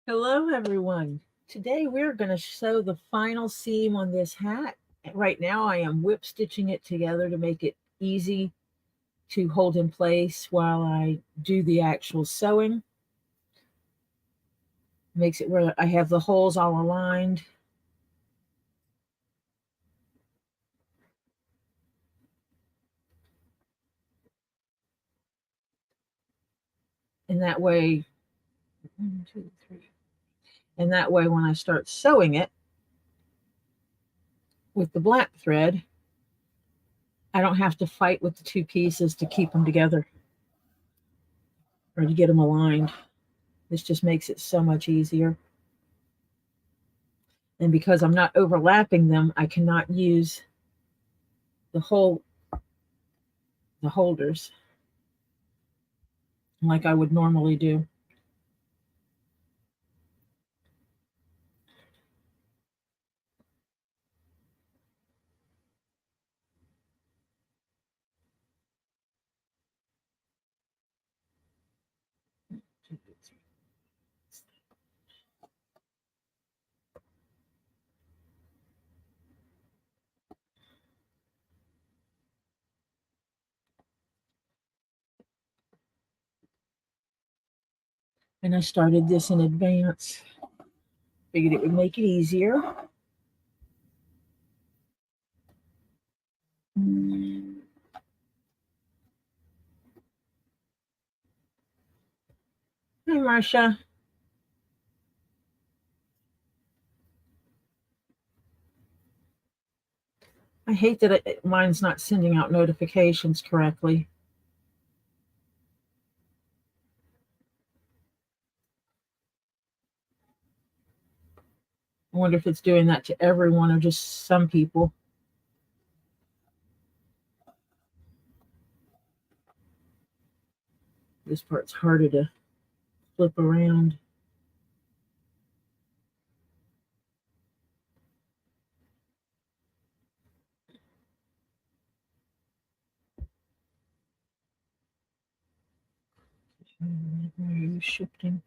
Hello, everyone. Today we're going to sew the final seam on this hat. Right now I am whip stitching it together to make it easy to hold in place while I do the actual sewing. Makes it where I have the holes all aligned. And that way, one, two, three. And that way when I start sewing it with the black thread, I don't have to fight with the two pieces to keep them together or to get them aligned. This just makes it so much easier. And because I'm not overlapping them, I cannot use the holders like I would normally do. And I started this in advance. Figured it would make it easier. Hi, Marcia. I hate that mine's not sending out notifications correctly. I wonder if it's doing that to everyone or just some people. This part's harder to flip around. Where are you shifting?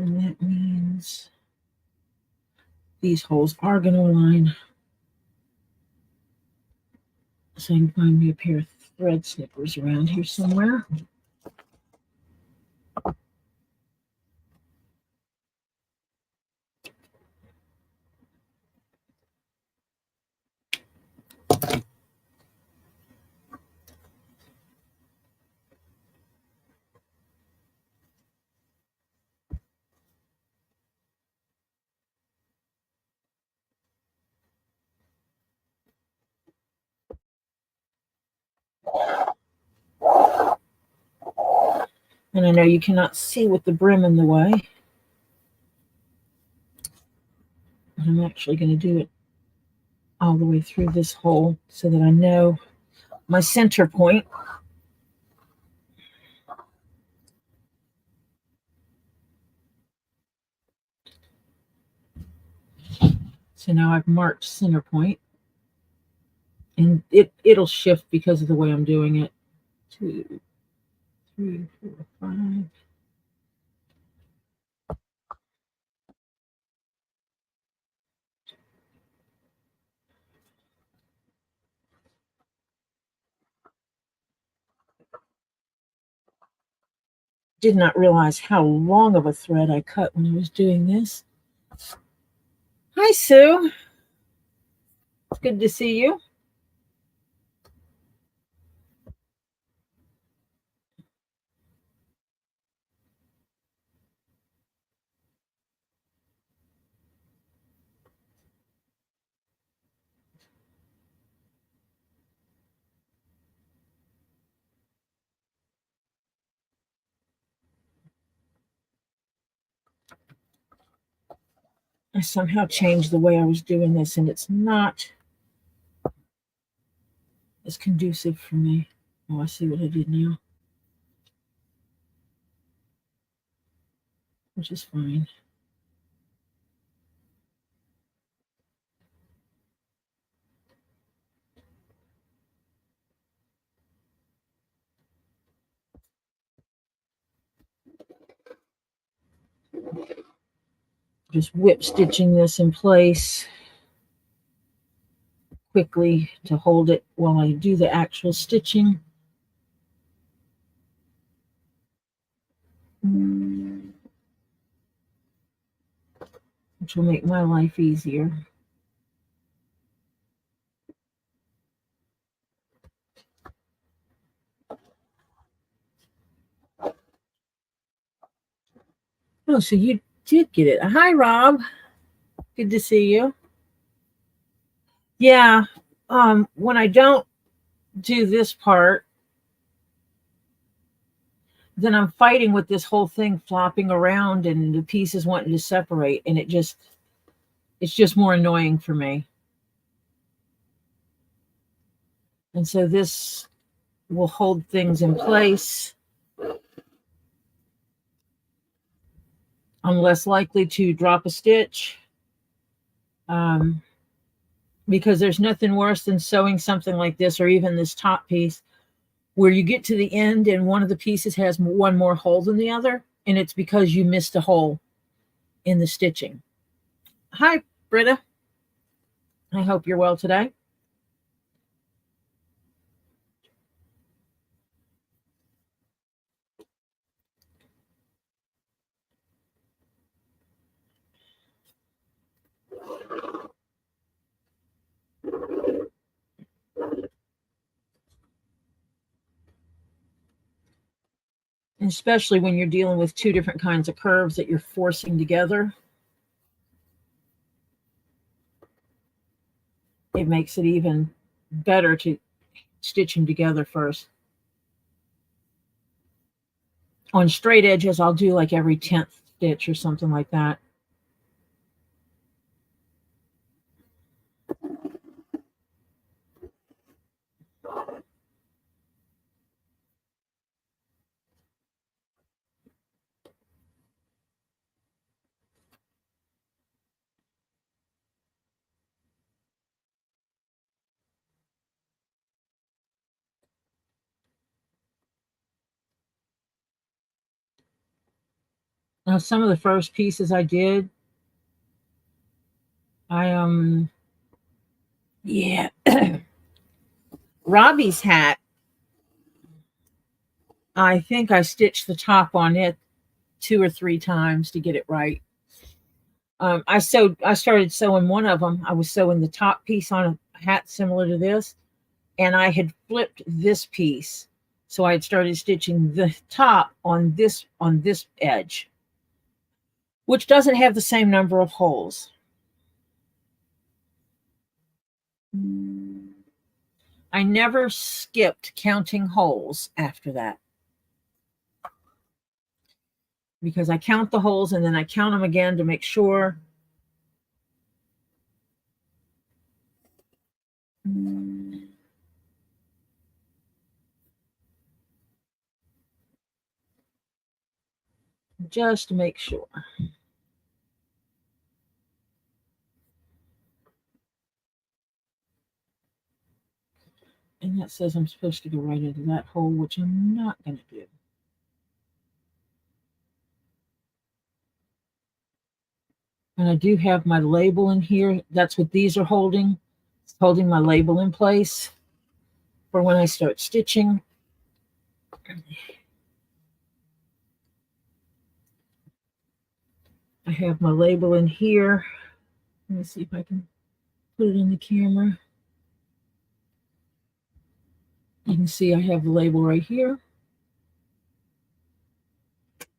And that means these holes are going to align. So I can find me a pair of thread snippers around here somewhere. And I know you cannot see with the brim in the way. But I'm actually going to do it all the way through this hole so that I know my center point. So now I've marked center point. And it'll shift because of the way I'm doing it. 2, 3, 4, 5. Did not realize how long of a thread I cut when I was doing this. Hi, Sue. It's good to see you. I somehow changed the way I was doing this, and it's not as conducive for me. Oh, I see what I did now. which is fine. Just whip stitching this in place quickly to hold it while I do the actual stitching. Which will make my life easier. Oh, so you did get it. Hi, Rob. Good to see you. Yeah. When I don't do this part, then I'm fighting with this whole thing flopping around and the pieces wanting to separate, and it's just more annoying for me. And so this will hold things in place. I'm less likely to drop a stitch, because there's nothing worse than sewing something like this, or even this top piece, where you get to the end and one of the pieces has one more hole than the other, and it's because you missed a hole in the stitching. Hi, Britta. I hope you're well today. Especially when you're dealing with two different kinds of curves that you're forcing together, it makes it even better to stitch them together first. On straight edges, I'll do like every 10th stitch or something like that. Now, some of the first pieces I did, yeah, Robbie's hat, I think I stitched the top on it 2 or 3 times to get it right. I started sewing one of them. I was sewing the top piece on a hat similar to this, and I had flipped this piece. So I had started stitching the top on this edge, which doesn't have the same number of holes. I never skipped counting holes after that, because I count the holes and then I count them again to make sure. Just to make sure. And that says I'm supposed to go right into that hole, which I'm not going to do. And I do have my label in here. That's what these are holding. It's holding my label in place for when I start stitching. I have my label in here. Let me see if I can put it in the camera. You can see I have the label right here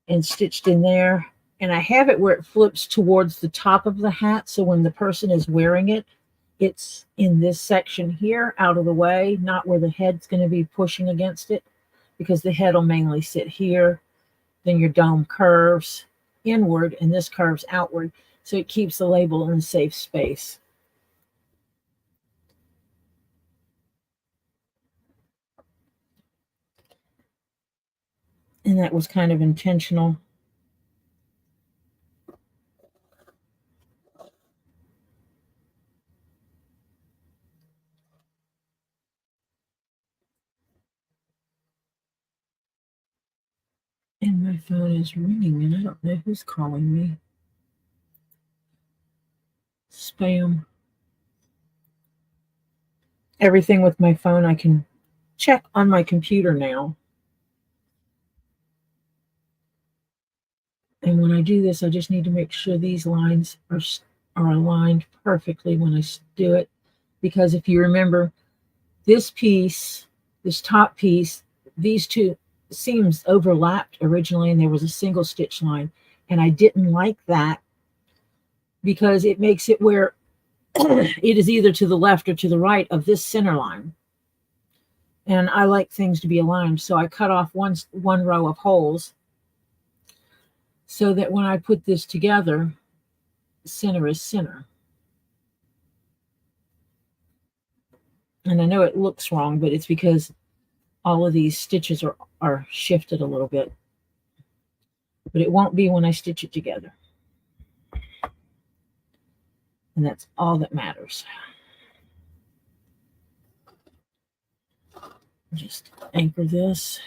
and stitched in there. And I have it where it flips towards the top of the hat. So when the person is wearing it, it's in this section here, out of the way, not where the head's going to be pushing against it, because the head will mainly sit here. Then your dome curves inward and this curves outward. So it keeps the label in a safe space. And that was kind of intentional. My phone is ringing and I don't know who's calling me. Spam. Everything with my phone I can check on my computer now. And when I do this, I just need to make sure these lines are aligned perfectly when I do it. Because if you remember, this piece, this top piece, these two seams overlapped originally and there was a single stitch line. And I didn't like that because it makes it where it is either to the left or to the right of this center line. And I like things to be aligned. So I cut off one row of holes so that when I put this together, center is center. And I know it looks wrong, but it's because all of these stitches are shifted a little bit. But it won't be when I stitch it together. And that's all that matters. Just anchor this.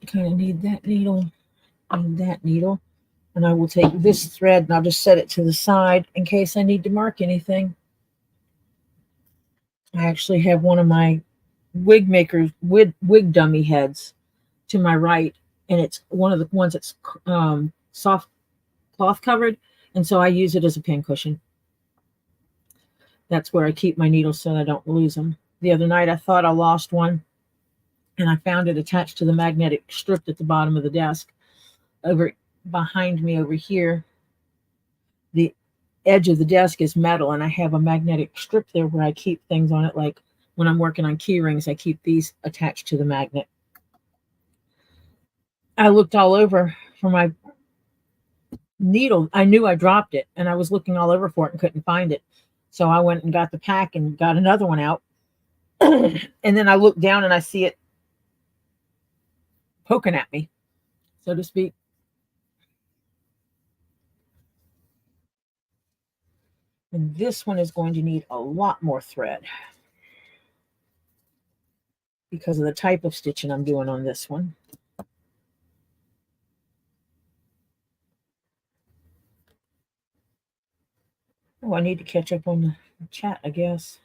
Kind of need that needle and that needle. And I will take this thread and I'll just set it to the side in case I need to mark anything. I actually have one of my wig makers wig dummy heads to my right, and it's one of the ones that's soft cloth covered, and so I use it as a pin cushion. That's where I keep my needles so I don't lose them. The other night I thought I lost one, and I found it attached to the magnetic strip at the bottom of the desk. Over behind me over here, the edge of the desk is metal, and I have a magnetic strip there where I keep things on it. Like when I'm working on key rings, I keep these attached to the magnet. I looked all over for my needle. I knew I dropped it, and I was looking all over for it and couldn't find it. So I went and got the pack and got another one out. And then I looked down and I see it poking at me, so to speak. And this one is going to need a lot more thread because of the type of stitching I'm doing on this one. Oh, I need to catch up on the chat, I guess.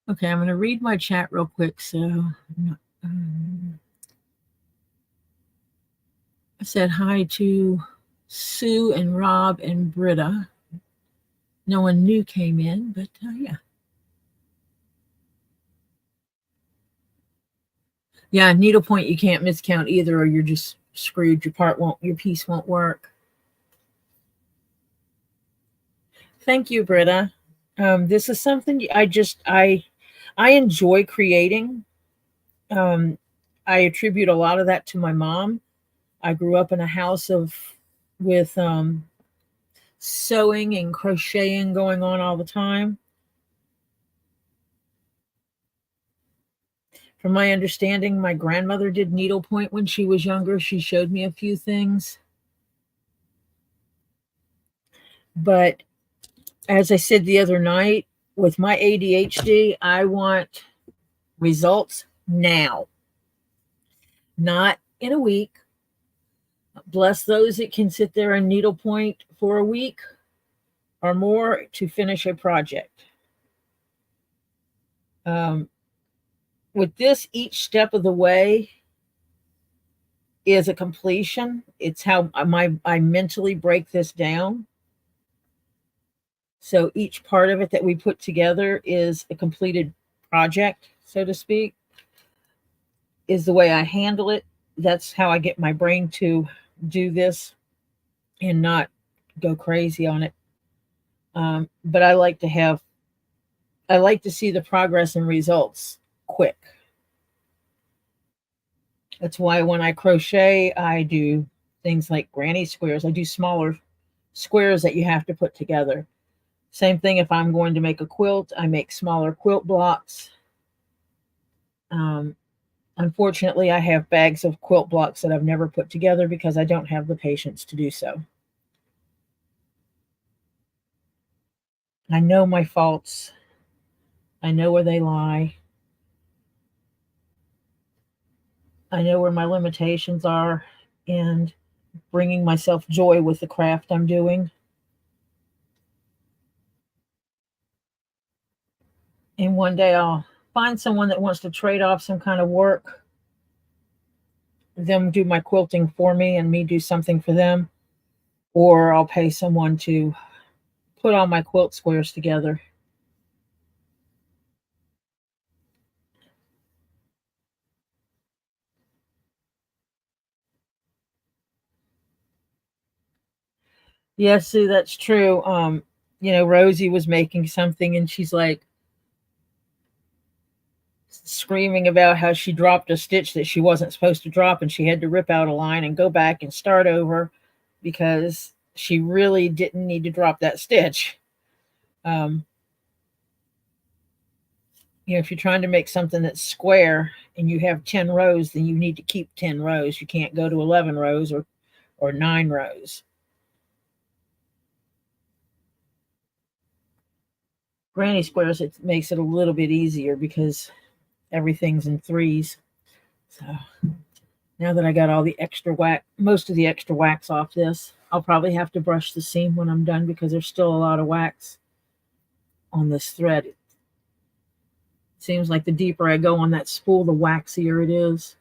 Okay, I'm going to read my chat real quick. So I said hi to Sue and Rob and Britta. No one new came in, but yeah. Yeah, needlepoint you can't miscount either, or you're just screwed. Your piece won't work. Thank you, Britta. This is something I enjoy creating. I attribute a lot of that to my mom. I grew up in a house with sewing and crocheting going on all the time. From my understanding, my grandmother did needlepoint when she was younger. She showed me a few things. But as I said the other night, with my ADHD, I want results now, not in a week. Bless those that can sit there and needlepoint for a week or more to finish a project. With this, each step of the way is a completion. It's how I mentally break this down. So each part of it that we put together is a completed project, so to speak, is the way I handle it. That's how I get my brain to do this and not go crazy on it. But I like to see the progress and results quick. That's why when I crochet, I do things like granny squares. I do smaller squares that you have to put together. Same thing if I'm going to make a quilt, I make smaller quilt blocks. Um, Unfortunately, I have bags of quilt blocks that I've never put together because I don't have the patience to do so. I know my faults, I know where they lie, I know where my limitations are, and bringing myself joy with the craft I'm doing. And one day I'll find someone that wants to trade off some kind of work, them do my quilting for me and me do something for them, or I'll pay someone to put all my quilt squares together. Yes, Sue, that's true. Rosie was making something and she's like screaming about how she dropped a stitch that she wasn't supposed to drop and she had to rip out a line and go back and start over because she really didn't need to drop that stitch. Um, if you're trying to make something that's square and you have 10 rows, then you need to keep 10 rows. You can't go to 11 rows or 9 rows. Granny squares, it makes it a little bit easier because everything's in threes. So now that I got all the extra wax, most of the extra wax off this, I'll probably have to brush the seam when I'm done because there's still a lot of wax on this thread. It seems like the deeper I go on that spool, the waxier it is.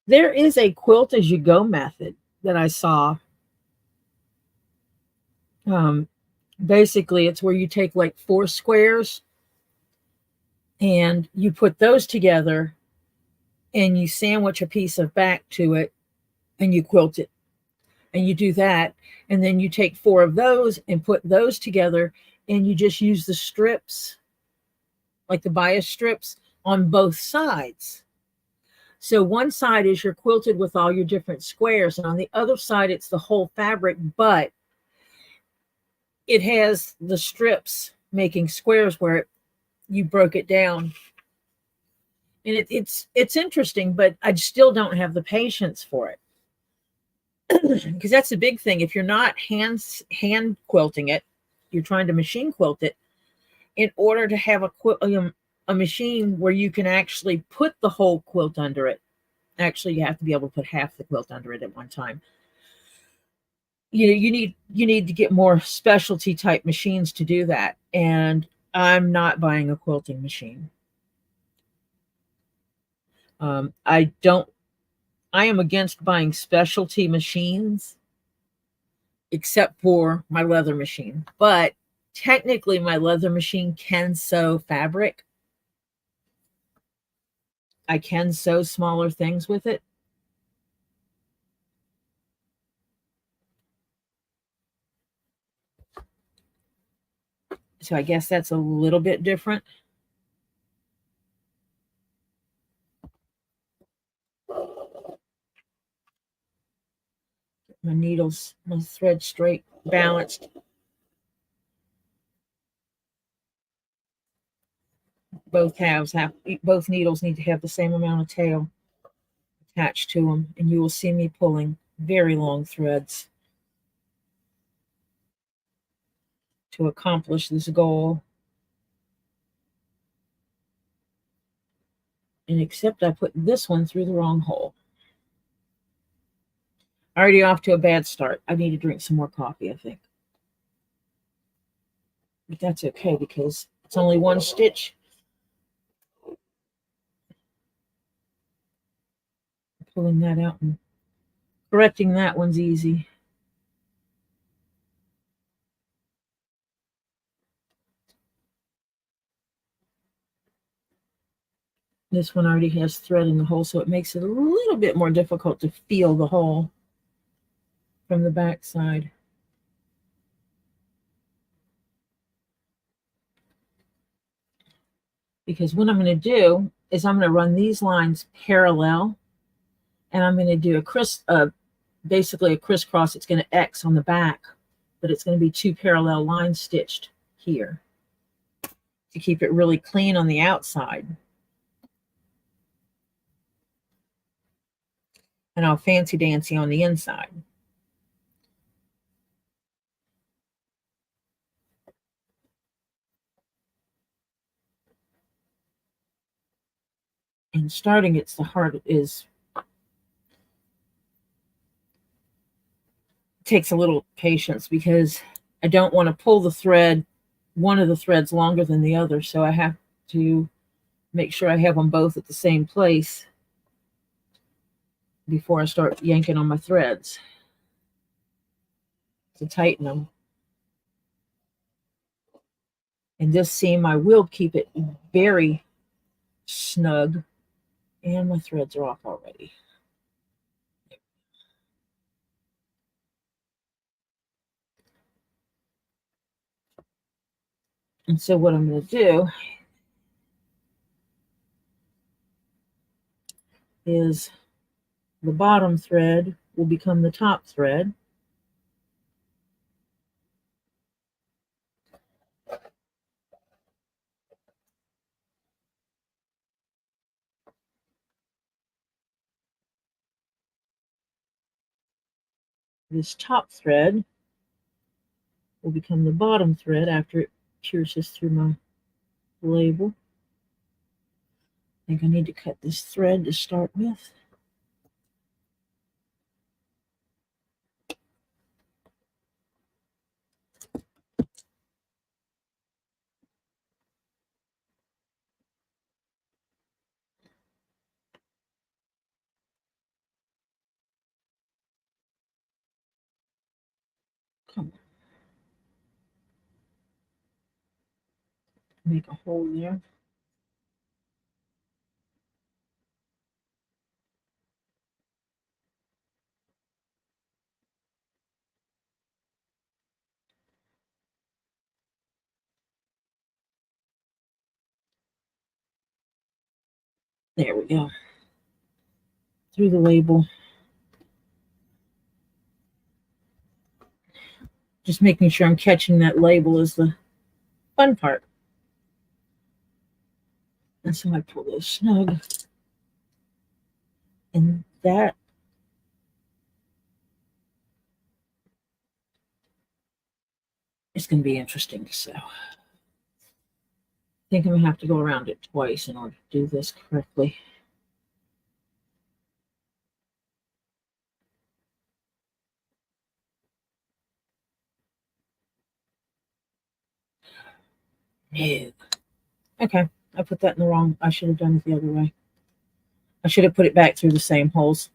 There is a quilt as you go method that I saw. Um, Basically, it's where you take like 4 squares and you put those together and you sandwich a piece of back to it and you quilt it. And you do that. And then you take 4 of those and put those together and you just use the strips, like the bias strips, on both sides. So one side is you're quilted with all your different squares, and on the other side, it's the whole fabric, but it has the strips making squares where you broke it down. And it's interesting, but I still don't have the patience for it. Because that's the big thing. If you're not hand quilting it, you're trying to machine quilt it. In order to have a machine where you can actually put the whole quilt under it, actually you have to be able to put half the quilt under it at one time. You need to get more specialty type machines to do that, and I'm not buying a quilting machine. I don't. I am against buying specialty machines, except for my leather machine. But technically, my leather machine can sew fabric. I can sew smaller things with it. So I guess that's a little bit different. My needles, my thread straight, balanced. Both needles need to have the same amount of tail attached to them, and you will see me pulling very long threads to accomplish this goal. And except I put this one through the wrong hole. Already off to a bad start. I need to drink some more coffee, I think. But that's okay because it's only one stitch. Pulling that out and correcting that one's easy. This one already has thread in the hole, so it makes it a little bit more difficult to feel the hole from the back side. because what I'm going to do is I'm going to run these lines parallel, and I'm going to do basically a crisscross. It's going to X on the back, but it's going to be 2 parallel lines stitched here to keep it really clean on the outside. And I'll fancy dancy on the inside. And starting it's the hard is takes a little patience, because I don't want to pull the thread, one of the threads longer than the other, so I have to make sure I have them both at the same place before I start yanking on my threads to tighten them. And this seam, I will keep it very snug. And my threads are off already. And so what I'm going to do is the bottom thread will become the top thread. This top thread will become the bottom thread after it pierces through my label. I think I need to cut this thread to start with. Come on. Make a hole there. There we go. Through the label. Just making sure I'm catching that label is the fun part. And so I pull those snug. And that is going to be interesting to sew. I think I'm going to have to go around it twice in order to do this correctly. No. Okay, I put that in the wrong. I should have done it the other way. I should have put it back through the same holes.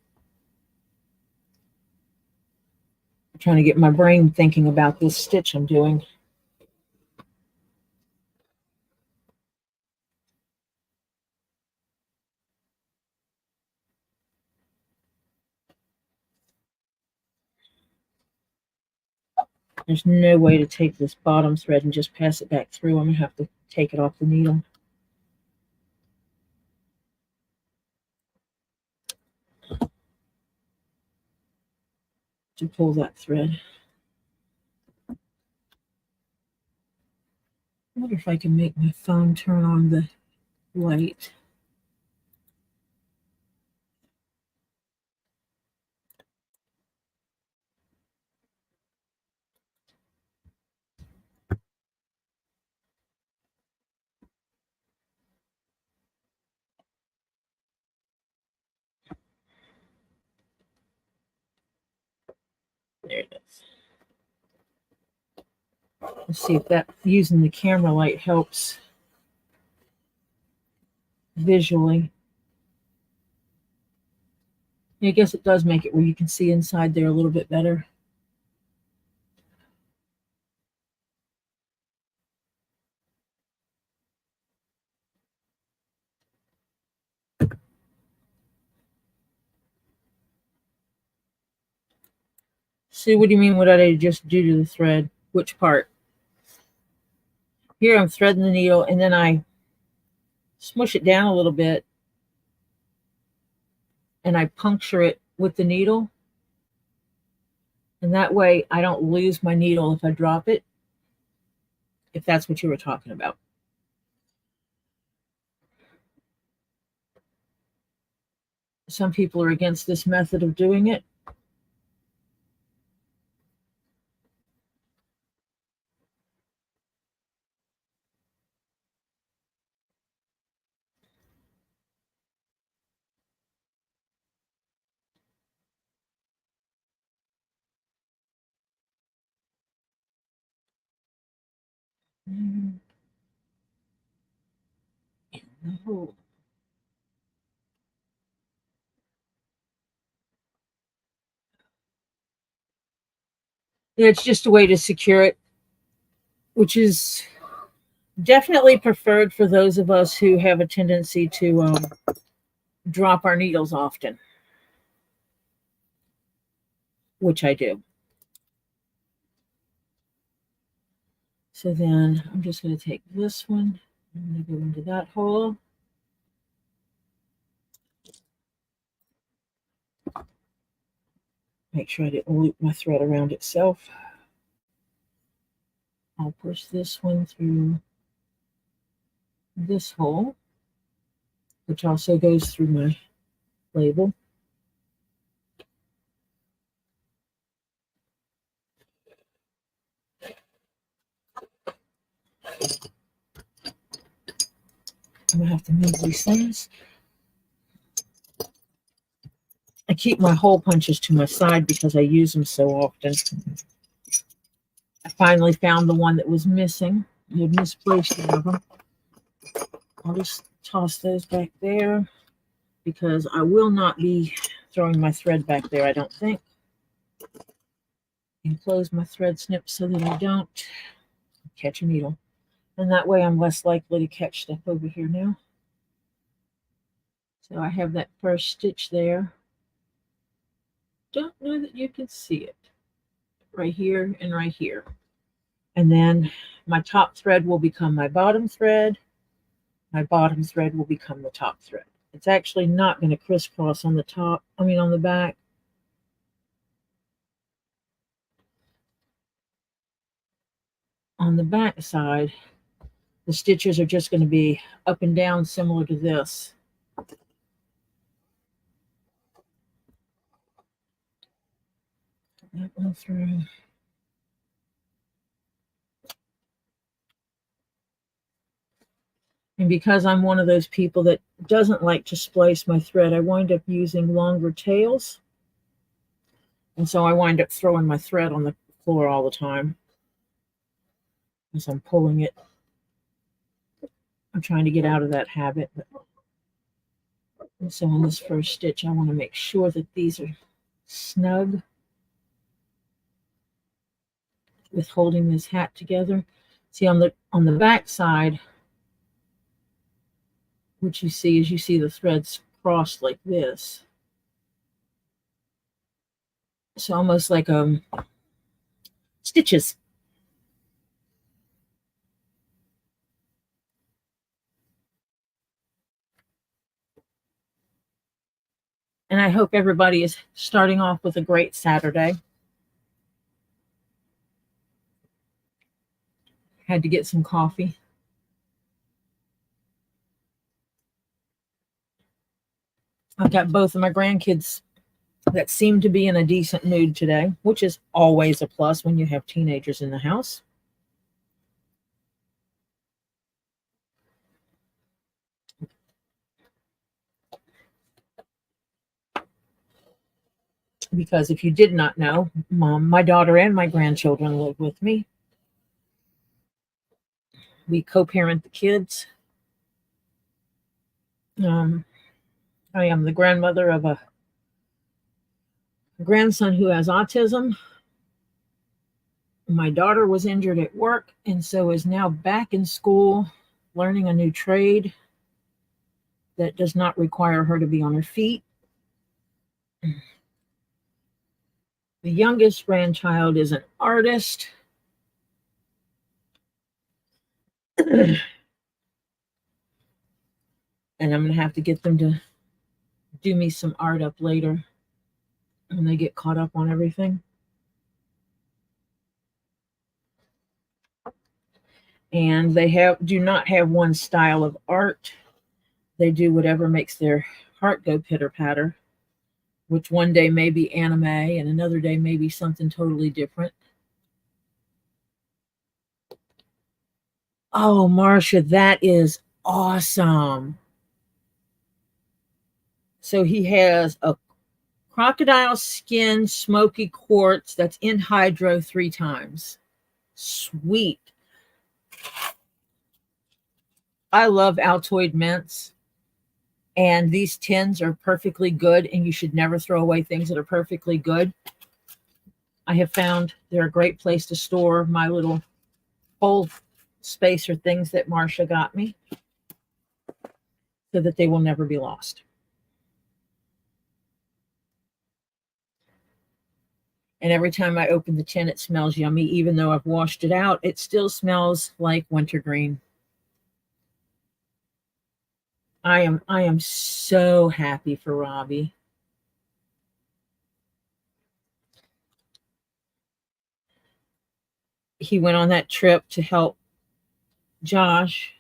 I'm trying to get my brain thinking about this stitch I'm doing. There's no way to take this bottom thread and just pass it back through. I'm going to have to take it off the needle. To pull that thread. I wonder if I can make my phone turn on the light. There it is. Let's see if that using the camera light helps visually. I guess it does make it where you can see inside there a little bit better. See, what do you mean what I just do to the thread? Which part? Here I'm threading the needle, and then I smush it down a little bit, and I puncture it with the needle. And that way I don't lose my needle if I drop it, if that's what you were talking about. Some people are against this method of doing it. In the hole. Yeah, it's just a way to secure it, which is definitely preferred for those of us who have a tendency to drop our needles often, which I do. So then I'm just going to take this one. I'm going to go into that hole. Make sure I didn't loop my thread around itself. I'll push this one through this hole, which also goes through my label. I'm going to have to move these things. I keep my hole punches to my side because I use them so often. I finally found the one that was missing. I had misplaced one of them. I'll just toss those back there because I will not be throwing my thread back there, I don't think. And close my thread snip so that I don't catch a needle. And that way I'm less likely to catch stuff over here now. So I have that first stitch there. Don't know that you can see it. Right here and right here. And then my top thread will become my bottom thread. My bottom thread will become the top thread. It's actually not going to crisscross on the top, on the back. On the back side, the stitches are just going to be up and down similar to this. That one through. And because I'm one of those people that doesn't like to splice my thread, I wind up using longer tails. And so I wind up throwing my thread on the floor all the time as I'm pulling it. I'm trying to get out of that habit. And so on this first stitch, I want to make sure that these are snug with holding this hat together. See, on the back side, what you see is the threads crossed like this. So almost like stitches. And I hope everybody is starting off with a great Saturday. Had to get some coffee. I've got both of my grandkids that seem to be in a decent mood today, which is always a plus when you have teenagers in the house. Because if you did not know, my daughter and my grandchildren live with me. We co-parent the kids. I am the grandmother of a grandson who has autism. My daughter was injured at work and so is now back in school learning a new trade that does not require her to be on her feet. The youngest grandchild is an artist. And I'm going to have to get them to do me some art up later when they get caught up on everything. And they do not have one style of art. They do whatever makes their heart go pitter patter, which one day may be anime and another day may be something totally different. Oh, Marcia, that is awesome. So he has a crocodile skin smoky quartz that's in hydro 3 times. Sweet. I love Altoid mints. And these tins are perfectly good, and you should never throw away things that are perfectly good. I have found they're a great place to store my little whole spacer things that Marcia got me so that they will never be lost. And every time I open the tin, it smells yummy. Even though I've washed it out, it still smells like wintergreen. I am so happy for Robbie. He went on that trip to help Josh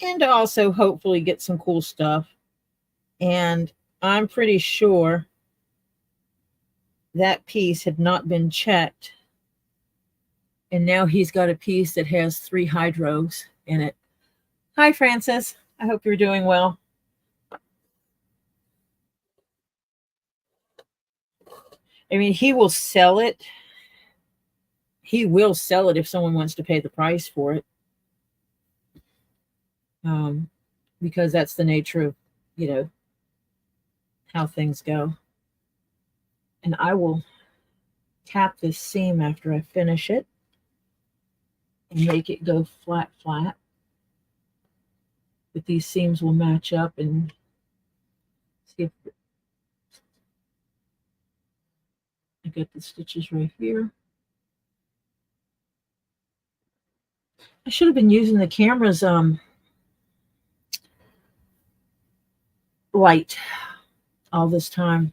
and to also hopefully get some cool stuff. And I'm pretty sure that piece had not been checked. And now he's got a piece that has 3 hydros in it. Hi, Francis. I hope you're doing well. I mean, he will sell it. He will sell it if someone wants to pay the price for it. Because that's the nature of, how things go. And I will tap this seam after I finish it and make it go flat. But these seams will match up, and see if I get the stitches right here. I should have been using the camera's light all this time.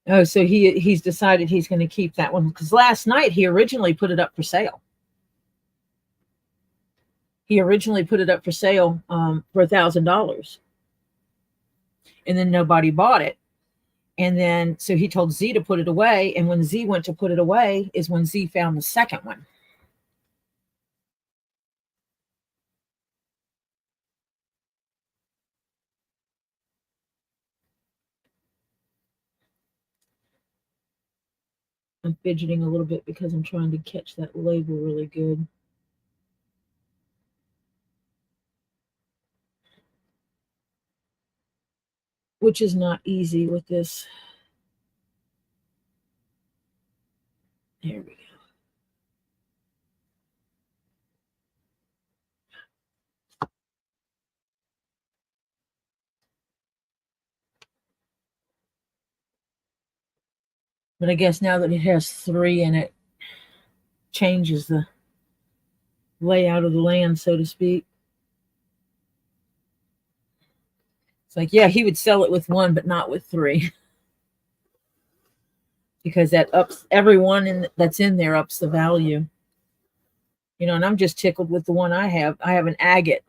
Oh, so he's decided he's going to keep that one, because last night he originally put it up for sale. He originally put it up for sale for $1,000, and then nobody bought it. And then so he told Z to put it away, and when Z went to put it away is when Z found the second one. I'm fidgeting a little bit because I'm trying to catch that label really good. Which is not easy with this. There we go. But I guess now that it has 3 in it, changes the layout of the land, so to speak. It's like, yeah, he would sell it with 1, but not with 3. Because that ups everyone that's in there, ups the value. And I'm just tickled with the one I have. I have an agate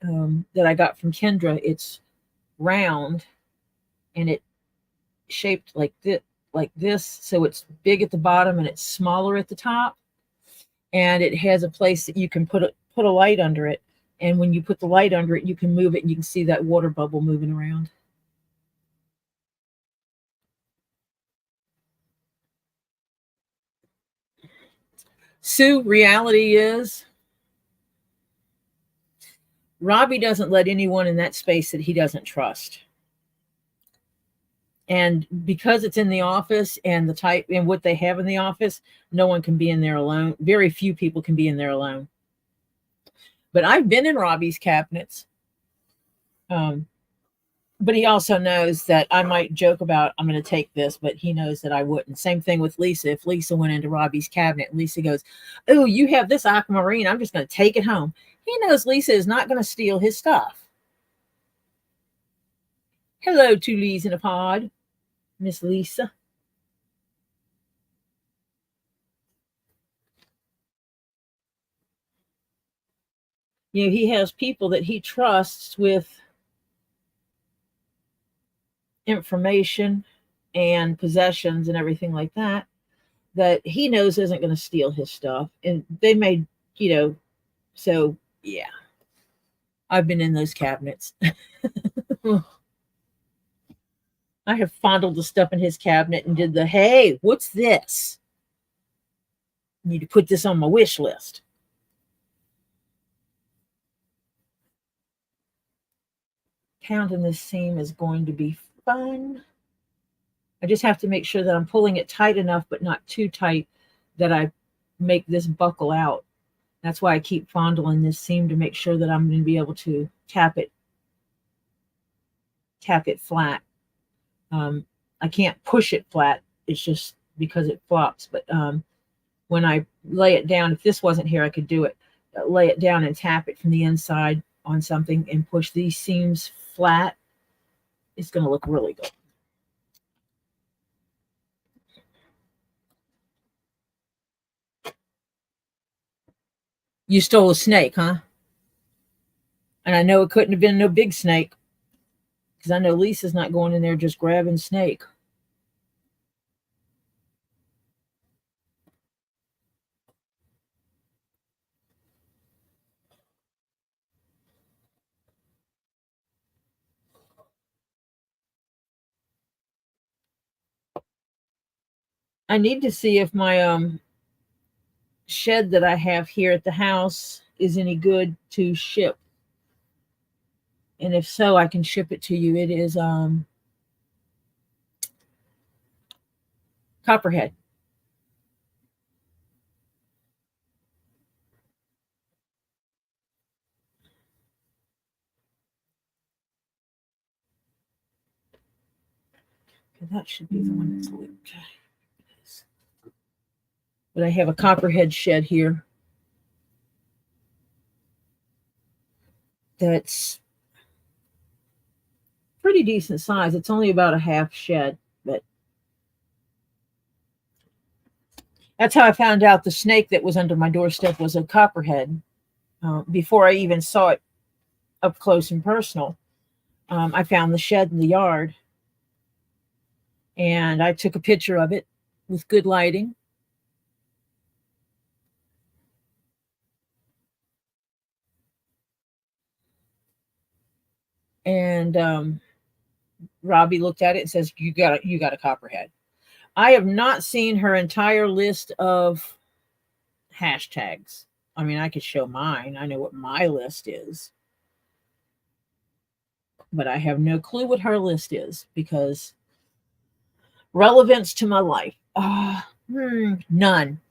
that I got from Kendra. It's round, and it shaped like this, so it's big at the bottom and it's smaller at the top, and it has a place that you can put a light under it, and when you put the light under it, you can move it and you can see that water bubble moving around. Sue, reality is Robbie doesn't let anyone in that space that he doesn't trust. And because it's in the office and the type and what they have in the office, no one can be in there alone. Very few people can be in there alone. But I've been in Robbie's cabinets. But he also knows that I might joke about I'm going to take this, but he knows that I wouldn't. Same thing with Lisa. If Lisa went into Robbie's cabinet, and Lisa goes, "Oh, you have this aquamarine. I'm just going to take it home." He knows Lisa is not going to steal his stuff. Hello, two Lees in a pod, Miss Lisa. He has people that he trusts with information and possessions and everything like that he knows isn't going to steal his stuff. And they may, so yeah, I've been in those cabinets. I have fondled the stuff in his cabinet and did the, hey, what's this? I need to put this on my wish list. Pounding this seam is going to be fun. I just have to make sure that I'm pulling it tight enough, but not too tight that I make this buckle out. That's why I keep fondling this seam to make sure that I'm going to be able to tap it flat. I can't push it flat. It's just because it flops. But when I lay it down, if this wasn't here, I could do it. Lay it down and tap it from the inside on something and push these seams flat. It's going to look really good. You stole a snake, huh? And I know it couldn't have been no big snake because I know Lisa's not going in there just grabbing snake. I need to see if my shed that I have here at the house is any good to ship. And if so, I can ship it to you. It is Copperhead. Okay, that should be the one that's looped. But I have a Copperhead shed here that's pretty decent size. It's only about a half shed, but that's how I found out the snake that was under my doorstep was a Copperhead before I even saw it up close and personal. I found the shed in the yard and I took a picture of it with good lighting. And Robbie looked at it and says, you got a Copperhead. I have not seen her entire list of hashtags. I mean, I could show mine. I know what my list is, but I have no clue what her list is because relevance to my life. None.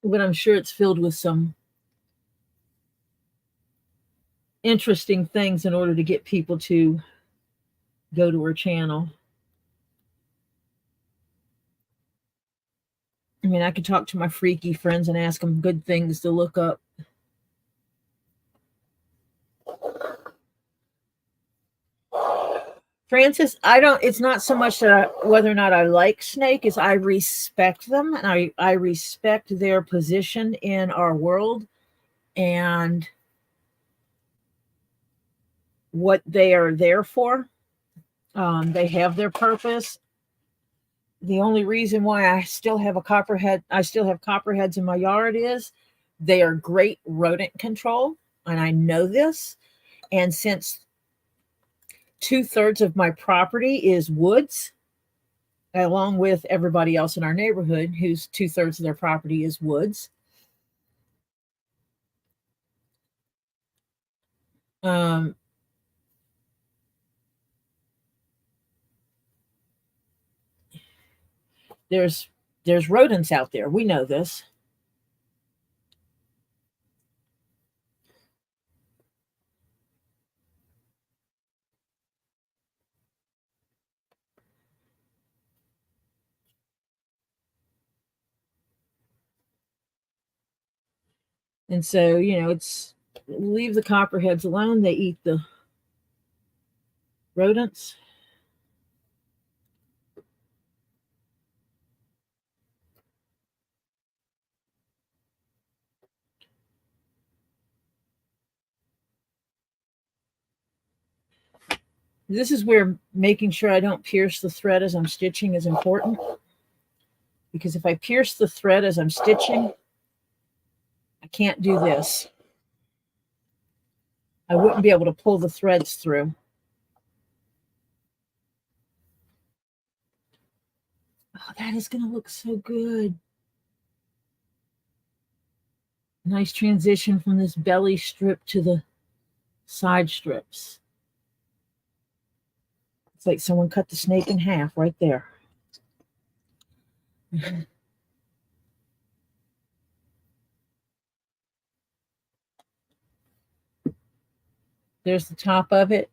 But I'm sure it's filled with some interesting things in order to get people to go to her channel. I mean, I could talk to my freaky friends and ask them good things to look up. Francis, I don't, it's not so much that whether or not I like snake is I respect them and I respect their position in our world and what they are there for. They have their purpose. The only reason why I still have copperheads in my yard is they are great rodent control. And I know this. And since 2/3 of my property is woods, along with everybody else in our neighborhood whose 2/3 of their property is woods. Um, There's rodents out there. We know this. And so, it's leave the copperheads alone. They eat the rodents. This is where making sure I don't pierce the thread as I'm stitching is important. Because if I pierce the thread as I'm stitching, I can't do this. I wouldn't be able to pull the threads through. Oh, that is going to look so good. Nice transition from this belly strip to the side strips. It's like someone cut the snake in half right there. There's the top of it.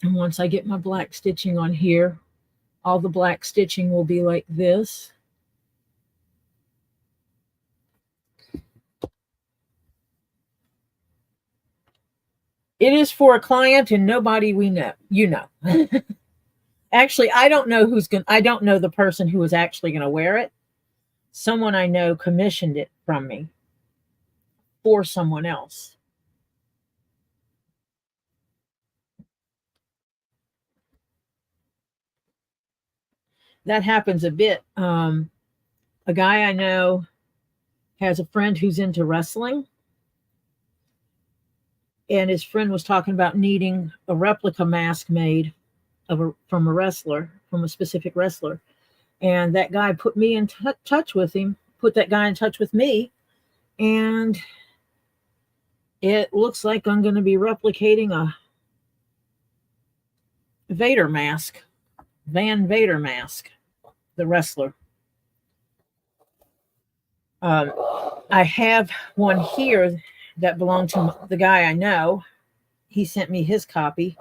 And once I get my black stitching on here, all the black stitching will be like this. It is for a client and nobody we know. Actually, I don't know the person who is actually going to wear it. Someone I know commissioned it from me for someone else. That happens a bit. A guy I know has a friend who's into wrestling, and his friend was talking about needing a replica mask made from a specific wrestler. And that guy put me in touch with him, put that guy in touch with me, and it looks like I'm going to be replicating a Vader mask, Van Vader mask, the wrestler. I have one here that belonged to the guy I know. He sent me his copy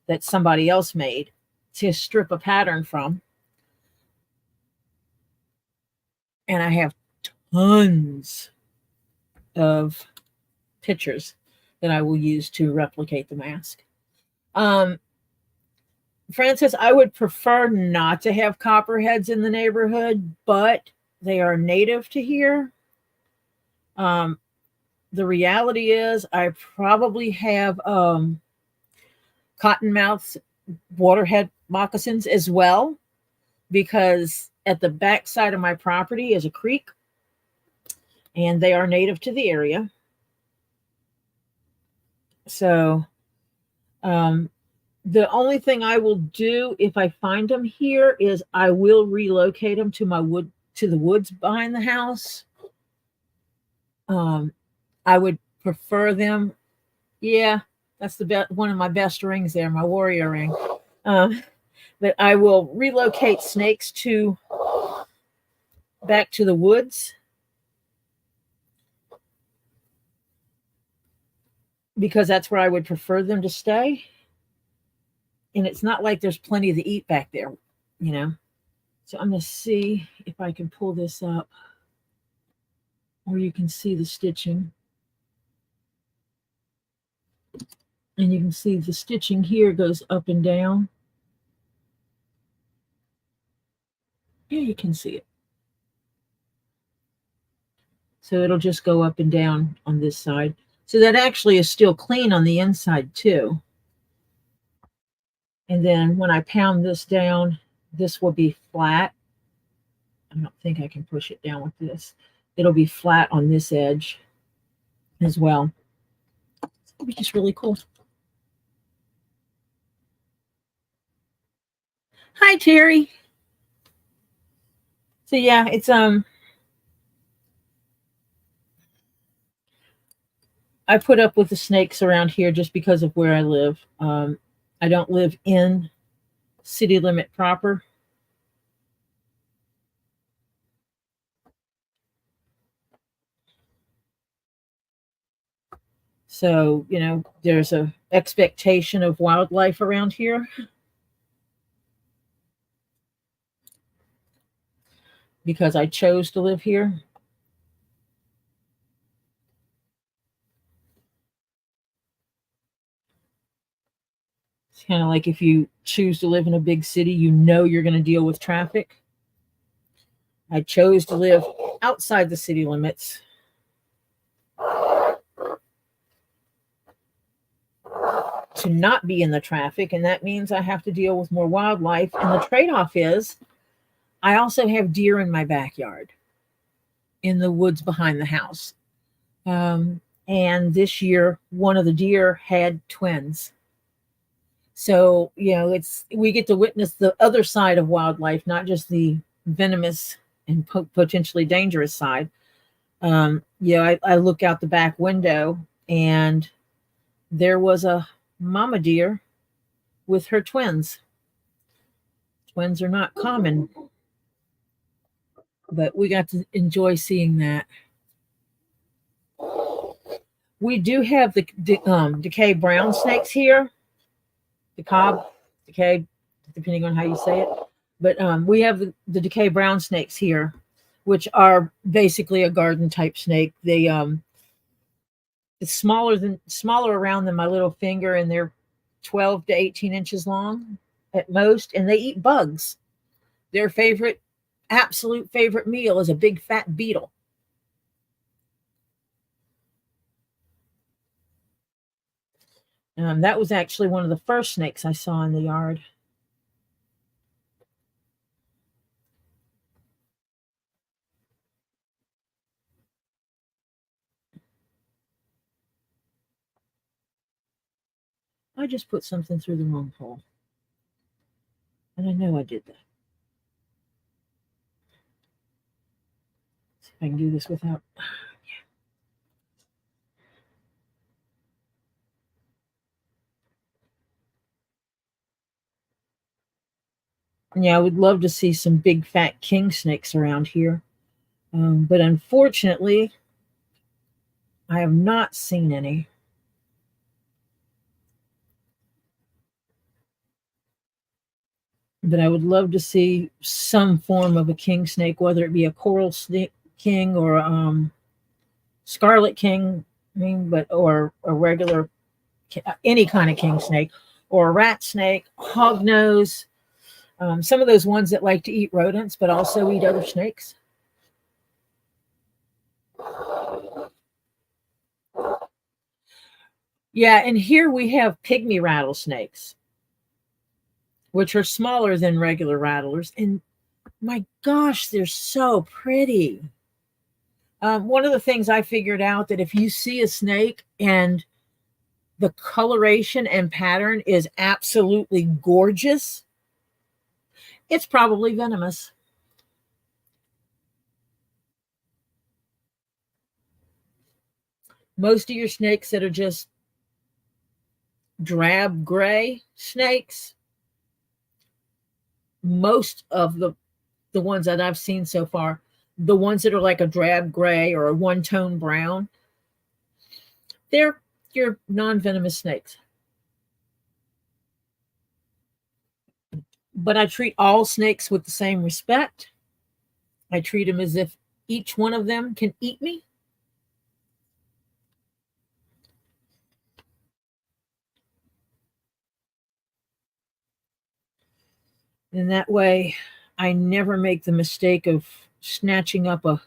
that somebody else made to strip a pattern from. And I have tons of pictures that I will use to replicate the mask. Francis, I would prefer not to have copperheads in the neighborhood, but they are native to here. The reality is I probably have cottonmouths, waterhead moccasins as well, because at the back side of my property is a creek, and they are native to the area. So the only thing I will do if I find them here is I will relocate them to the woods behind the house. I would prefer them. Yeah, that's one of my best rings there, my warrior ring. But I will relocate snakes back to the woods, because that's where I would prefer them to stay. And it's not like there's plenty to eat back there, So I'm going to see if I can pull this up where you can see the stitching. And you can see the stitching here goes up and down. Yeah, you can see it. So it'll just go up and down on this side. So that actually is still clean on the inside too. And then when I pound this down, this will be flat. I don't think I can push it down with this. It'll be flat on this edge as well. It'll be just really cool. Hi, Terry. So yeah, it's I put up with the snakes around here just because of where I live. I don't live in city limit proper. So, there's a expectation of wildlife around here because I chose to live here. It's kind of like if you choose to live in a big city, you're going to deal with traffic. I chose to live outside the city limits to not be in the traffic, and that means I have to deal with more wildlife. And the trade off is I also have deer in my backyard in the woods behind the house. And this year, one of the deer had twins. So, we get to witness the other side of wildlife, not just the venomous and potentially dangerous side. I look out the back window and there was a mama deer with her twins. Twins are not common, but we got to enjoy seeing that. We do have the decay brown snakes here, the cob decay, depending on how you say it. But we have the decay brown snakes here, which are basically a garden type snake. It's smaller around than my little finger, and they're 12 to 18 inches long at most, and they eat bugs. Their absolute favorite meal is a big fat beetle. That was actually one of the first snakes I saw in the yard. I just put something through the wrong hole. And I know I did that. See if I can do this without. Yeah, I would love to see some big fat king snakes around here. But unfortunately, I have not seen any. But I would love to see some form of a king snake, whether it be a coral snake king or scarlet king, or a regular, any kind of king snake, or a rat snake, hognose, some of those ones that like to eat rodents but also eat other snakes. Yeah, and here we have pygmy rattlesnakes, which are smaller than regular rattlers, and my gosh, they're so pretty. One of the things I figured out that if you see a snake and the coloration and pattern is absolutely gorgeous, it's probably venomous. Most of your snakes that are just drab gray snakes, most of the ones that I've seen so far, the ones that are like a drab gray or a one-tone brown, they're your non-venomous snakes. But I treat all snakes with the same respect. I treat them as if each one of them can eat me. And that way, I never make the mistake of snatching up a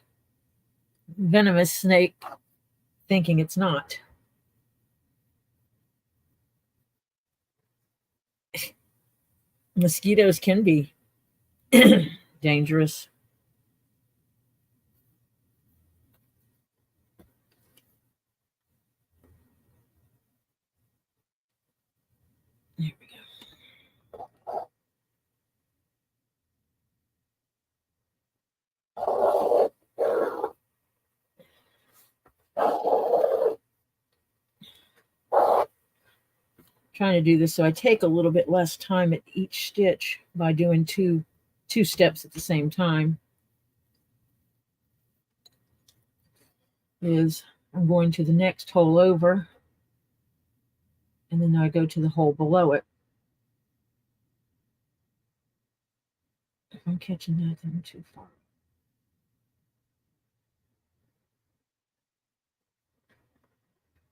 venomous snake thinking it's not. Mosquitoes can be dangerous. There we trying to do this so I take a little bit less time at each stitch by doing two steps at the same time. Is I'm going to the next hole over, and then I go to the hole below it. If I'm catching that, then I'm too far.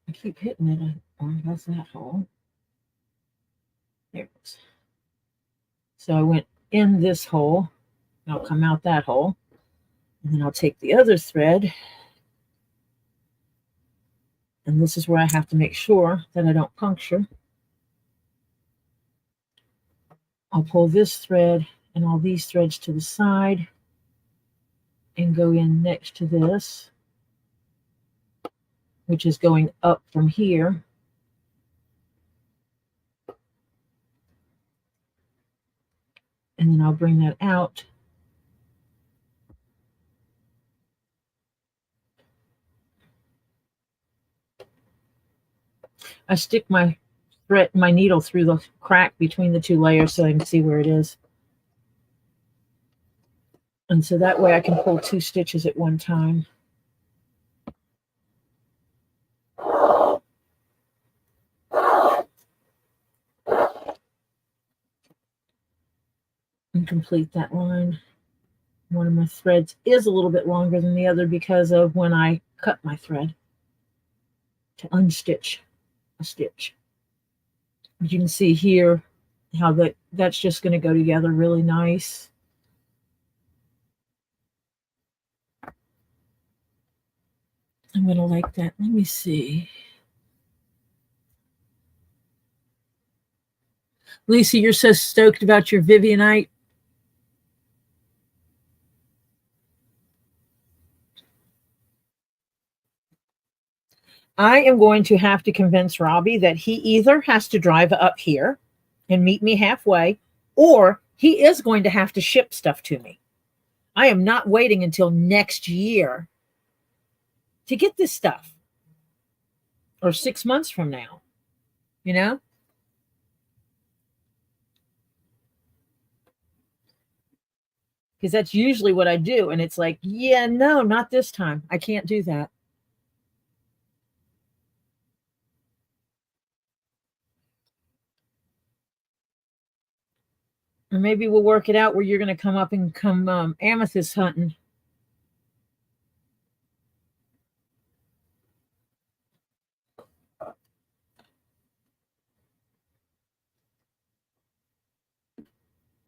I keep hitting it. Oh, that's that hole. There it is. So I went in this hole. I'll come out that hole. And then I'll take the other thread. And this is where I have to make sure that I don't puncture. I'll pull this thread and all these threads to the side and go in next to this, which is going up from here. And then I'll bring that out. I stick my needle through the crack between the two layers so I can see where it is. And so that way I can pull 2 stitches at one time. And complete that line. One of my threads is a little bit longer than the other because of when I cut my thread to unstitch a stitch. But you can see here how that's just going to go together really nice. I'm going to like that. Let me see. Lisa, you're so stoked about your Vivianite. I am going to have to convince Robbie that he either has to drive up here and meet me halfway, or he is going to have to ship stuff to me. I am not waiting until next year to get this stuff, or 6 months from now, you know? Because that's usually what I do. And it's like, yeah, no, not this time. I can't do that. Or maybe we'll work it out where you're going to come up and come amethyst hunting.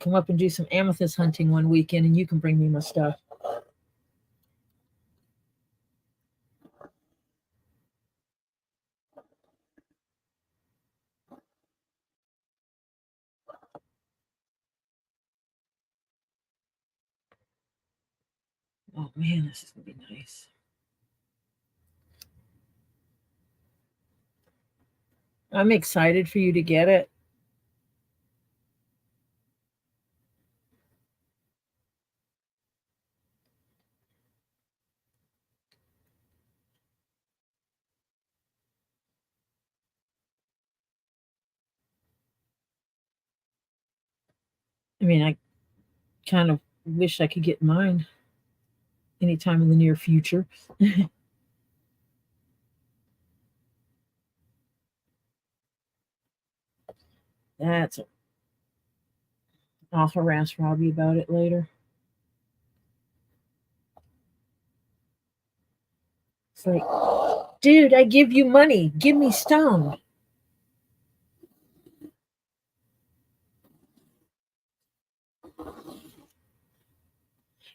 Come up and do some amethyst hunting one weekend, and you can bring me my stuff. Oh man, this is going to be nice. I'm excited for you to get it. I mean, I kind of wish I could get mine anytime in the near future. That's I'll harass Robbie about it later. It's like, dude, I give you money. Give me stone.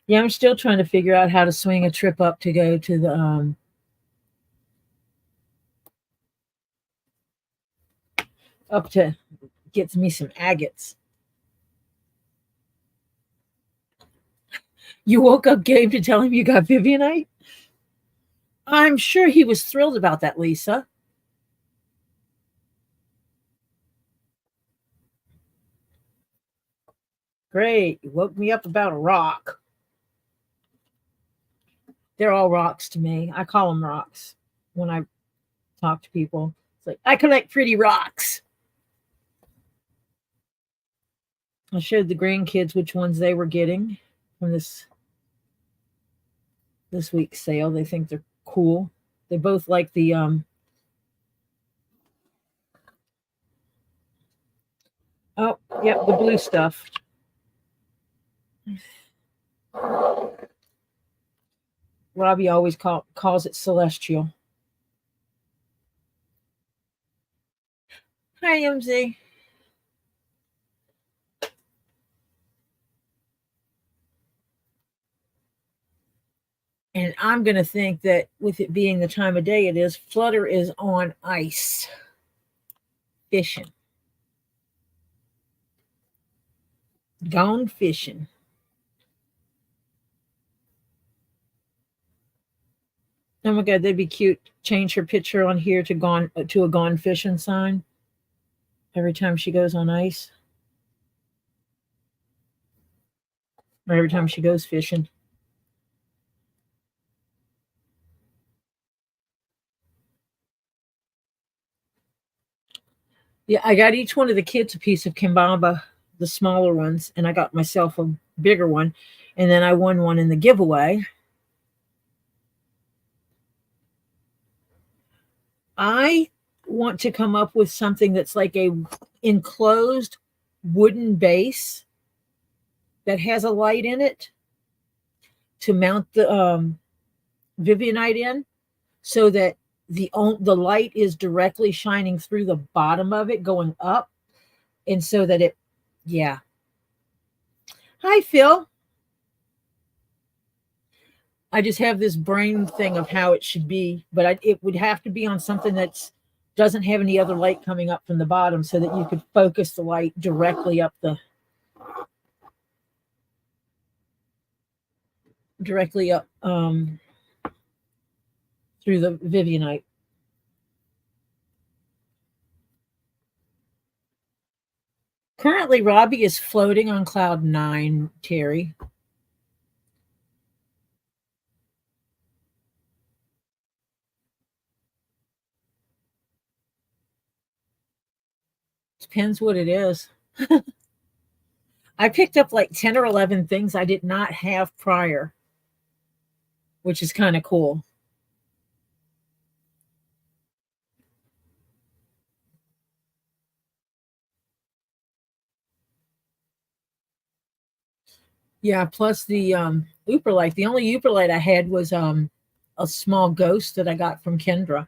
Yeah, I'm still trying to figure out how to swing a trip up to go to the up to get me some agates. You woke up Gabe to tell him you got Vivianite? I'm sure he was thrilled about that, Lisa. Great. You woke me up about a rock. They're all rocks to me. I call them rocks when I talk to people. It's like, I collect pretty rocks. I showed the grandkids which ones they were getting from this week's sale. They think they're cool. They both like the oh, yep, the blue stuff. Robbie always calls it celestial. Hi, MZ. And I'm going to think that with it being the time of day it is, Flutter is on ice fishing. Gone fishing. Oh my God, that'd be cute. Change her picture on here to a gone fishing sign every time she goes on ice. Or every time she goes fishing. Yeah, I got each one of the kids a piece of kimbamba, the smaller ones, and I got myself a bigger one. And then I won one in the giveaway. I want to come up with something that's like a enclosed wooden base that has a light in it to mount the Vivianite in, so that the light is directly shining through the bottom of it going up, and so that it, yeah. Hi, Phil. I just have this brain thing of how it should be, but it would have to be on something that doesn't have any other light coming up from the bottom, so that you could focus the light directly up through the Vivianite. Currently, Robbie is floating on cloud 9, Terry. Depends what it is. I picked up like 10 or 11 things I did not have prior, which is kind of cool. Yeah, plus the Uperlight. The only Uperlight I had was a small ghost that I got from Kendra.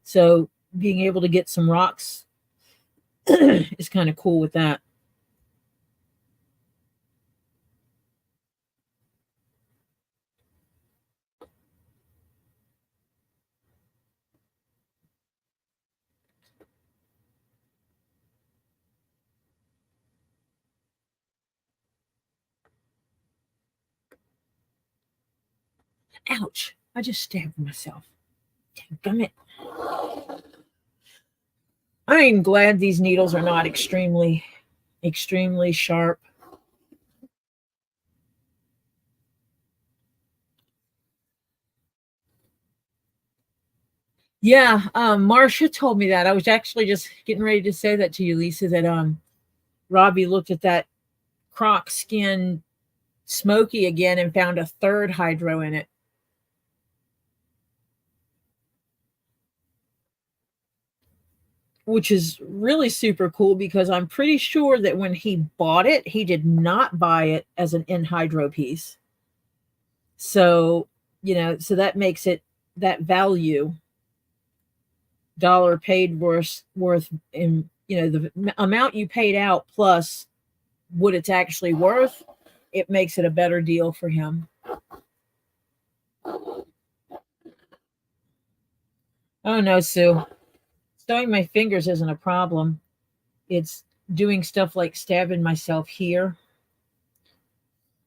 So being able to get some rocks is kind of cool with that. Ouch. I just stabbed myself. Damn it. I'm glad these needles are not extremely sharp. Yeah, Marcia told me that. I was actually just getting ready to say that to you, Lisa, that Robbie looked at that croc skin smoky again and found a third hydro in it. Which is really super cool, because I'm pretty sure that when he bought it, he did not buy it as an in hydro piece. So, so that makes it that value dollar paid worth in, the amount you paid out plus what it's actually worth, it makes it a better deal for him. Oh no, Sue. Sewing my fingers isn't a problem. It's doing stuff like stabbing myself here.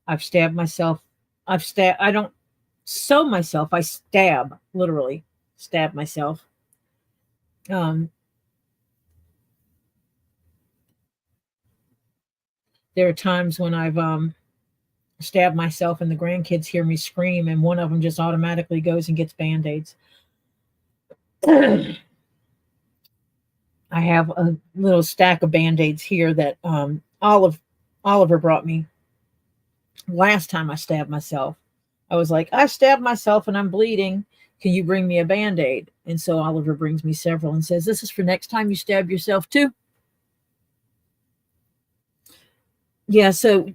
I've stabbed myself. I don't sew myself. I stab, literally stab myself. Um, there are times when I've stabbed myself and the grandkids hear me scream, and one of them just automatically goes and gets Band-Aids. I have a little stack of Band-Aids here that Olive Oliver brought me last time I stabbed myself. I was like, I stabbed myself and I'm bleeding. Can you bring me a band aid? And so Oliver brings me several and says, this is for next time you stab yourself too. Yeah, so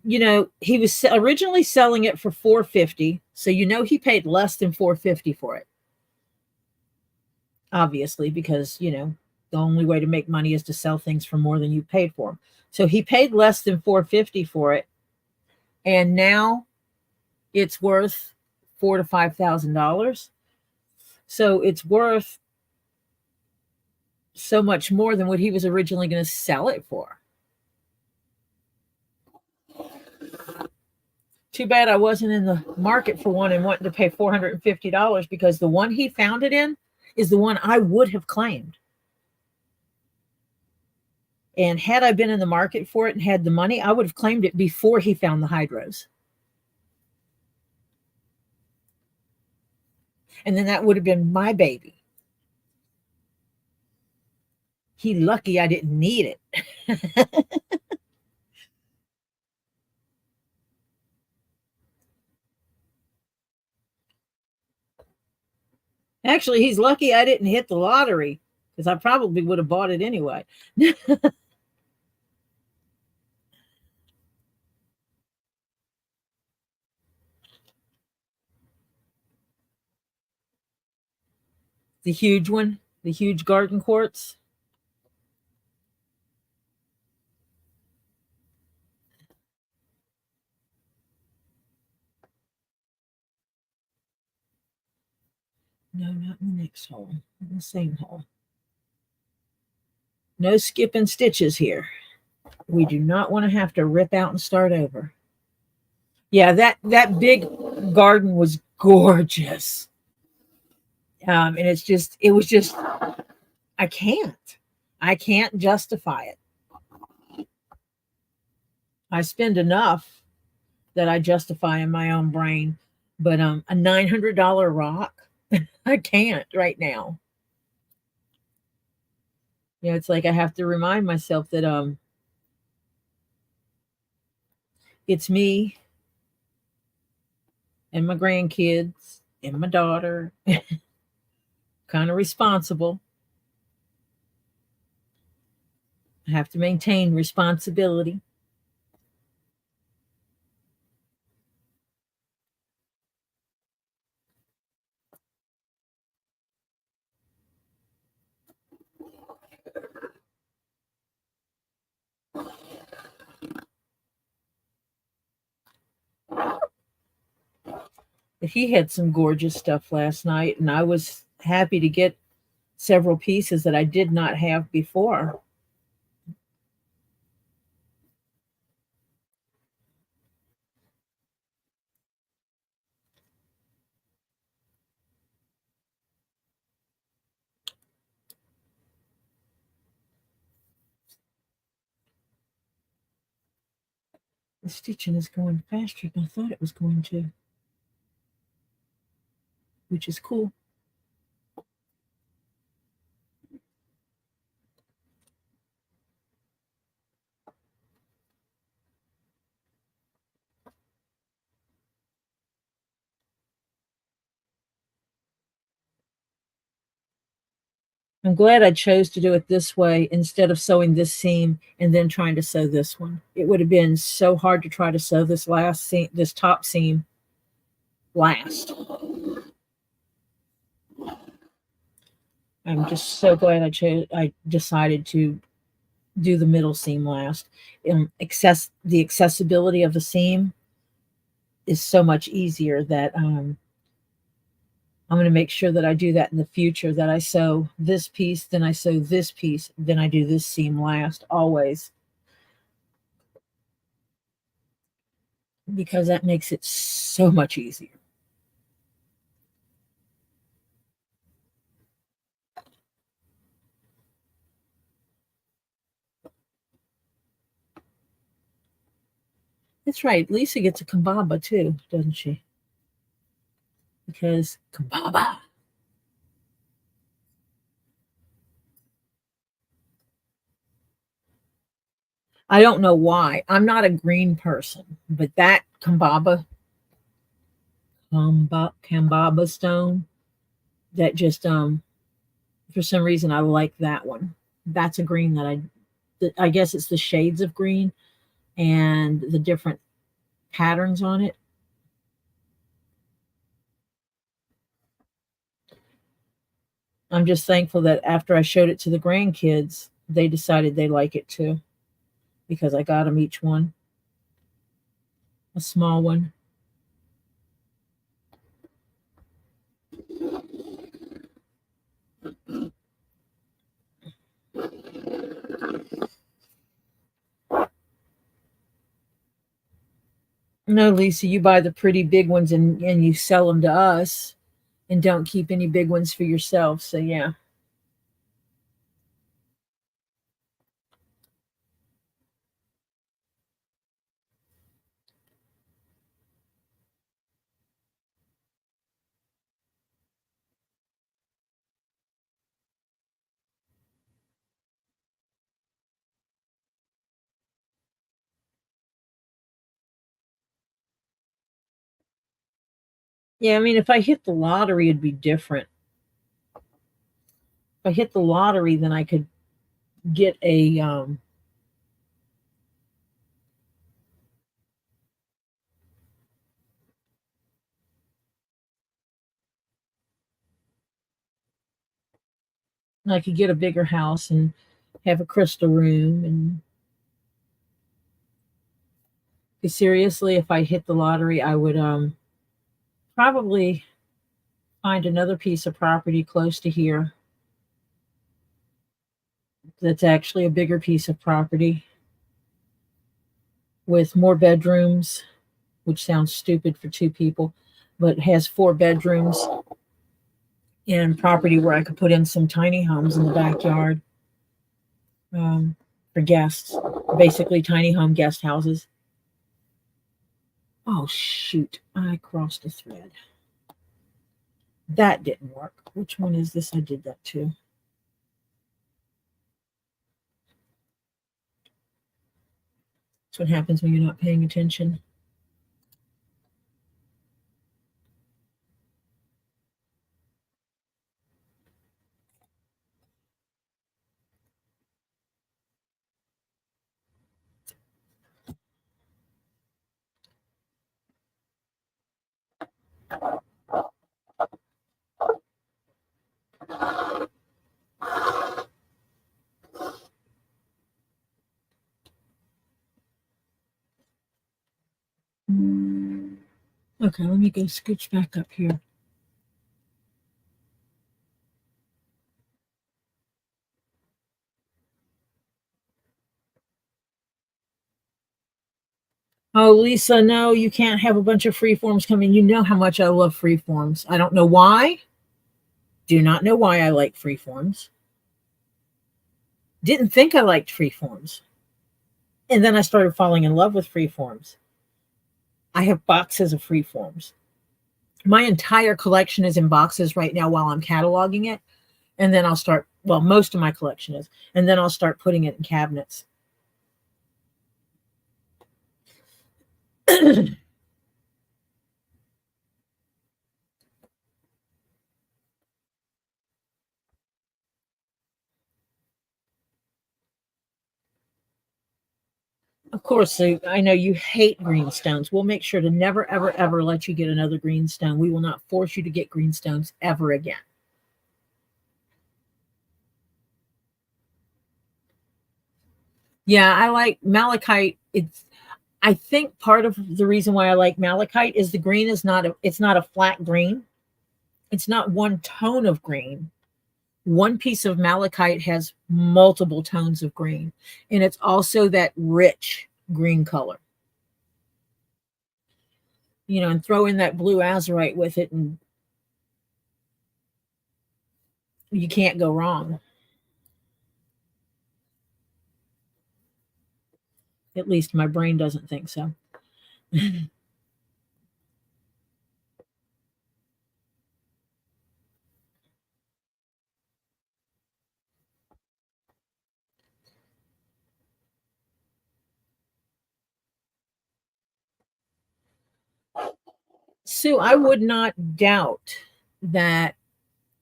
he was originally selling it for $450. So he paid less than $450 for it. Obviously, because the only way to make money is to sell things for more than you paid for them. So he paid less than $450 for it, and now it's worth $4,000 to $5,000. So it's worth so much more than what he was originally going to sell it for. Too bad I wasn't in the market for one and wanting to pay $450, because the one he found it in is the one I would have claimed. And had I been in the market for it and had the money, I would have claimed it before he found the hydros. And then that would have been my baby. He lucky I didn't need it. Actually, he's lucky I didn't hit the lottery, because I probably would have bought it anyway. The huge one, the huge garden quartz. No, not in the next hole, in the same hole. No skipping stitches here. We do not want to have to rip out and start over. Yeah, that big garden was gorgeous. And it was just, I can't justify it. I spend enough that I justify in my own brain, but a $900 rock, I can't right now. It's like I have to remind myself that it's me and my grandkids and my daughter, kind of responsible. I have to maintain responsibility. He had some gorgeous stuff last night, and I was happy to get several pieces that I did not have before. The stitching is going faster than I thought it was going to, which is cool. I'm glad I chose to do it this way instead of sewing this seam and then trying to sew this one. It would have been so hard to try to sew this top seam last. I'm just so glad I decided to do the middle seam last. The accessibility of the seam is so much easier that I'm going to make sure that I do that in the future, that I sew this piece, then I sew this piece, then I do this seam last, always, because that makes it so much easier. That's right. Lisa gets a kambaba too, doesn't she? Because kambaba. I don't know why. I'm not a green person, but that Kambaba stone, that just for some reason I like that one. That's a green I guess it's the shades of green and the different patterns on it. I'm just thankful that after I showed it to the grandkids, they decided they like it too because I got them each one a small one. No, Lisa, you buy the pretty big ones and you sell them to us and don't keep any big ones for yourself. So, yeah. Yeah, I mean, if I hit the lottery, it'd be different. If I hit the lottery, then I could get I could get a bigger house and have a crystal room. And seriously, if I hit the lottery, I would probably find another piece of property close to here that's actually a bigger piece of property with more bedrooms, which sounds stupid for two people, but has four bedrooms and property where I could put in some tiny homes in the backyard um, for guests, basically tiny home guest houses. Oh, shoot. I crossed a thread. That didn't work. Which one is this? I did that too. That's what happens when you're not paying attention. Okay, let me go scooch back up here. Oh, Lisa, no, you can't have a bunch of free forms coming. You know how much I love free forms. I don't know why. Do not know why I like free forms. Didn't think I liked free forms. And then I started falling in love with free forms. I have boxes of free forms. My entire collection is in boxes right now while I'm cataloging it. And then I'll start, well, most of my collection is. And then I'll start putting it in cabinets. Of course, I know you hate greenstones. We'll make sure to never, ever, ever let you get another greenstone. We will not force you to get greenstones ever again. Yeah, I like malachite. I think part of the reason why I like malachite is the green is it's not a flat green. It's not one tone of green. One piece of malachite has multiple tones of green, and it's also that rich green color. And throw in that blue azurite with it, and you can't go wrong. At least my brain doesn't think so. Sue, I would not doubt that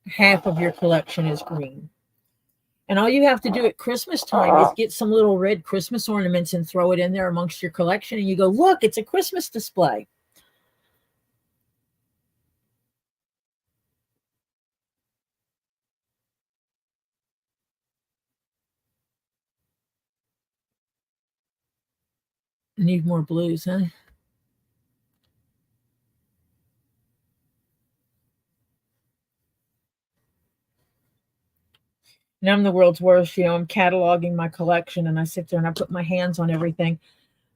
half of your collection is green. And all you have to do at Christmas time is get some little red Christmas ornaments and throw it in there amongst your collection. And you go, look, it's a Christmas display. Need more blues, huh? And I'm the world's worst. I'm cataloging my collection and I sit there and I put my hands on everything.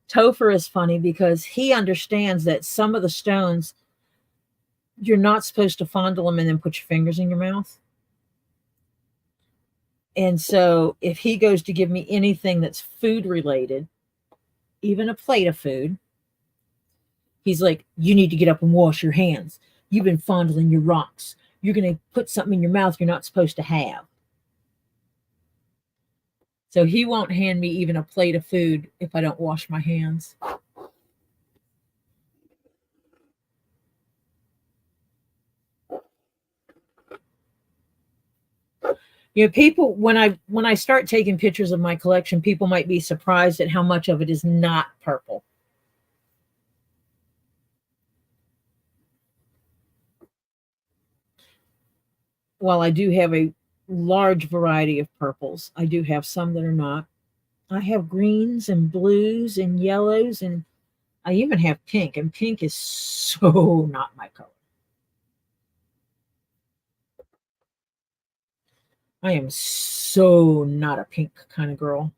Topher is funny because he understands that some of the stones, you're not supposed to fondle them and then put your fingers in your mouth. And so if he goes to give me anything that's food related, even a plate of food, he's like, you need to get up and wash your hands. You've been fondling your rocks. You're going to put something in your mouth you're not supposed to have. So he won't hand me even a plate of food if I don't wash my hands. People when I start taking pictures of my collection, people might be surprised at how much of it is not purple. While I do have a large variety of purples, I do have some that are not. I have greens and blues and yellows, and I even have pink, and pink is so not my color. I am so not a pink kind of girl.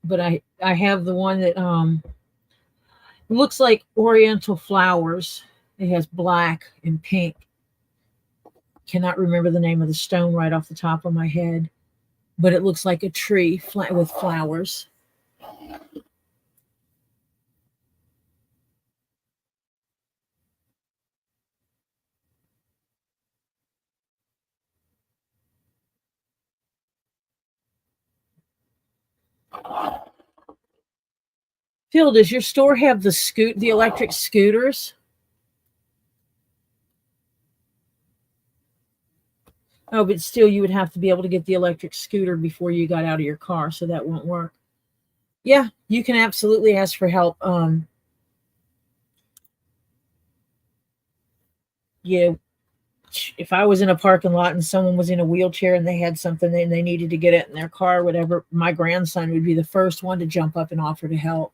But I have the one that looks like oriental flowers. It has black and pink. Cannot remember the name of the stone right off the top of my head, but it looks like a tree with flowers. Phil, does your store have the electric scooters? Oh, but still, you would have to be able to get the electric scooter before you got out of your car, so that won't work. Yeah, you can absolutely ask for help. Yeah, if I was in a parking lot and someone was in a wheelchair and they had something and they needed to get it in their car, or whatever, my grandson would be the first one to jump up and offer to help.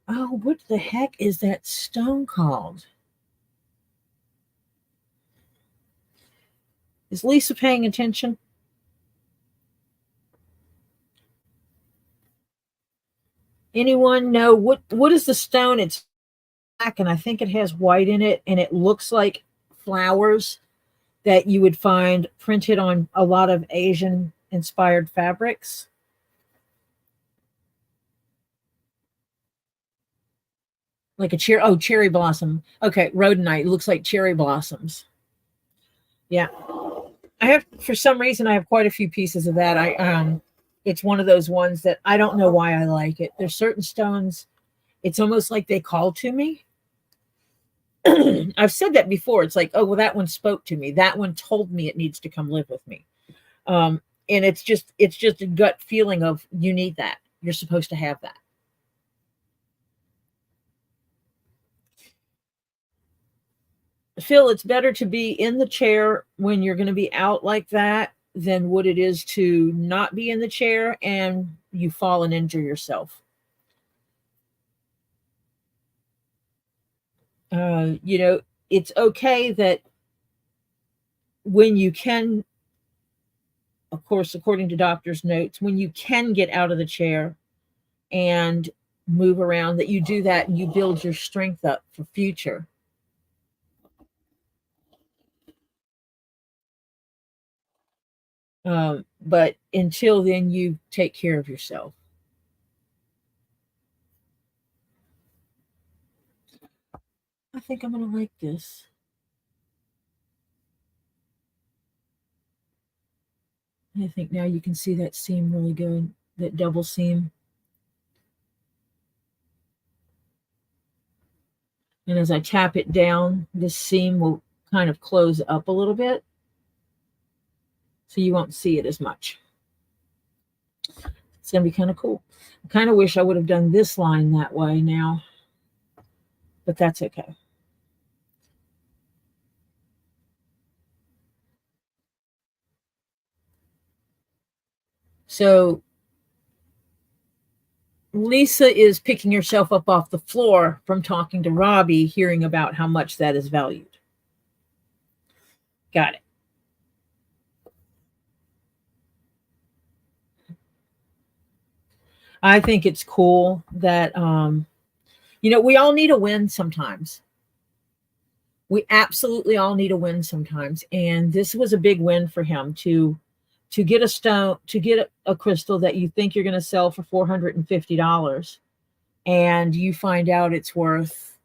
Oh, what the heck is that stone called? Is Lisa paying attention? Anyone know what is the stone? It's black and I think it has white in it and it looks like flowers that you would find printed on a lot of Asian inspired fabrics. Like a cherry blossom. Okay, rhodonite. It looks like cherry blossoms. Yeah. I have for some reason I have quite a few pieces of that. I It's one of those ones that I don't know why I like it. There's certain stones, it's almost like they call to me. I've said that before. It's like, oh well, that one spoke to me. That one told me it needs to come live with me. And it's just a gut feeling of you need that. You're supposed to have that. Phil, it's better to be in the chair when you're going to be out like that than what it is to not be in the chair and you fall and injure yourself. You know, it's okay that when you can, of course, according to doctor's notes, when you can get out of the chair and move around, that you do that and you build your strength up for future. But until then, you take care of yourself. I think I'm going to like this. I think now you can see that seam really good, that double seam. And as I tap it down, this seam will kind of close up a little bit, so you won't see it as much. It's going to be kind of cool. I kind of wish I would have done this line that way now, but that's okay. So Lisa is picking herself up off the floor from talking to Robbie, hearing about how much that is valued. Got it. I think it's cool that, we all need a win sometimes. We absolutely all need a win sometimes. And this was a big win for him to get a stone, to get a crystal that you think you're going to sell for $450, and you find out it's worth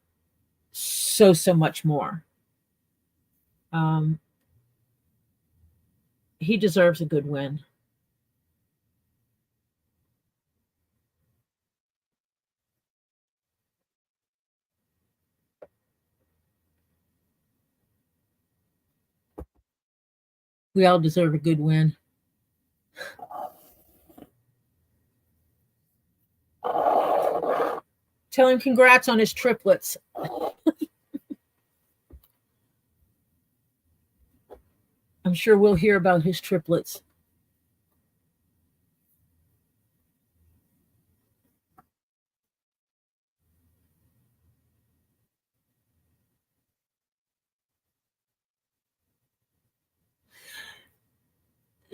so much more. He deserves a good win. We all deserve a good win. Tell him congrats on his triplets. I'm sure we'll hear about his triplets.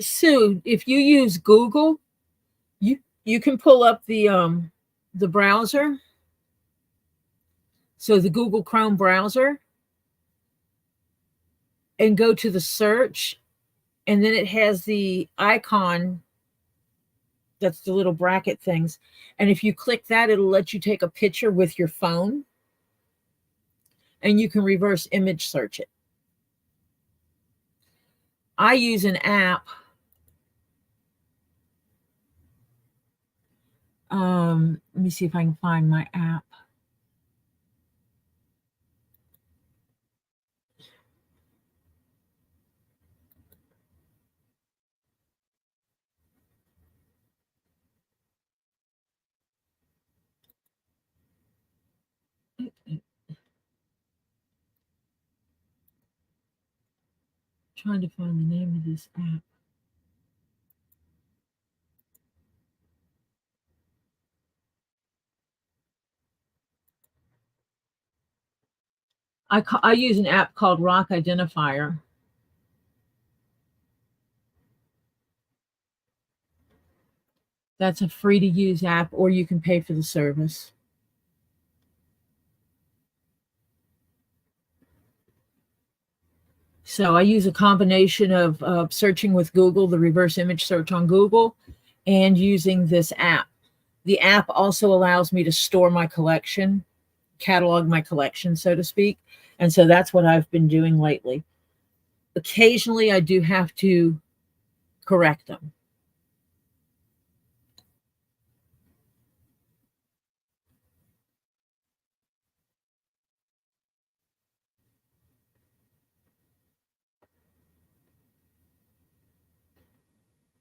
Sue, if you use Google, you can pull up the browser. So the Google Chrome browser, and go to the search, and then it has the icon, that's the little bracket things. And if you click that, it'll let you take a picture with your phone, and you can reverse image search it. I use an app. Let me see if I can find my app. Trying to find the name of this app. I use an app called Rock Identifier. That's a free to use app, or you can pay for the service. So I use a combination of searching with Google, the reverse image search on Google, and using this app. The app also allows me to store my collection, catalog my collection, so to speak. And so that's what I've been doing lately. Occasionally, I do have to correct them.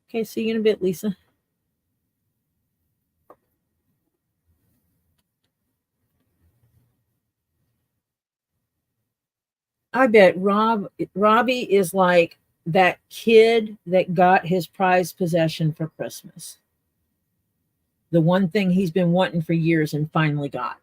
Okay, see you in a bit, Lisa. I bet Robbie is like that kid that got his prized possession for Christmas. The one thing he's been wanting for years and finally got.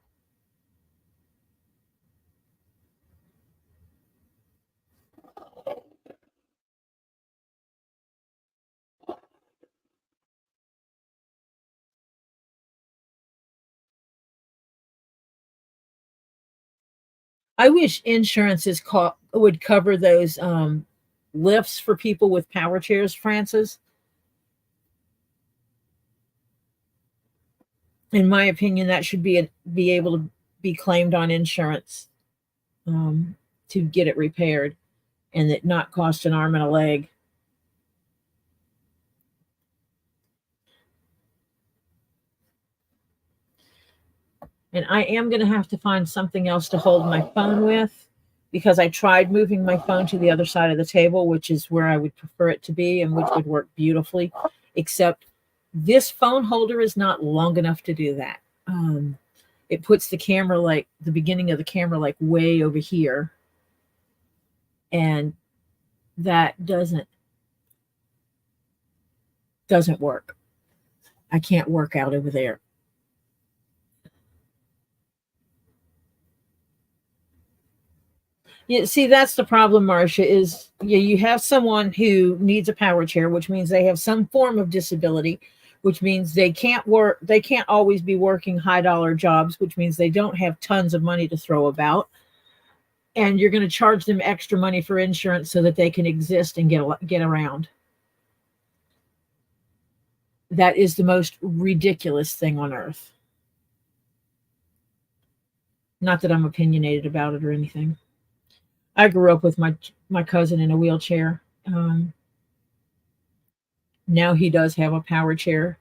I wish insurances would cover those lifts for people with power chairs, Francis. In my opinion, that should be able to be claimed on insurance. to get it repaired and it not cost an arm and a leg. And I am going to have to find something else to hold my phone with because I tried moving my phone to the other side of the table, which is where I would prefer it to be and which would work beautifully, except this phone holder is not long enough to do that. It puts the camera, like the beginning of the camera, like way over here. And that doesn't work. I can't work out over there. Yeah, see, that's the problem, Marcia, is you have someone who needs a power chair, which means they have some form of disability, which means they can't work, they can't always be working high dollar jobs, which means they don't have tons of money to throw about. And you're going to charge them extra money for insurance so that they can exist and get around. That is the most ridiculous thing on earth. Not that I'm opinionated about it or anything. I grew up with my cousin in a wheelchair. Now he does have a power chair.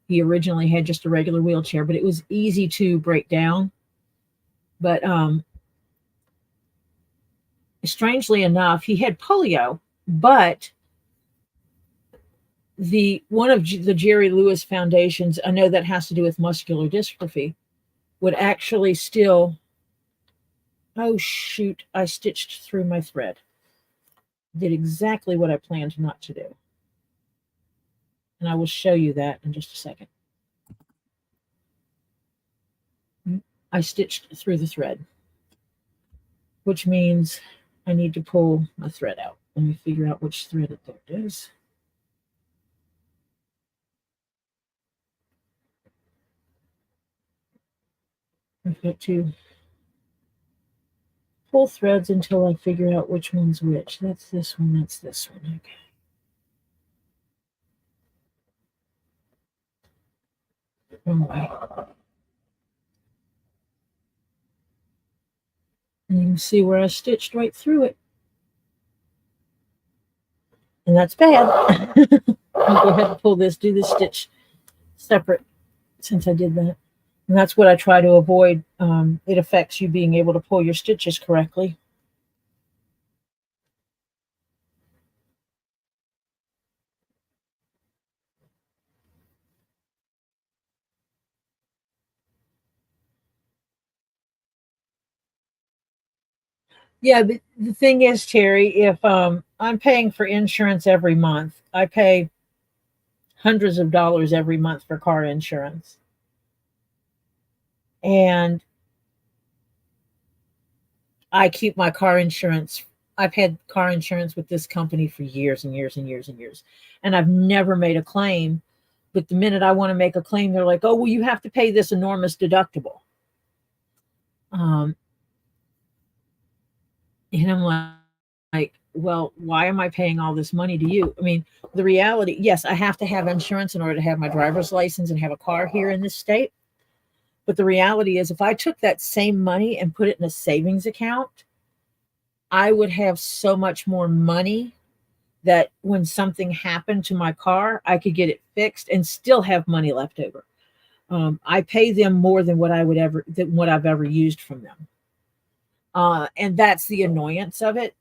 He originally had just a regular wheelchair, but it was easy to break down. But strangely enough, he had polio, but the one of the Jerry Lewis foundations, I know that has to do with muscular dystrophy, would actually still, oh shoot, I stitched through my thread. Did exactly what I planned not to do. And I will show you that in just a second. I stitched through the thread, which means I need to pull my thread out. Let me figure out which thread it is. I've got to pull threads until I figure out which one's which. That's this one, that's this one. Okay. Wrong way. And you can see where I stitched right through it. And that's bad. I'll go ahead and pull this, do this stitch separate since I did that. And that's what I try to avoid. It affects you being able to pull your stitches correctly. Yeah, but the thing is, Terry, if I'm paying for insurance every month, I pay hundreds of dollars every month for car insurance. And I keep my car insurance. I've had car insurance with this company for years and years and years and years. And I've never made a claim. But the minute I want to make a claim, they're like, oh, well, you have to pay this enormous deductible. And I'm like, well, why am I paying all this money to you? I mean, the reality, yes, I have to have insurance in order to have my driver's license and have a car here in this state. But the reality is, if I took that same money and put it in a savings account, I would have so much more money that when something happened to my car, I could get it fixed and still have money left over. I pay them more than what I've ever used from them. And that's the annoyance of it.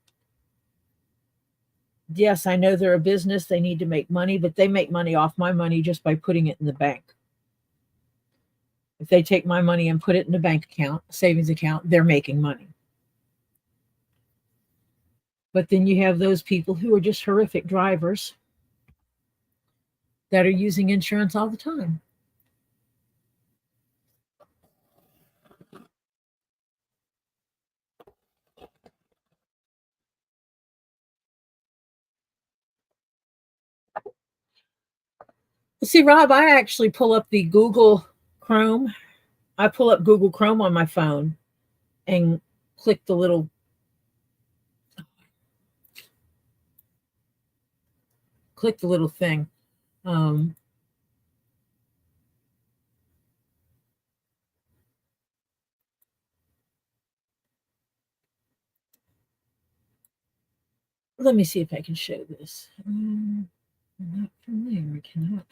Yes, I know they're a business. They need to make money, but they make money off my money just by putting it in the bank. If they take my money and put it in a bank account, savings account, they're making money. But then you have those people who are just horrific drivers that are using insurance all the time. See, Rob, I actually pull up the Google Chrome. I pull up Google Chrome on my phone and click the little thing. Um, Let me see if I can show this. Not from there. I cannot.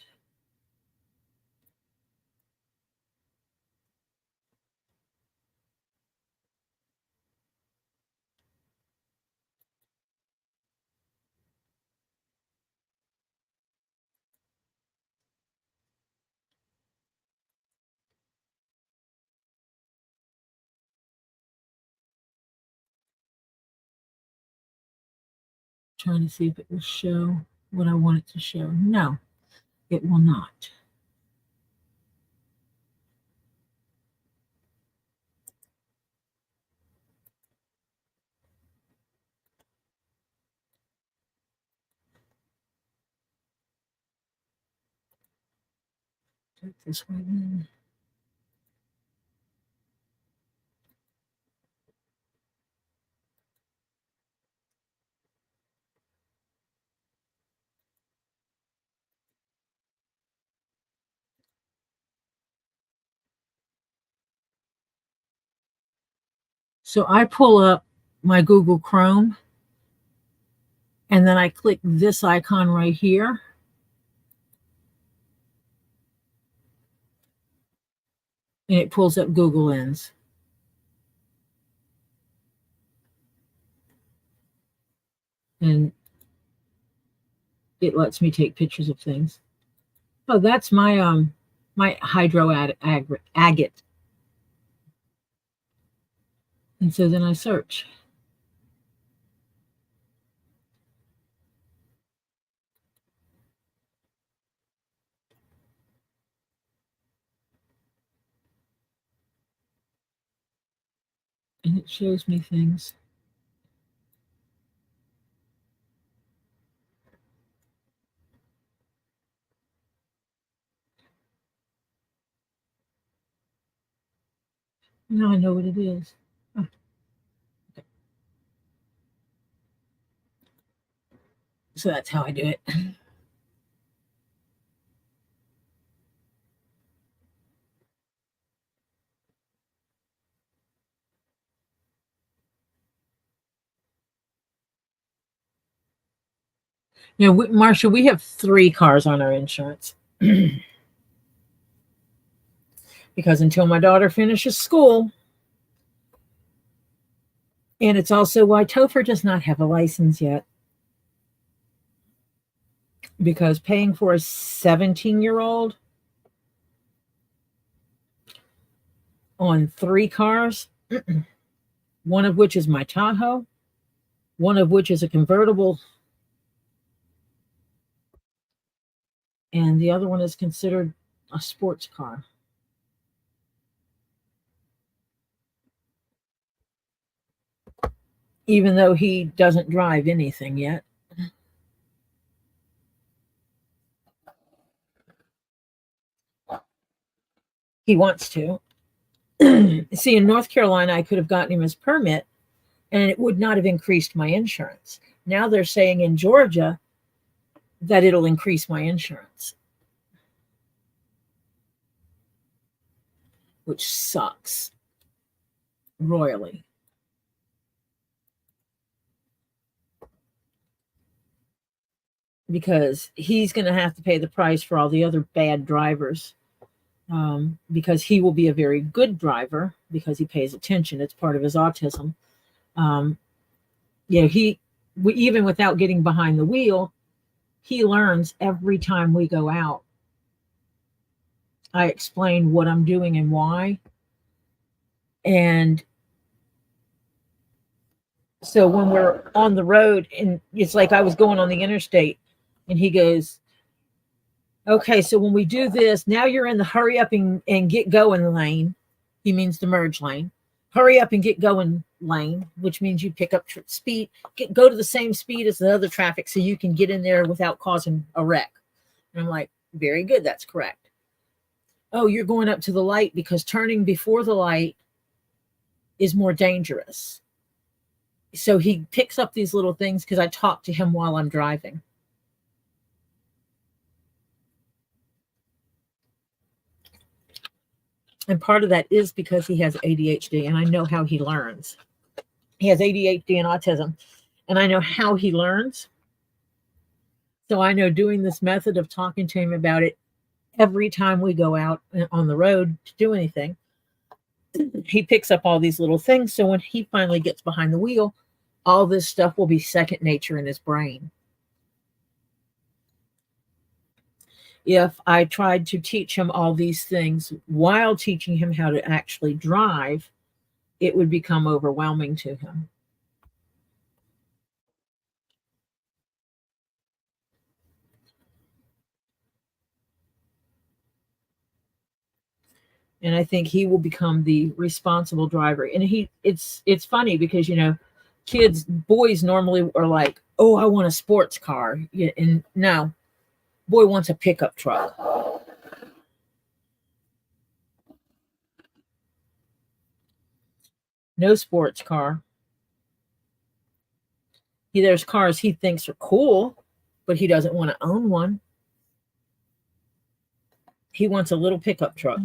Trying to see if it will show what I want it to show. No, it will not. Do it this way then. So I pull up my Google Chrome and then I click this icon right here. And it pulls up Google Lens. And it lets me take pictures of things. Oh, that's my hydro agate. And so then I search. And it shows me things. Now I know what it is. Oh, okay. So that's how I do it. You know, Marsha, we have 3 cars on our insurance. Because until my daughter finishes school, and it's also why Topher does not have a license yet. Because paying for a 17-year-old on 3 cars, one of which is my Tahoe, one of which is a convertible, and the other one is considered a sports car. Even though he doesn't drive anything yet. He wants to. See, in North Carolina, I could have gotten him his permit, and it would not have increased my insurance. Now they're saying in Georgia that it'll increase my insurance, which sucks royally. Because he's going to have to pay the price for all the other bad drivers. Because he will be a very good driver because he pays attention. It's part of his autism. Even without getting behind the wheel, he learns every time we go out. I explain what I'm doing and why. And so when we're on the road, and it's like I was going on the interstate, and he goes, okay, so when we do this, now you're in the hurry up and get going lane. He means the merge lane. Hurry up and get going lane, which means you pick up speed, go to the same speed as the other traffic so you can get in there without causing a wreck. And I'm like, very good, that's correct. Oh, you're going up to the light because turning before the light is more dangerous. So he picks up these little things because I talk to him while I'm driving. And part of that is because he has ADHD, and I know how he learns. He has ADHD and autism. and I know how he learns. So I know doing this method of talking to him about it every time we go out on the road to do anything, he picks up all these little things. So when he finally gets behind the wheel, all this stuff will be second nature in his brain. If I tried to teach him all these things while teaching him how to actually drive, it would become overwhelming to him. And I think he will become the responsible driver. And it's funny because boys normally are like, oh, I want a sports car. Yeah, and no, boy wants a pickup truck. No sports car. There's cars he thinks are cool, but he doesn't want to own one. He wants a little pickup truck.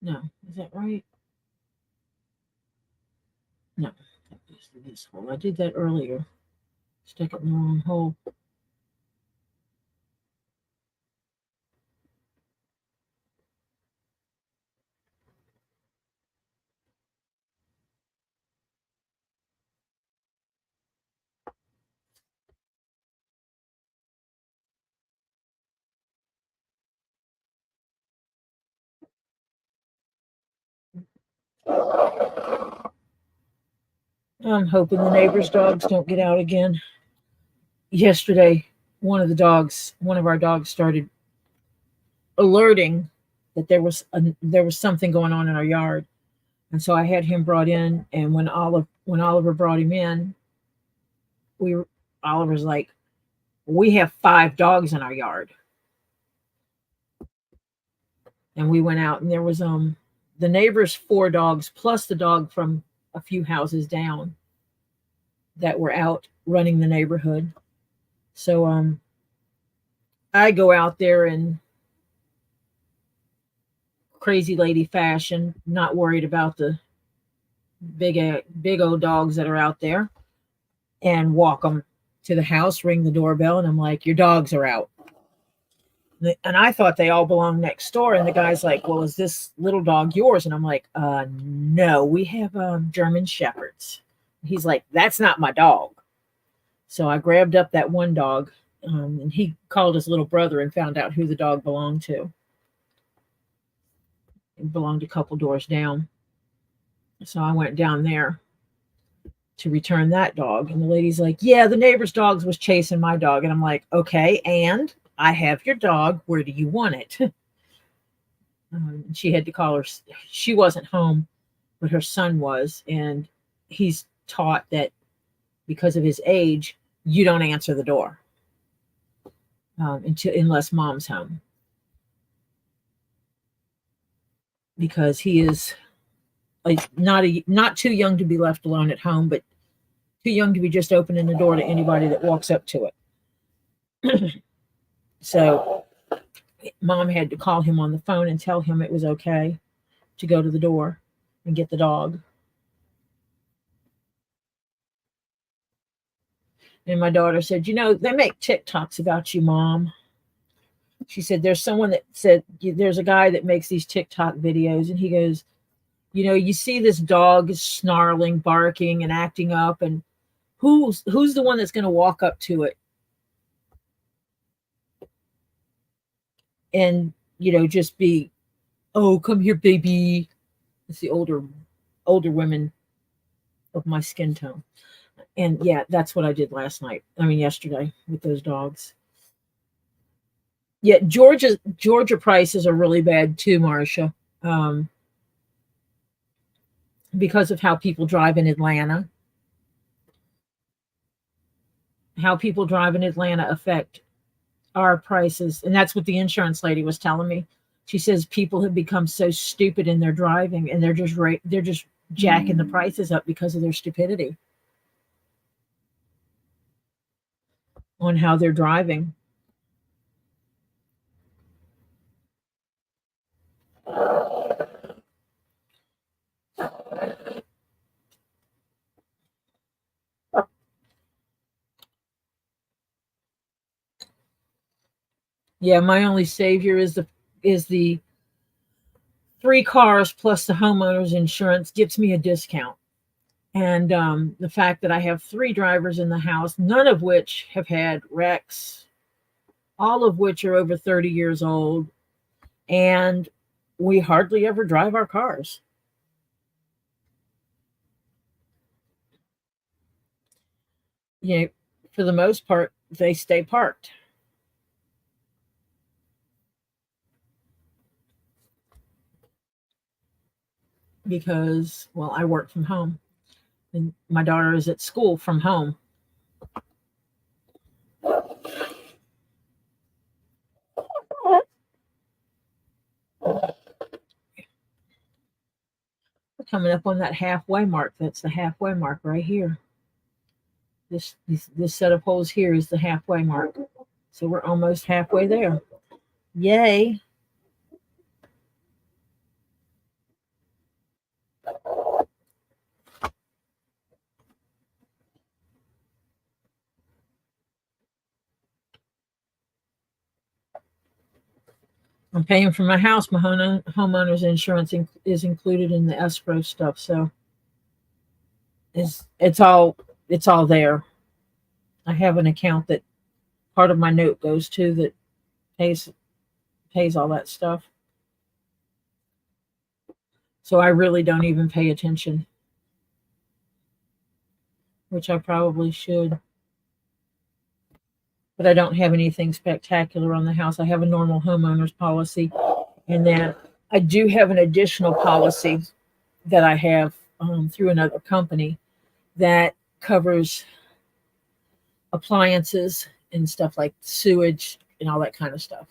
No, is that right? No, that goes to this hole. I did that earlier. Stuck it in the wrong hole. I'm hoping the neighbor's dogs don't get out again. Yesterday, one of our dogs started alerting that there was something going on in our yard. And so I had him brought in, and when Oliver brought him in, we Oliver's like, we have 5 dogs in our yard. And we went out, and there was the neighbor's 4 dogs plus the dog from a few houses down that were out running the neighborhood. So I go out there in crazy lady fashion, not worried about the big old dogs that are out there, and walk them to the house, ring the doorbell, and I'm like, your dogs are out. And I thought they all belonged next door. And the guy's like, well, is this little dog yours? And I'm like, no, we have German Shepherds. He's like, that's not my dog. So I grabbed up that one dog, and he called his little brother and found out who the dog belonged to. It belonged a couple doors down. So I went down there to return that dog. And the lady's like, yeah, the neighbor's dog was chasing my dog. And I'm like, okay, and I have your dog. Where do you want it? She had to call her. She wasn't home, but her son was. And he's taught that because of his age, you don't answer the door unless mom's home. Because he is like not too young to be left alone at home, but too young to be just opening the door to anybody that walks up to it. So mom had to call him on the phone and tell him it was okay to go to the door and get the dog. And my daughter said, they make TikToks about you, Mom. She said, there's someone that said, there's a guy that makes these TikTok videos. And he goes, you see this dog snarling, barking, and acting up. And who's the one that's going to walk up to it and, just be, oh, come here, baby. It's the older women of my skin tone. And yeah, that's what I did yesterday with those dogs. Yeah, Georgia prices are really bad too, Marcia, because of how people drive in Atlanta. how people drive in Atlanta affect our prices. And that's what the insurance lady was telling me. She says people have become so stupid in their driving, and they're just jacking the prices up because of their stupidity on how they're driving. Yeah, my only savior is the 3 cars plus the homeowner's insurance gets me a discount. And the fact that I have 3 drivers in the house, none of which have had wrecks, all of which are over 30 years old, and we hardly ever drive our cars. You know, for the most part, they stay parked because, well, I work from home and my daughter is at school from home. We're coming up on that halfway mark. That's the halfway mark right here. This set of holes here is the halfway mark. So we're almost halfway there. Yay. I'm paying for my house. My homeowner's insurance is included in the escrow stuff. So it's all there. I have an account that part of my note goes to that pays pays all that stuff. So I really don't even pay attention, which I probably should. But I don't have anything spectacular on the house. I have a normal homeowner's policy, and then I do have an additional policy that I have through another company that covers appliances and stuff like sewage and all that kind of stuff.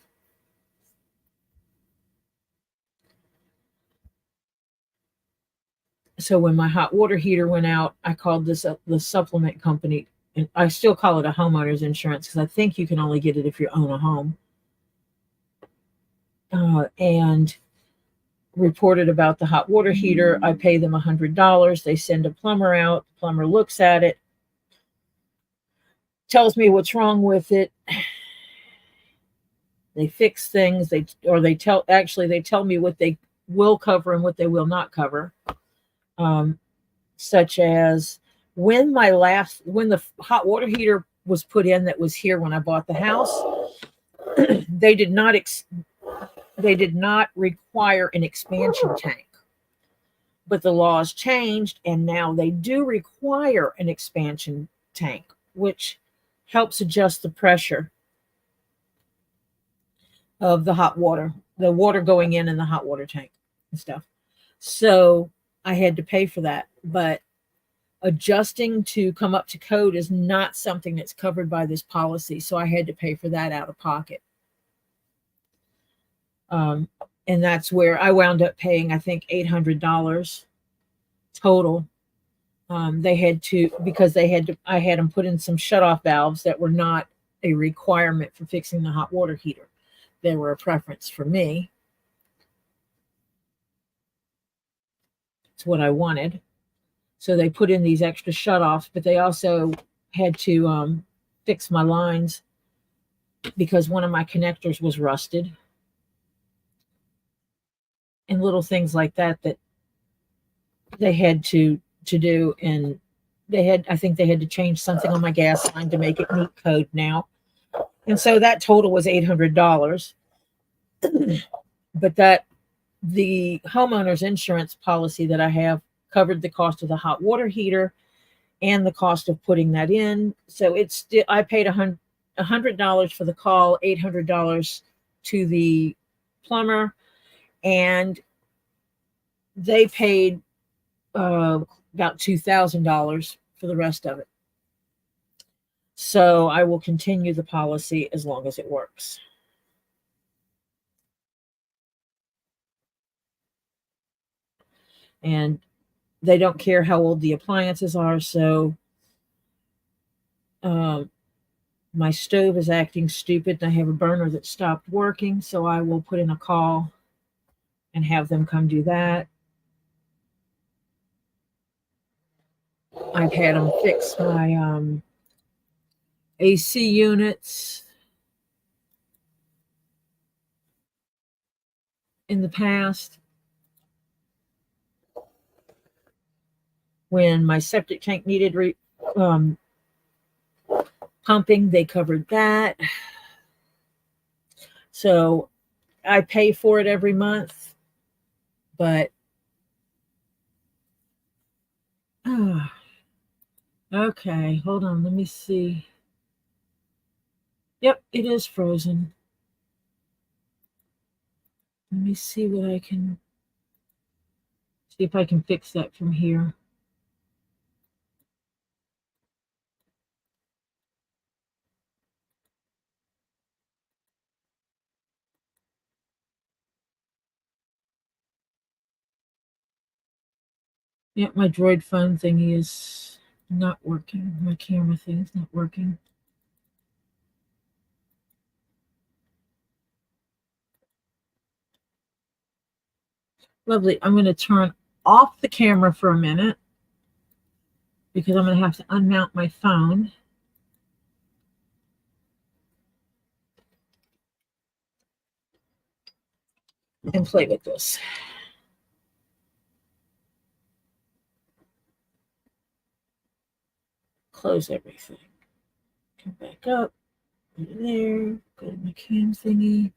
So when my hot water heater went out, I called the supplement company, and I still call it a homeowner's insurance because I think you can only get it if you own a home. And reported about the hot water heater. I pay them $100. They send a plumber out. The plumber looks at it, tells me what's wrong with it. They fix things. They tell me what they will cover and what they will not cover. Such as when the hot water heater was put in that was here when I bought the house, they did not require an expansion tank. But the laws changed and now they do require an expansion tank, which helps adjust the pressure of the water going in the hot water tank and stuff. So I had to pay for that. But adjusting to come up to code is not something that's covered by this policy. So I had to pay for that out of pocket. And that's where I wound up paying, I think, $800 total. They had to, because I had them put in some shutoff valves that were not a requirement for fixing the hot water heater. They were a preference for me. It's what I wanted. So they put in these extra shutoffs, but they also had to fix my lines because one of my connectors was rusted, and little things like that they had to do. And I think they had to change something on my gas line to make it meet code now. And so that total was $800. But the homeowner's insurance policy that I have covered the cost of the hot water heater and the cost of putting that in. So I paid $100 for the call, $800 to the plumber, and they paid about $2,000 for the rest of it. So I will continue the policy as long as it works. And they don't care how old the appliances are. So my stove is acting stupid, and I have a burner that stopped working. So I will put in a call and have them come do that. I've had them fix my AC units in the past. When my septic tank needed pumping, they covered that. So I pay for it every month, but okay, hold on, let me see. Yep, it is frozen. Let me see what I can see if I can fix that from here. Yep, my Droid phone thingy is not working. My camera thing is not working. Lovely. I'm going to turn off the camera for a minute because I'm going to have to unmount my phone and play with this. Close everything. Come back up. Put it there. Go to my cam thingy.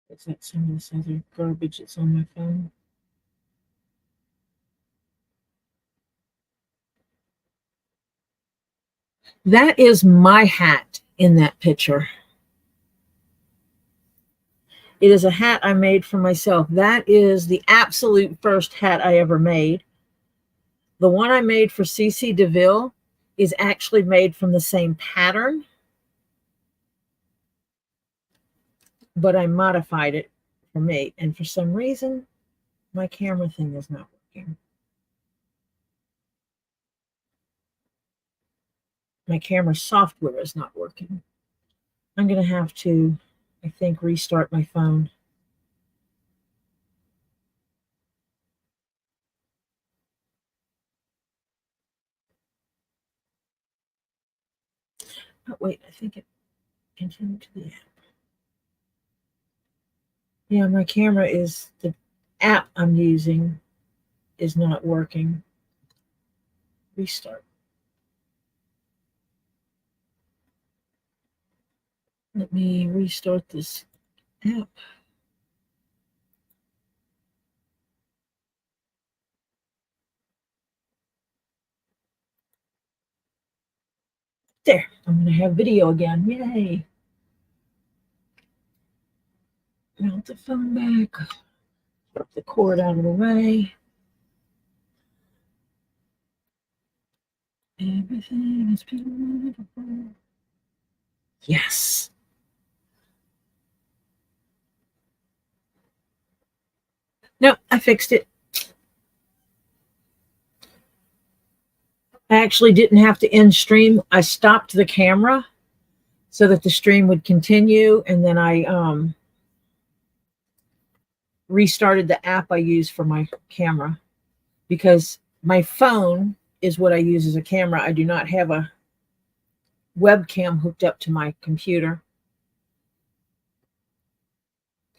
Is that some of this other garbage that's on my phone? That is my hat in that picture. It is a hat I made for myself. That is the absolute first hat I ever made. The one I made for CC DeVille is actually made from the same pattern, but I modified it for me. And for some reason, my camera thing is not working. My camera software is not working. I'm going to have to, I think, restart my phone. Oh, wait, I think it continued to the app. Yeah, my camera is, the app I'm using is not working. Restart. Let me restart this app. There, I'm going to have video again. Yay. Mount the phone back. Put the cord out of the way. Everything is beautiful. Yes. No, I fixed it. I actually didn't have to end stream. I stopped the camera so that the stream would continue, and then I restarted the app I use for my camera because my phone is what I use as a camera. I do not have a webcam hooked up to my computer.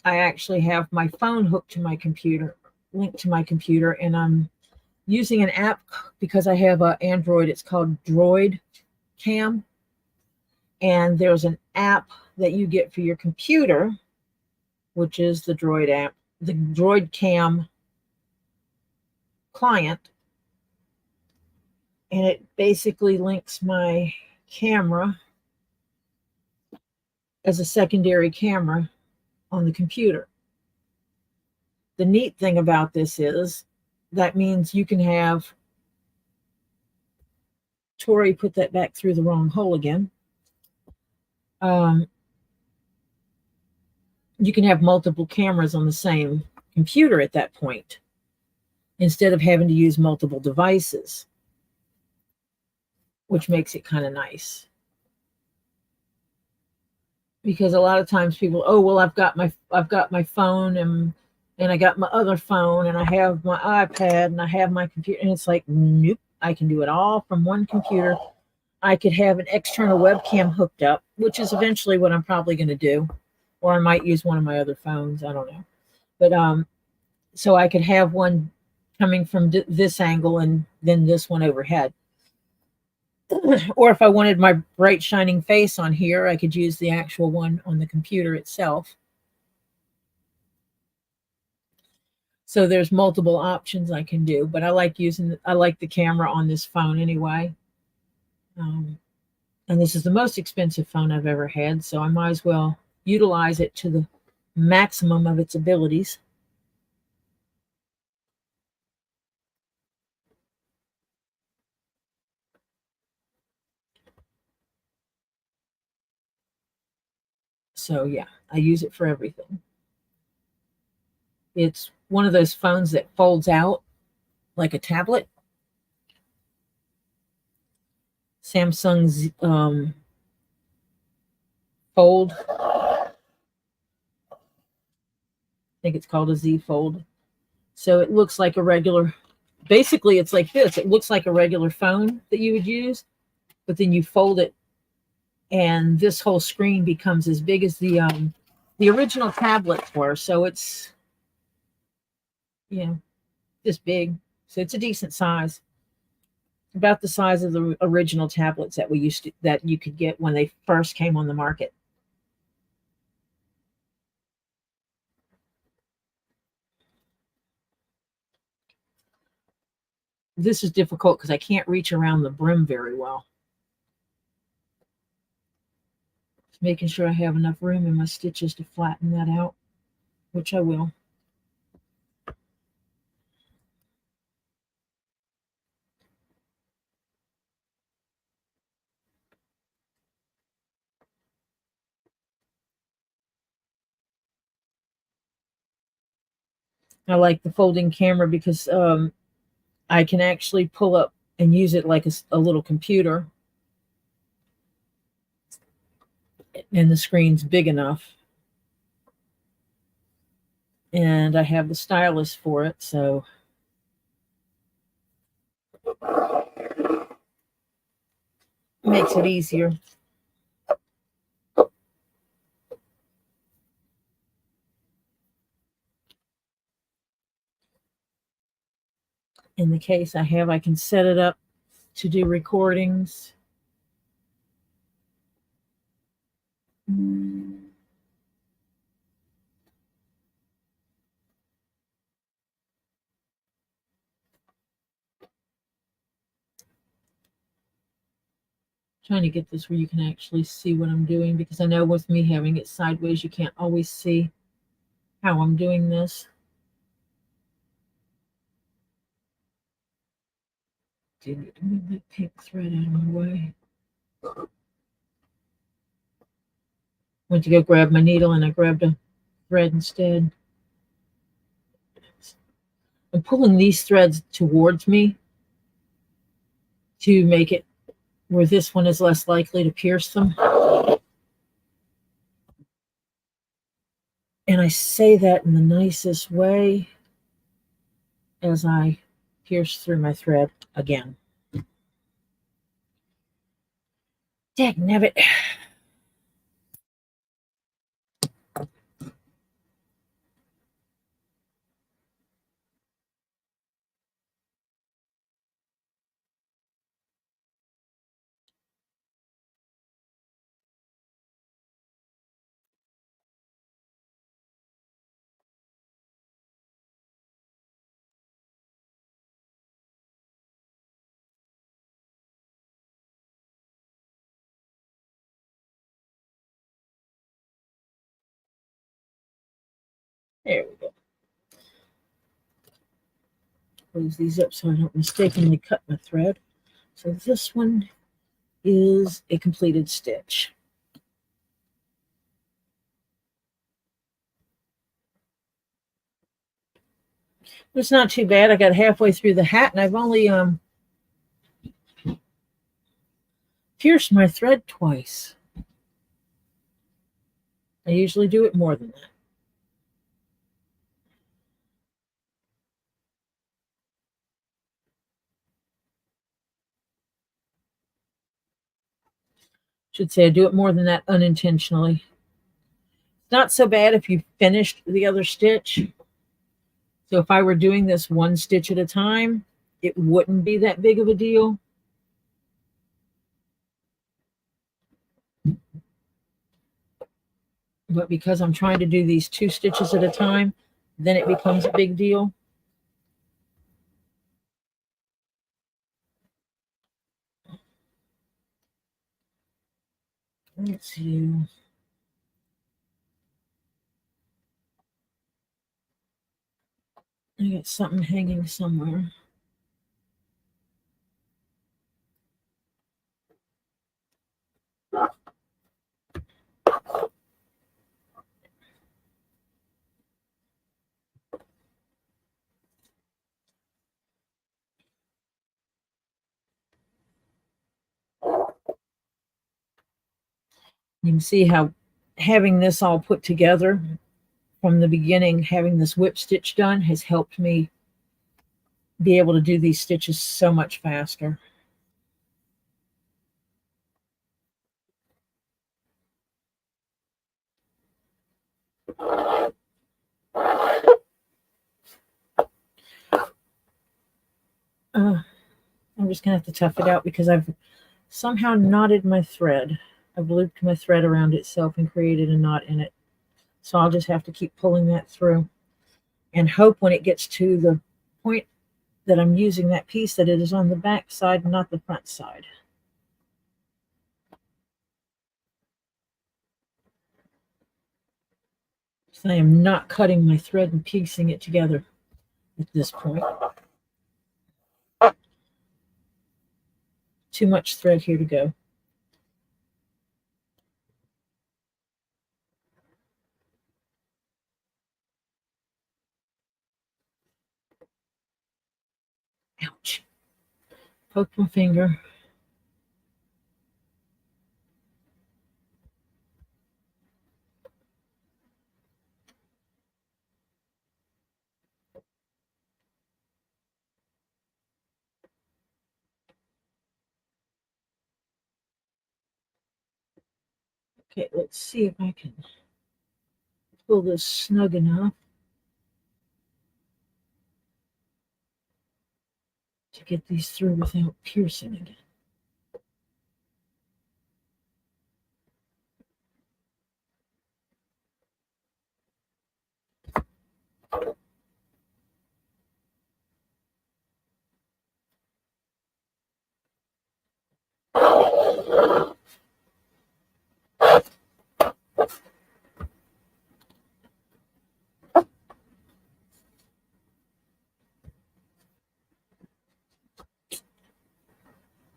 I actually have my phone hooked to my computer, linked to my computer, and I'm using an app because I have an Android. It's called Droid Cam, and there's an app that you get for your computer, which is the Droid app, the Droid Cam client, and it basically links my camera as a secondary camera on the computer. The neat thing about this is that means you can have Tori put that back through the wrong hole again. You can have multiple cameras on the same computer at that point instead of having to use multiple devices, which makes it kind of nice. Because a lot of times people, oh well, I've got my phone and I got my other phone and I have my iPad and I have my computer, and it's like, nope, I can do it all from one computer. I could have an external webcam hooked up, which is eventually what I'm probably going to do, or I might use one of my other phones. I don't know, but so I could have one coming from this angle and then this one overhead. Or if I wanted my bright shining face on here, I could use the actual one on the computer itself. So there's multiple options I can do, but I like the camera on this phone anyway. And this is the most expensive phone I've ever had, so I might as well utilize it to the maximum of its abilities. So yeah, I use it for everything. It's one of those phones that folds out like a tablet. Samsung's Fold. I think it's called a Z Fold. So it looks like a regular, basically it's like this. It looks like a regular phone that you would use, but then you fold it and this whole screen becomes as big as the original tablets were. So it's, this big. So it's a decent size. About the size of the original tablets that you could get when they first came on the market. This is difficult because I can't reach around the brim very well. Just making sure I have enough room in my stitches to flatten that out, which I will. I like the folding camera because I can actually pull up and use it like a little computer, and the screen's big enough. And I have the stylus for it, so it makes it easier. In the case I have, I can set it up to do recordings. Trying to get this where you can actually see what I'm doing, because I know with me having it sideways, you can't always see how I'm doing this. Do need to move that pink thread out of my way. Went to go grab my needle and I grabbed a thread instead. I'm pulling these threads towards me to make it where this one is less likely to pierce them. And I say that in the nicest way as I pierce through my thread again. Dagnabbit. There we go. Close these up so I don't mistakenly cut my thread. So this one is a completed stitch. It's not too bad. I got halfway through the hat and I've only pierced my thread twice. I usually do it more than that. Should say I do it more than that unintentionally. It's not so bad if you finished the other stitch. So if I were doing this one stitch at a time, it wouldn't be that big of a deal. But because I'm trying to do these 2 stitches at a time, then it becomes a big deal. Let's see. I got something hanging somewhere. You can see how having this all put together from the beginning, having this whip stitch done has helped me be able to do these stitches so much faster. I'm just gonna have to tough it out because I've somehow knotted my thread. I've looped my thread around itself and created a knot in it. So I'll just have to keep pulling that through and hope when it gets to the point that I'm using that piece that it is on the back side, not the front side. So I am not cutting my thread and piecing it together at this point. Too much thread here to go. Ouch. Poked my finger. Okay, let's see if I can pull this snug enough to get these through without piercing again.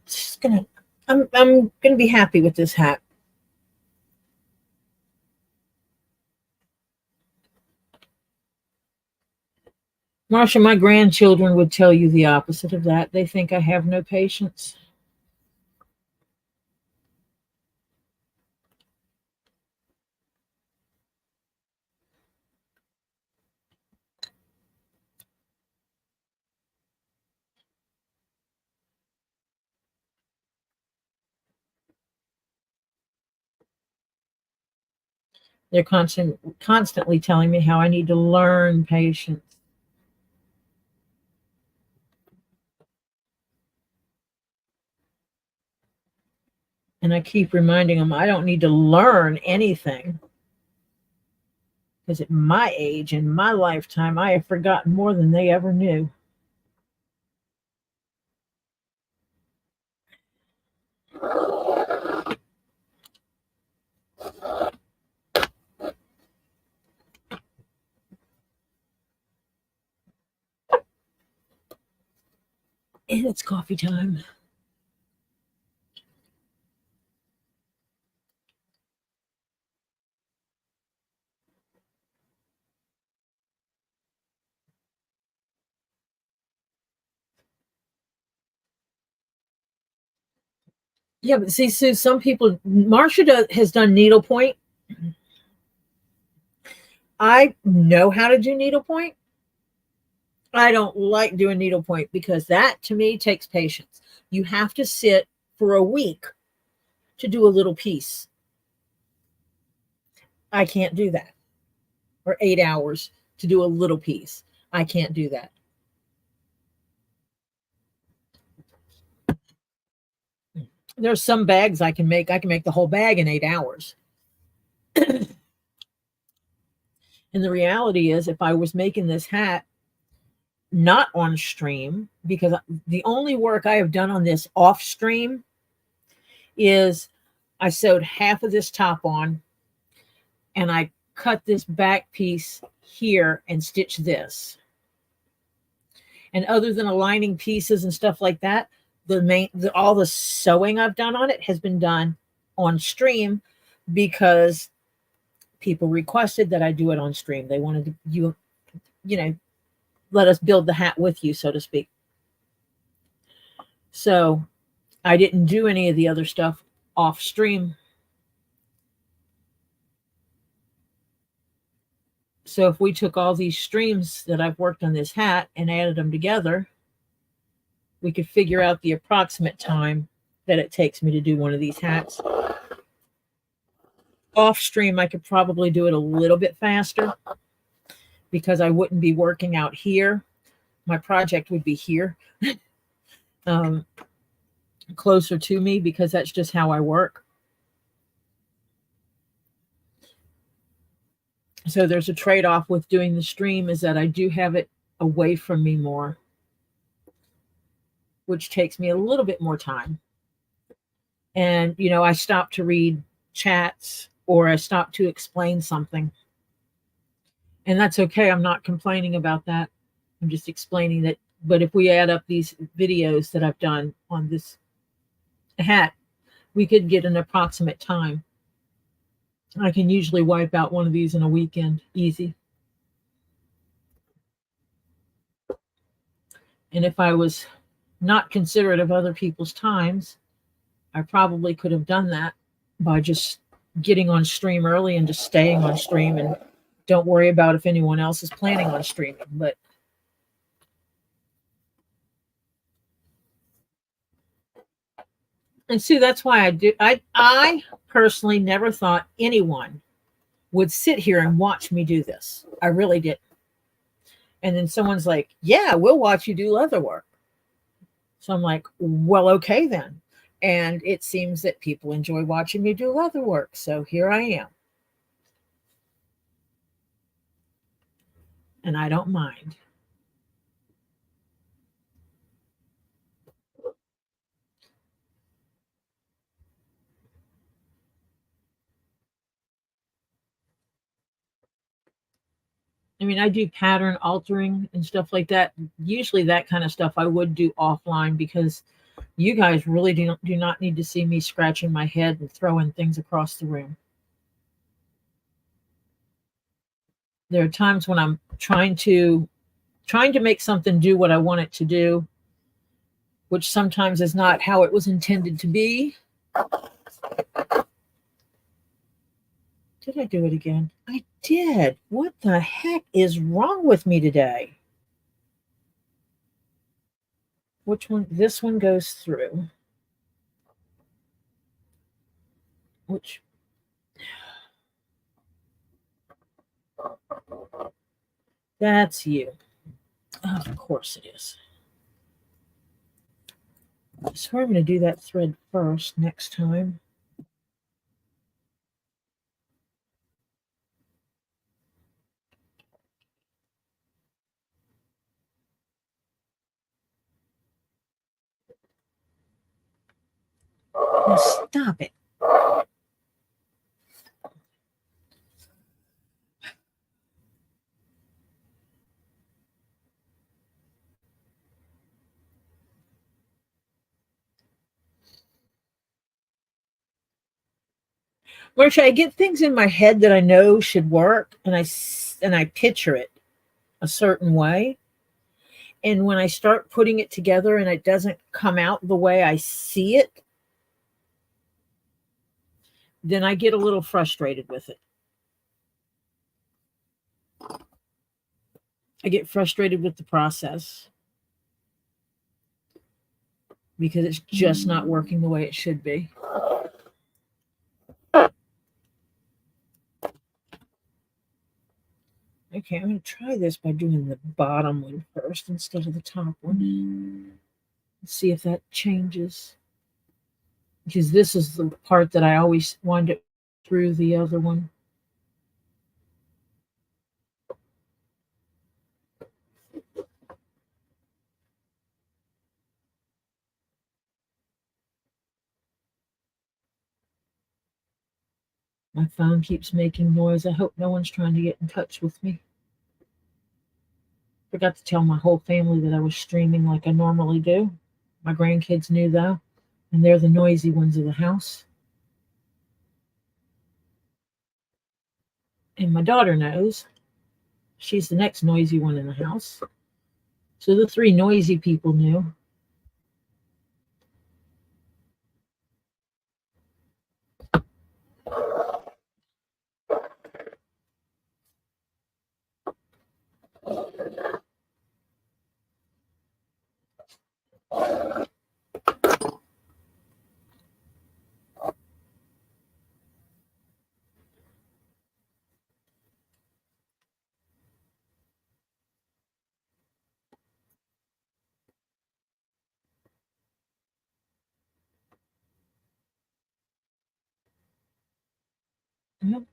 Just gonna, I'm gonna be happy with this hat. Marsha, my grandchildren would tell you the opposite of that. They think I have no patience. They're constantly telling me how I need to learn patience. And I keep reminding them I don't need to learn anything. Because at my age, in my lifetime, I have forgotten more than they ever knew. And it's coffee time. Yeah, but see, Sue, some people, has done needlepoint. I know how to do needlepoint. I don't like doing needlepoint because that to me takes patience. You have to sit for a week to do a little piece. I can't do that. Or 8 hours to do a little piece. I can't do that. There's some bags I can make. I can make the whole bag in 8 hours. And the reality is, if I was making this hat not on stream, because the only work I have done on this off stream is I sewed half of this top on and I cut this back piece here and stitch this. And other than aligning pieces and stuff like that, all the sewing I've done on it has been done on stream because people requested that I do it on stream. They wanted to, you know, let us build the hat with you, so to speak. So I didn't do any of the other stuff off stream. So if we took all these streams that I've worked on this hat and added them together, we could figure out the approximate time that it takes me to do one of these hats. Off stream, I could probably do it a little bit faster because I wouldn't be working out here. My project would be here, closer to me, because that's just how I work. So there's a trade-off with doing the stream, is that I do have it away from me more, which takes me a little bit more time. And, I stop to read chats or I stop to explain something. And that's okay. I'm not complaining about that. I'm just explaining that. But if we add up these videos that I've done on this hat, we could get an approximate time. I can usually wipe out one of these in a weekend, easy. And if I was not considerate of other people's times, I probably could have done that by just getting on stream early and just staying on stream and don't worry about if anyone else is planning on streaming. But and see, that's why I personally never thought anyone would sit here and watch me do this. I really didn't. And then someone's like, yeah, we'll watch you do leather work. So I'm like, well, okay then. And it seems that people enjoy watching me do leather work. So here I am. And I don't mind. I mean, I do pattern altering and stuff like that. Usually that kind of stuff I would do offline because you guys really do not need to see me scratching my head and throwing things across the room. There are times when I'm trying to make something do what I want it to do, which sometimes is not how it was intended to be. Did I do it again? I did. What the heck is wrong with me today? Which one? This one goes through. Which? That's you. Of course it is. So I'm going to do that thread first next time. Now stop it. Marcia, I get things in my head that I know should work, and I picture it a certain way. And when I start putting it together and it doesn't come out the way I see it, then I get a little frustrated with it. I get frustrated with the process because it's just not working the way it should be. Okay, I'm going to try this by doing the bottom one first instead of the top one. Let's see if that changes. Because this is the part that I always wind up through the other one. My phone keeps making noise. I hope no one's trying to get in touch with me. Forgot to tell my whole family that I was streaming like I normally do. My grandkids knew though, and they're the noisy ones of the house. And my daughter knows. She's the next noisy one in the house. So the three noisy people knew. Yep.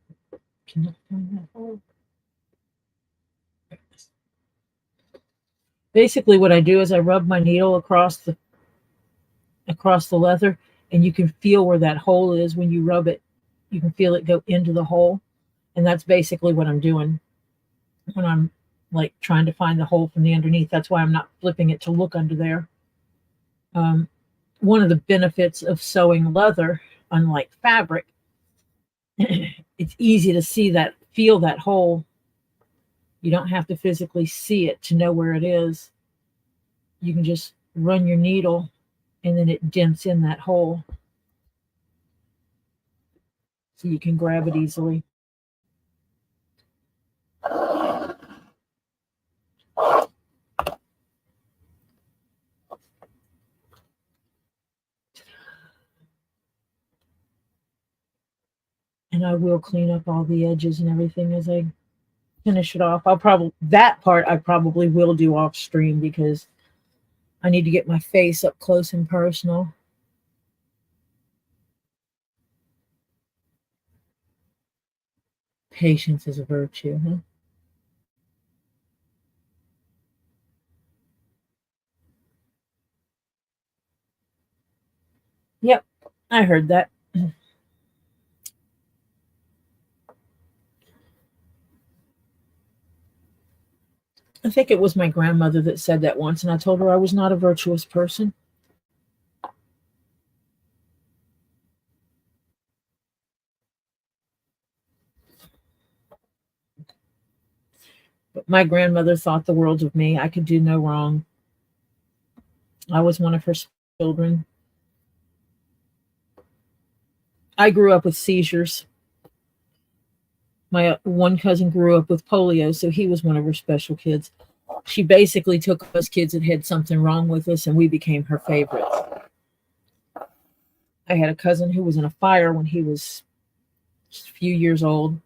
Cannot find that hole. Basically, what I do is I rub my needle across the leather, and you can feel where that hole is when you rub it. You can feel it go into the hole, and that's basically what I'm doing when I'm like trying to find the hole from the underneath. That's why I'm not flipping it to look under there. Um, One of the benefits of sewing leather, unlike fabric, it's easy to see that, feel that hole. You don't have to physically see it to know where it is. You can just run your needle and then it dents in that hole so you can grab it easily. And I will clean up all the edges and everything as I finish it off. That part I probably will do off stream because I need to get my face up close and personal. Patience is a virtue, huh? Yep, I heard that. I think it was my grandmother that said that once, and I told her I was not a virtuous person. But my grandmother thought the world of me. I could do no wrong. I was one of her children. I grew up with seizures. My one cousin grew up with polio, so he was one of her special kids. She basically took us kids that had something wrong with us, and we became her favorites. I had a cousin who was in a fire when he was just a few years old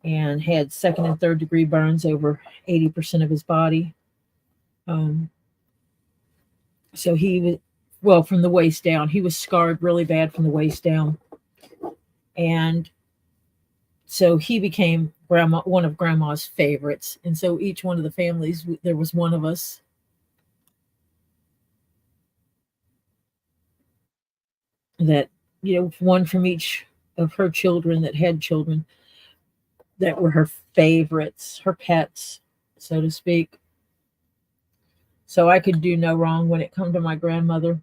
and had second and third degree burns over 80% of his body. Um, so he was, well, from the waist down, he was scarred really bad from the waist down. And so he became one of grandma's favorites. And so each one of the families, there was one of us that, one from each of her children that had children that were her favorites, her pets, so to speak. So I could do no wrong when it come to my grandmother.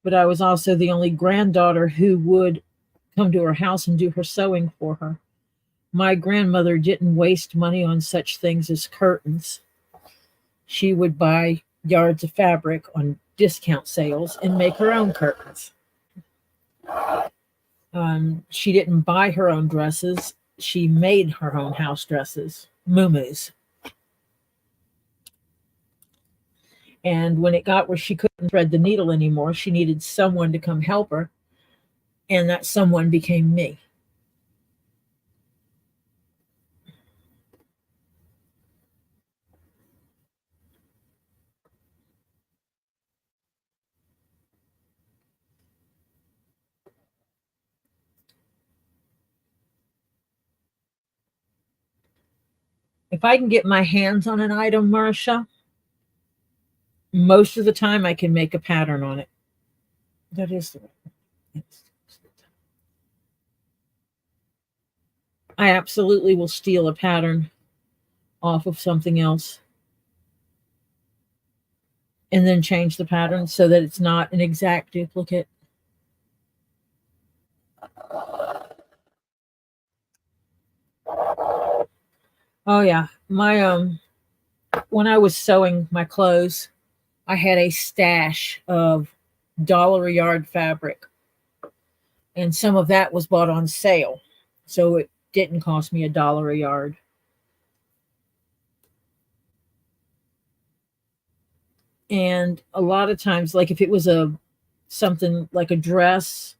but I was also the only granddaughter who would come to her house and do her sewing for her. My grandmother didn't waste money on such things as curtains. She would buy yards of fabric on discount sales and make her own curtains. She didn't buy her own dresses. She made her own house dresses, muumuus. And when it got where she couldn't thread the needle anymore, she needed someone to come help her. And that someone became me. If I can get my hands on an item, Marcia, most of the time I can make a pattern on it. That is the way. I absolutely will steal a pattern off of something else and then change the pattern so that it's not an exact duplicate. Oh yeah, my when I was sewing my clothes, I had a stash of dollar a yard fabric, and some of that was bought on sale, so it didn't cost me $1 a yard. And a lot of times, like if it was a something like a dress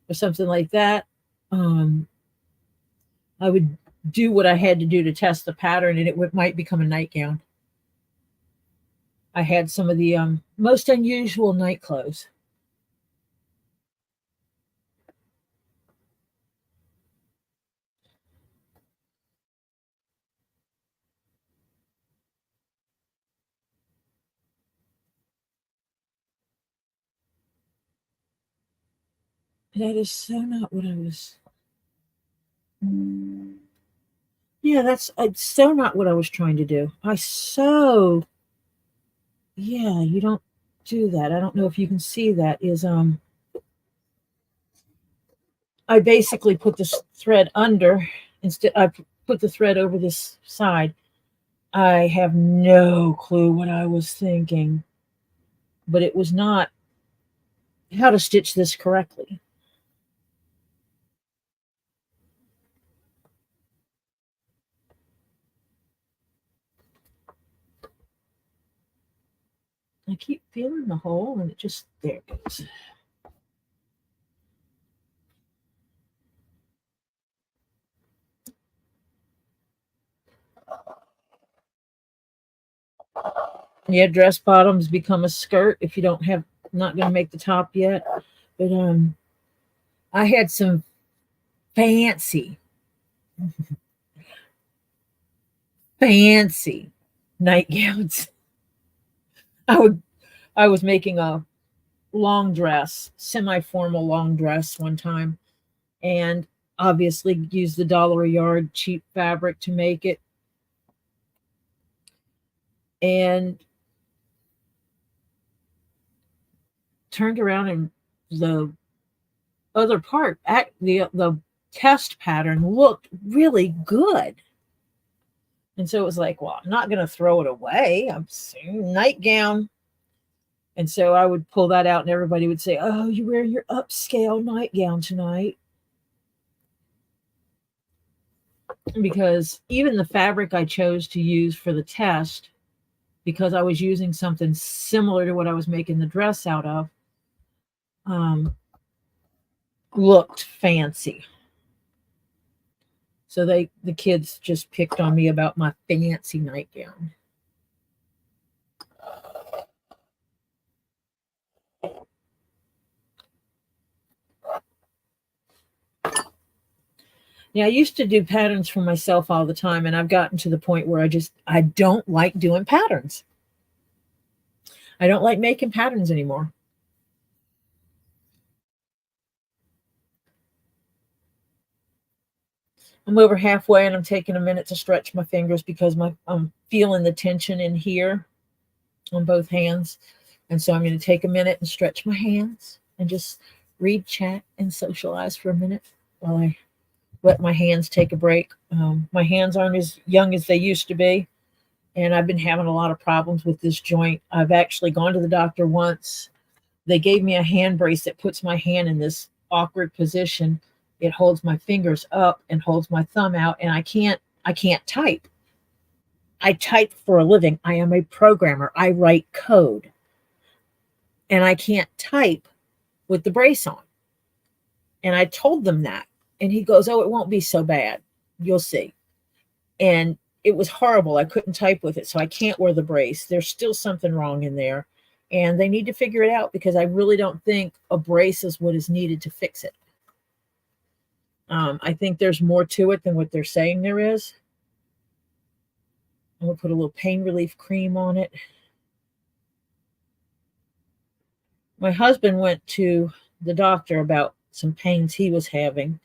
or something like that, I would do what I had to do to test the pattern, and might become a nightgown. I had some of the most unusual night clothes. That is so not what I was. Yeah, that's it's so not what I was trying to do. Yeah, you don't do that. I don't know if you can see that. Is I basically put this thread under instead. I put the thread over this side. I have no clue what I was thinking, but it was not how to stitch this correctly. I keep feeling the hole, and it just there it goes. Yeah, dress bottoms become a skirt if you don't have not going to make the top yet. But I had some fancy, fancy nightgowns. I would I was making a long dress, semi-formal long dress one time, and obviously used the dollar a yard cheap fabric to make it. And turned around and the other part, the test pattern looked really good. And so it was like, well, I'm not going to throw it away. I'm saying nightgown. And so I would pull that out, and everybody would say, "Oh, you wear your upscale nightgown tonight." Because even the fabric I chose to use for the test, because I was using something similar to what I was making the dress out of, um, looked fancy. So the kids just picked on me about my fancy nightgown. Yeah, I used to do patterns for myself all the time, and I've gotten to the point where I don't like doing patterns. I don't like making patterns anymore. I'm over halfway, and I'm taking a minute to stretch my fingers because I'm feeling the tension in here on both hands. And so I'm going to take a minute and stretch my hands. and just read, chat, and socialize for a minute while I let my hands take a break. My hands aren't as young as they used to be, and I've been having a lot of problems with this joint. I've actually gone to the doctor once. They gave me a hand brace that puts my hand in this awkward position. It holds my fingers up and holds my thumb out, and I can't type. I type for a living. I am a programmer. I write code, and I can't type with the brace on. And I told them that. And he goes, "Oh, it won't be so bad. You'll see." And it was horrible. I couldn't type with it, so I can't wear the brace. There's still something wrong in there. And they need to figure it out because I really don't think a brace is what is needed to fix it. I think there's more to it than what they're saying there is. I'm going to put a little pain relief cream on it. My husband went to the doctor about some pains he was having,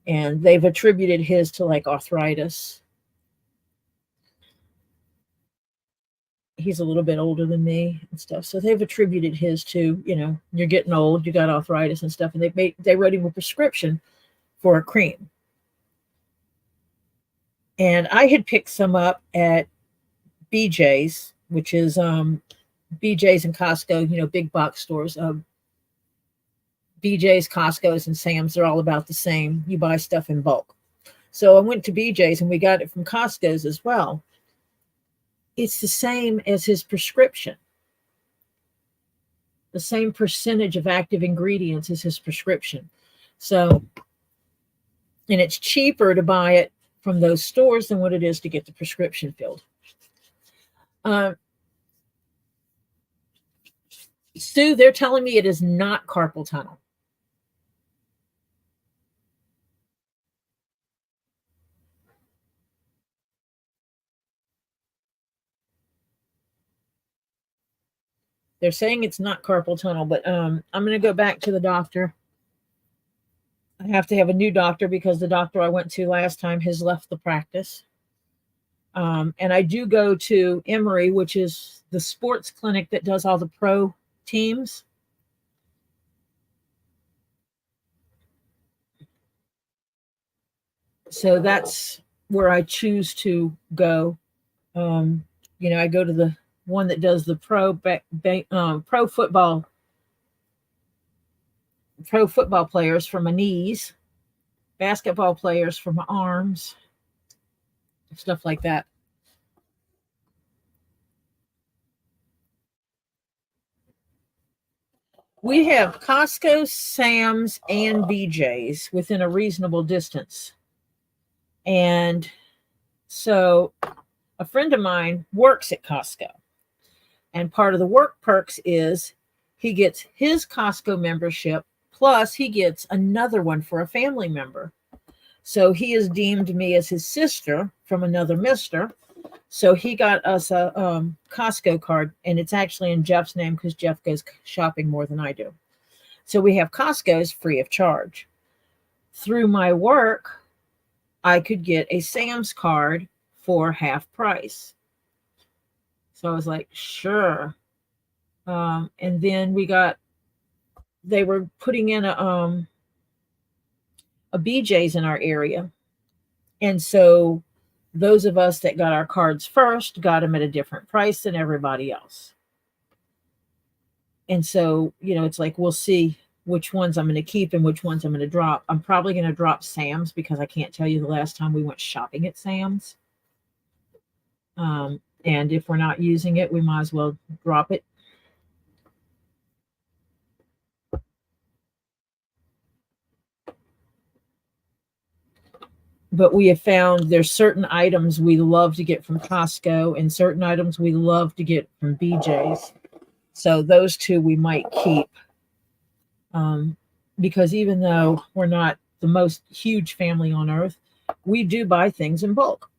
and they've attributed his to like arthritis. He's a little bit older than me and stuff, so they've attributed his to, you're getting old, you got arthritis and stuff, and they wrote him a prescription for a cream. And I had picked some up at BJ's, which is BJ's and Costco, big box stores. BJ's, Costco's, and Sam's, they're all about the same. You buy stuff in bulk. So I went to BJ's and we got it from Costco's as well. It's the same as his prescription. The same percentage of active ingredients as his prescription. So, and it's cheaper to buy it from those stores than what it is to get the prescription filled. Sue, they're telling me it is not carpal tunnel. They're saying it's not carpal tunnel, but I'm going to go back to the doctor. I have to have a new doctor because the doctor I went to last time has left the practice. And I do go to Emory, which is the sports clinic that does all the pro teams. So that's where I choose to go. I go to the one that does the pro football players for my knees, basketball players for my arms, stuff like that. We have Costco, Sam's, and BJ's within a reasonable distance. And so a friend of mine works at Costco. And part of the work perks is he gets his Costco membership, plus he gets another one for a family member. So he has deemed me as his sister from another mister. So he got us a Costco card, and it's actually in Jeff's name because Jeff goes shopping more than I do. So we have Costco's free of charge. Through my work, I could get a Sam's card for half price. So I was like, sure. And then they were putting in a BJ's in our area. And so those of us that got our cards first got them at a different price than everybody else. And so, it's like, we'll see which ones I'm going to keep and which ones I'm going to drop. I'm probably going to drop Sam's because I can't tell you the last time we went shopping at Sam's. And if we're not using it, we might as well drop it. But we have found there's certain items we love to get from Costco and certain items we love to get from BJ's. So those two we might keep. Because even though we're not the most huge family on earth, we do buy things in bulk.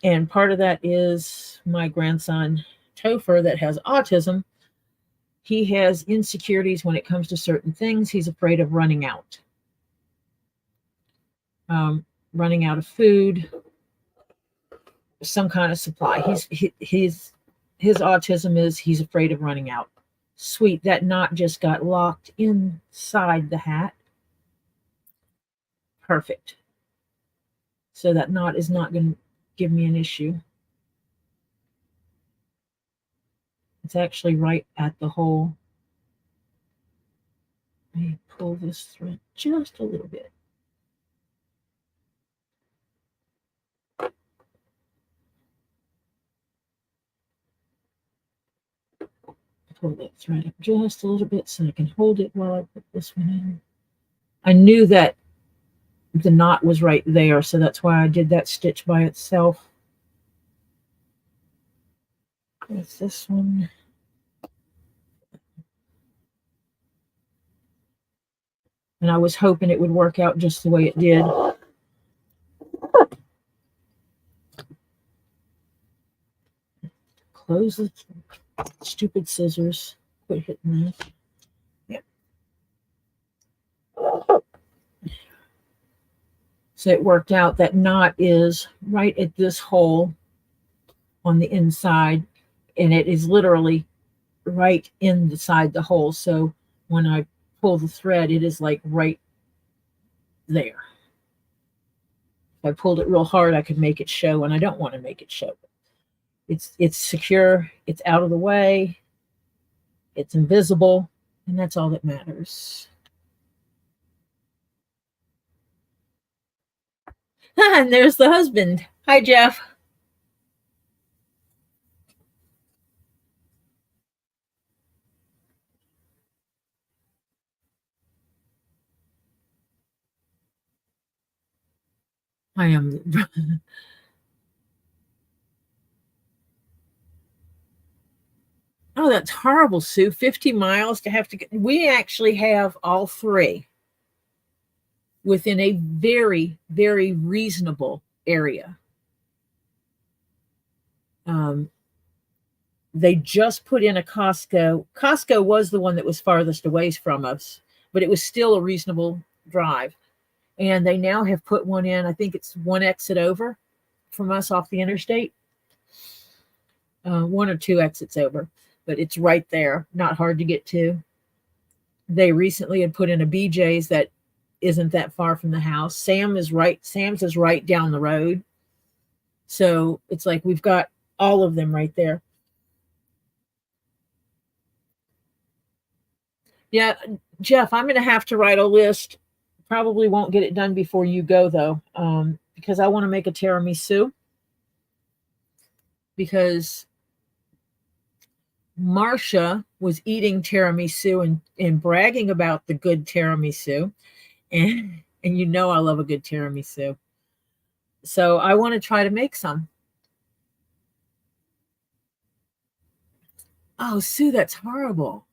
And part of that is my grandson, Topher, that has autism. He has insecurities when it comes to certain things. He's afraid of running out. Running out of food. some kind of supply. His autism is he's afraid of running out. Sweet, that knot just got locked inside the hat. Perfect. So that knot is not going to give me an issue. It's actually right at the hole. Let me pull this thread just a little bit. Pull that thread up just a little bit so I can hold it while I put this one in. I knew that the knot was right there, so that's why I did that stitch by itself. What's this one? And I was hoping it would work out just the way it did. Close the stupid scissors. Quit hitting that. Yep. So it worked out. That knot is right at this hole on the inside, and it is literally right inside the hole. So when I pull the thread, it is like right there. If I pulled it real hard, I could make it show, and I don't want to make it show. It's secure, it's out of the way, it's invisible, and that's all that matters. And there's the husband. Hi, Jeff. I am. Oh, that's horrible, Sue. 50 miles to have to get. We actually have all three within a very, very reasonable area. They just put in a Costco. Costco was the one that was farthest away from us, but it was still a reasonable drive. And they now have put one in, I think it's one exit over from us off the interstate. One or two exits over, but it's right there, not hard to get to. They recently had put in a BJ's that isn't that far from the house. Sam's is right down the road. So it's like we've got all of them right there. Yeah, Jeff, I'm going to have to write a list. Probably won't get it done before you go, though, because I want to make a tiramisu. Because Marcia was eating tiramisu and bragging about the good tiramisu. And you know I love a good tiramisu. So I want to try to make some. Oh, Sue, that's horrible.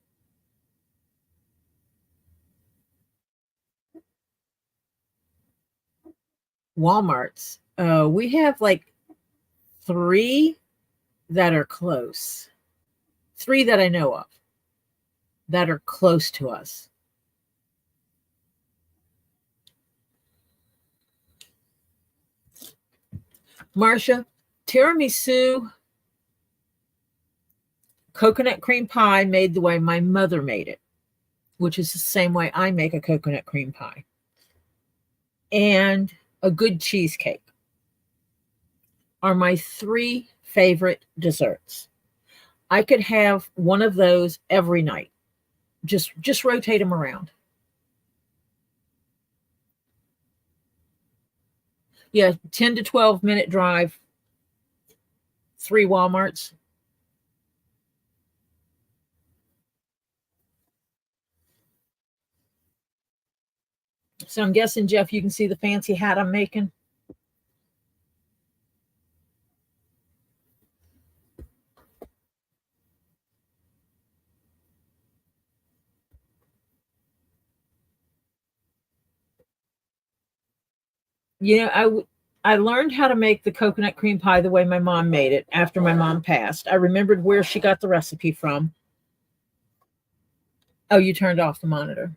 Walmart's. We have like 3 that are close. 3 that I know of that are close to us. Marcia, tiramisu, coconut cream pie made the way my mother made it, which is the same way I make a coconut cream pie, and a good cheesecake are my 3 favorite desserts. I could have one of those every night. Just rotate them around. Yeah, 10 to 12 minute drive, 3 Walmarts. So I'm guessing, Jeff, you can see the fancy hat I'm making. I learned how to make the coconut cream pie the way my mom made it after my mom passed. I remembered where she got the recipe from. Oh, you turned off the monitor.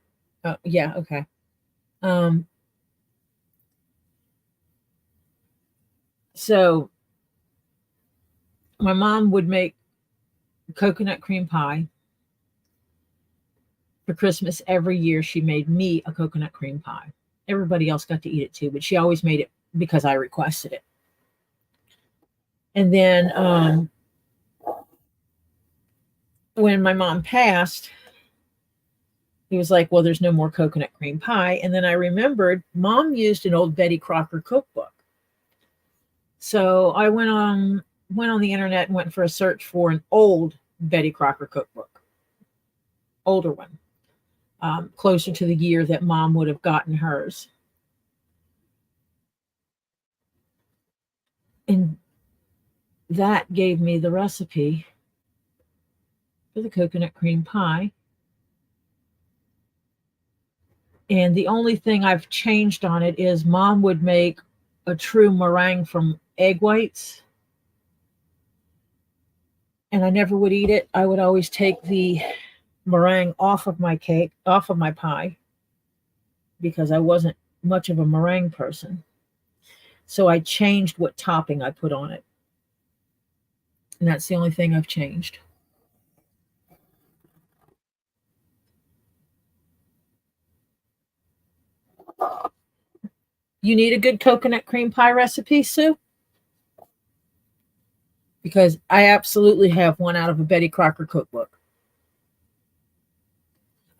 Oh, yeah, okay. So My mom would make coconut cream pie for Christmas every year. She made me a coconut cream pie. Everybody else got to eat it too, but she always made it because I requested it. And then when my mom passed, he was like, well, there's no more coconut cream pie. And then I remembered Mom used an old Betty Crocker cookbook. So I went on the internet and went for a search for an old Betty Crocker cookbook, older one, closer to the year that Mom would have gotten hers. And that gave me the recipe for the coconut cream pie. And the only thing I've changed on it is Mom would make a true meringue from egg whites. And I never would eat it. I would always take the meringue off of my cake, off of my pie, because I wasn't much of a meringue person. So I changed what topping I put on it. And that's the only thing I've changed. You need a good coconut cream pie recipe, Sue? Because I absolutely have one out of a Betty Crocker cookbook.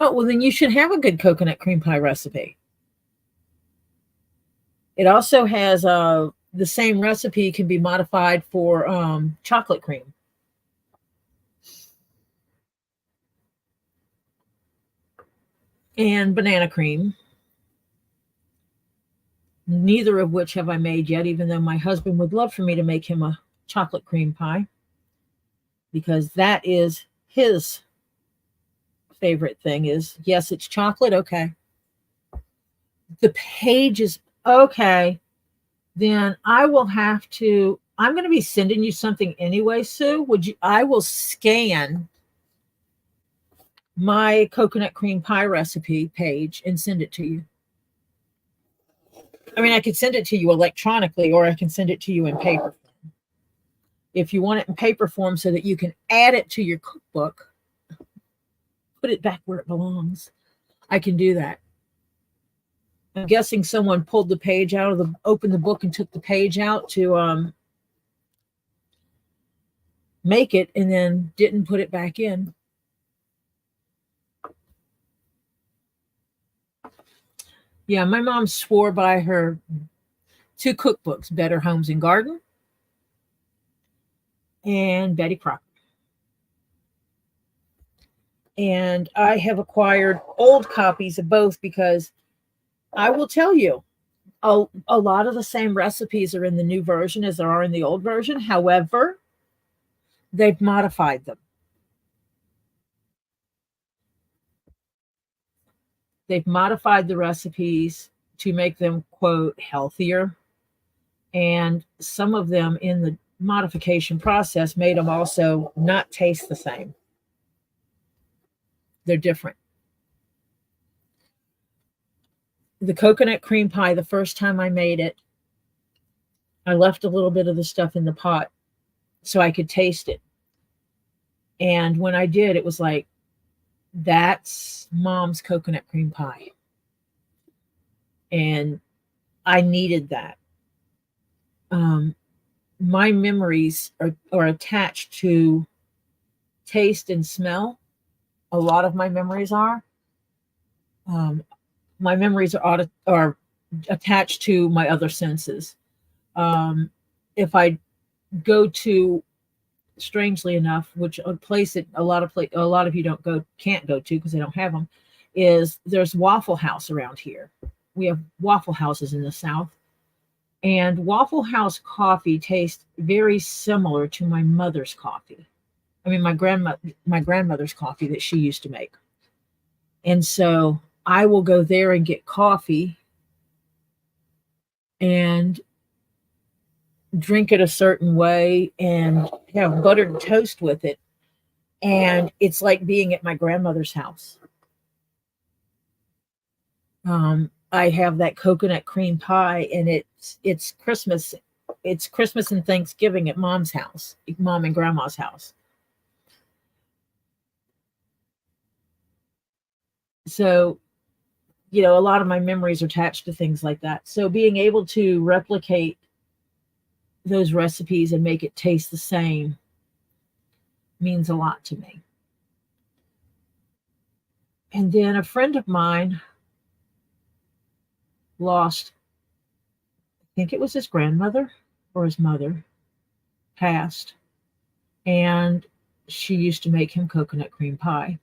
Oh, well, then you should have a good coconut cream pie recipe. It also has the same recipe can be modified for chocolate cream. And banana cream. Neither of which have I made yet, even though my husband would love for me to make him a chocolate cream pie, because that is his favorite thing. Is yes, it's chocolate. Okay. The page is okay. Then I will have to, I'm going to be sending you something anyway, Sue. I will scan my coconut cream pie recipe page and send it to you. I mean, I could send it to you electronically, or I can send it to you in paper form. If you want it in paper form so that you can add it to your cookbook, put it back where it belongs, I can do that. I'm guessing someone pulled the page out of opened the book and took the page out to make it, and then didn't put it back in. Yeah, my mom swore by her two cookbooks, Better Homes and Garden and Betty Crocker. And I have acquired old copies of both because I will tell you, a lot of the same recipes are in the new version as there are in the old version. However, they've modified them. They've modified the recipes to make them, quote, healthier. And some of them in the modification process made them also not taste the same. They're different. The coconut cream pie, the first time I made it, I left a little bit of the stuff in the pot so I could taste it. And when I did, it was like, that's Mom's coconut cream pie. And I needed that. My memories are attached to taste and smell. A lot of my memories are. My memories are attached to my other senses. If I go to, strangely enough, which a place that a lot of you can't go to because they don't have them, is there's Waffle House around here. We have Waffle Houses in the South, and Waffle House coffee tastes very similar to my mother's coffee. I mean, my grandmother's coffee that she used to make. And so I will go there and get coffee and drink it a certain way and have buttered toast with it. And it's like being at my grandmother's house. I have that coconut cream pie, and it's Christmas it's Christmas and Thanksgiving at mom's house, mom and grandma's house. So, a lot of my memories are attached to things like that. So being able to replicate those recipes and make it taste the same means a lot to me. And then a friend of mine lost, I think it was his grandmother or his mother, passed. And she used to make him coconut cream pie.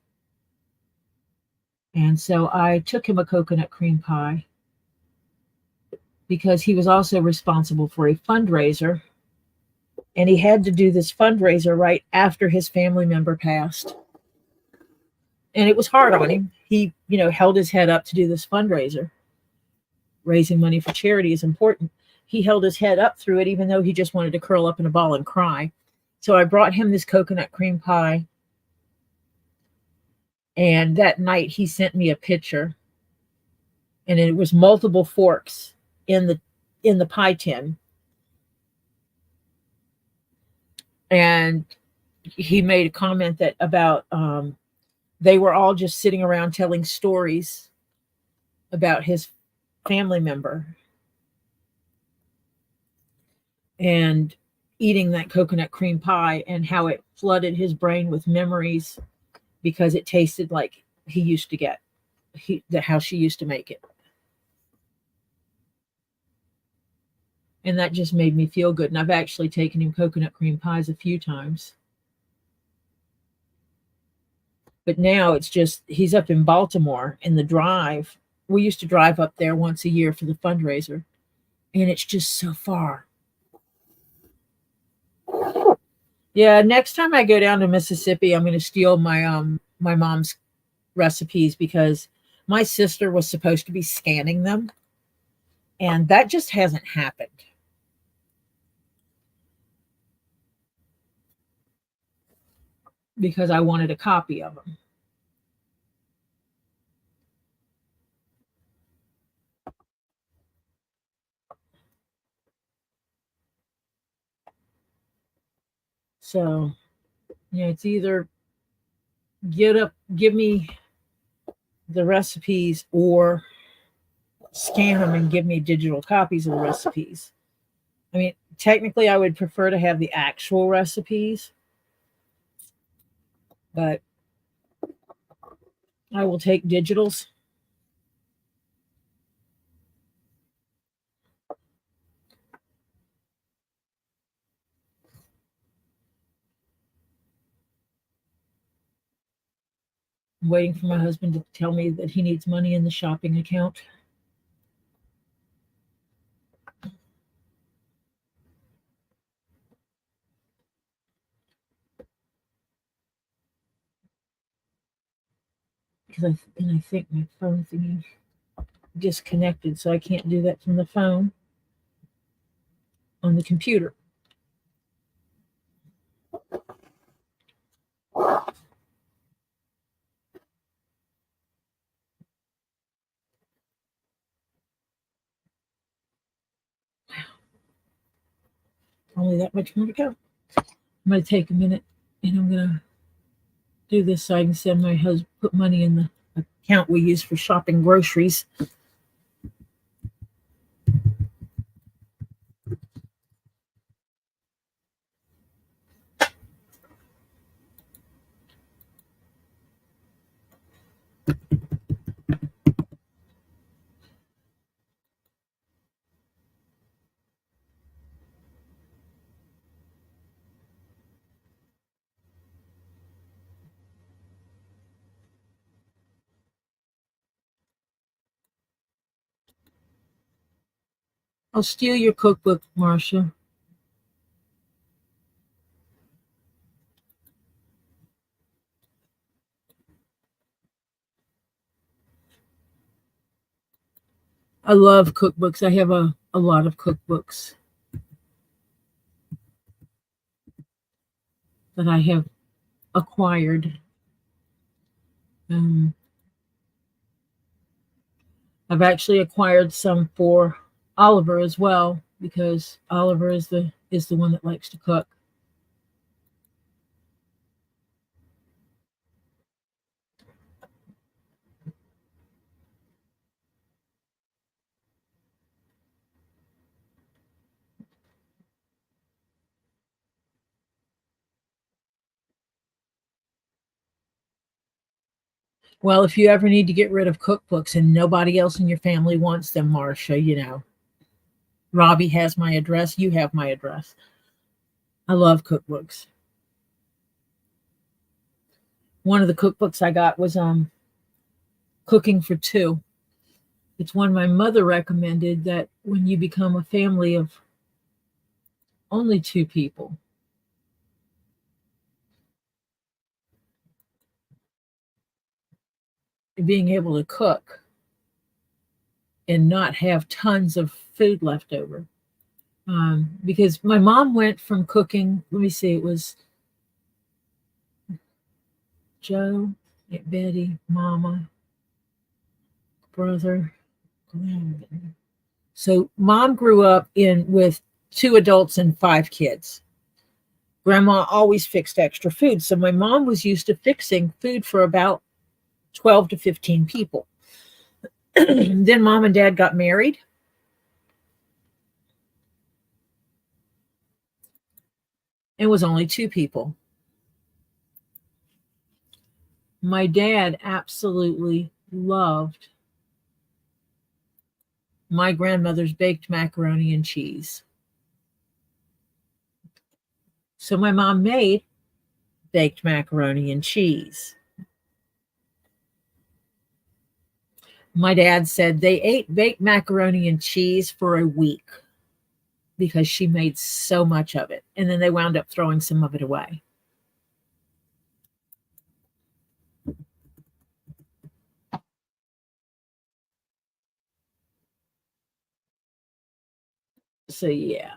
And so I took him a coconut cream pie because he was also responsible for a fundraiser. And he had to do this fundraiser right after his family member passed. And it was hard on him. He, held his head up to do this fundraiser. Raising money for charity is important. He held his head up through it, even though he just wanted to curl up in a ball and cry. So I brought him this coconut cream pie. And that night he sent me a picture. And it was multiple forks in the pie tin. And he made a comment that about they were all just sitting around telling stories about his family member and eating that coconut cream pie and how it flooded his brain with memories because it tasted like he used to get how she used to make it. And that just made me feel good. And I've actually taken him coconut cream pies a few times. But now it's just, he's up in Baltimore in the drive. We used to drive up there once a year for the fundraiser. And it's just so far. Yeah, next time I go down to Mississippi, I'm going to steal my mom's recipes because my sister was supposed to be scanning them. And that just hasn't happened. Because I wanted a copy of them. So, it's either give me the recipes or scan them and give me digital copies of the recipes. I mean, technically, I would prefer to have the actual recipes, but I will take digitals. I'm waiting for my husband to tell me that he needs money in the shopping account. Because I think my phone thingy disconnected, so I can't do that from the phone on the computer. Only that much more to go. I'm going to take a minute and I'm going to do this so I can send my husband, put money in the account we use for shopping groceries. I'll steal your cookbook, Marcia. I love cookbooks. I have a lot of cookbooks that I have acquired. I've actually acquired some for Oliver as well. because Oliver is the one that likes to cook. Well, if you ever need to get rid of cookbooks and nobody else in your family wants them, Marcia, Robbie has my address. You have my address. I love cookbooks. One of the cookbooks I got was Cooking for Two. It's one my mother recommended, that when you become a family of only two people, being able to cook and not have tons of food left over. Because my mom went from cooking, let me see, it was Joe, Aunt Betty, Mama, brother. So mom grew up in with two adults and five kids. Grandma always fixed extra food. So my mom was used to fixing food for about 12 to 15 people. Then mom and dad got married. It was only two people. My dad absolutely loved my grandmother's baked macaroni and cheese. So my mom made baked macaroni and cheese. My dad said they ate baked macaroni and cheese for a week because she made so much of it. And then they wound up throwing some of it away. So, yeah.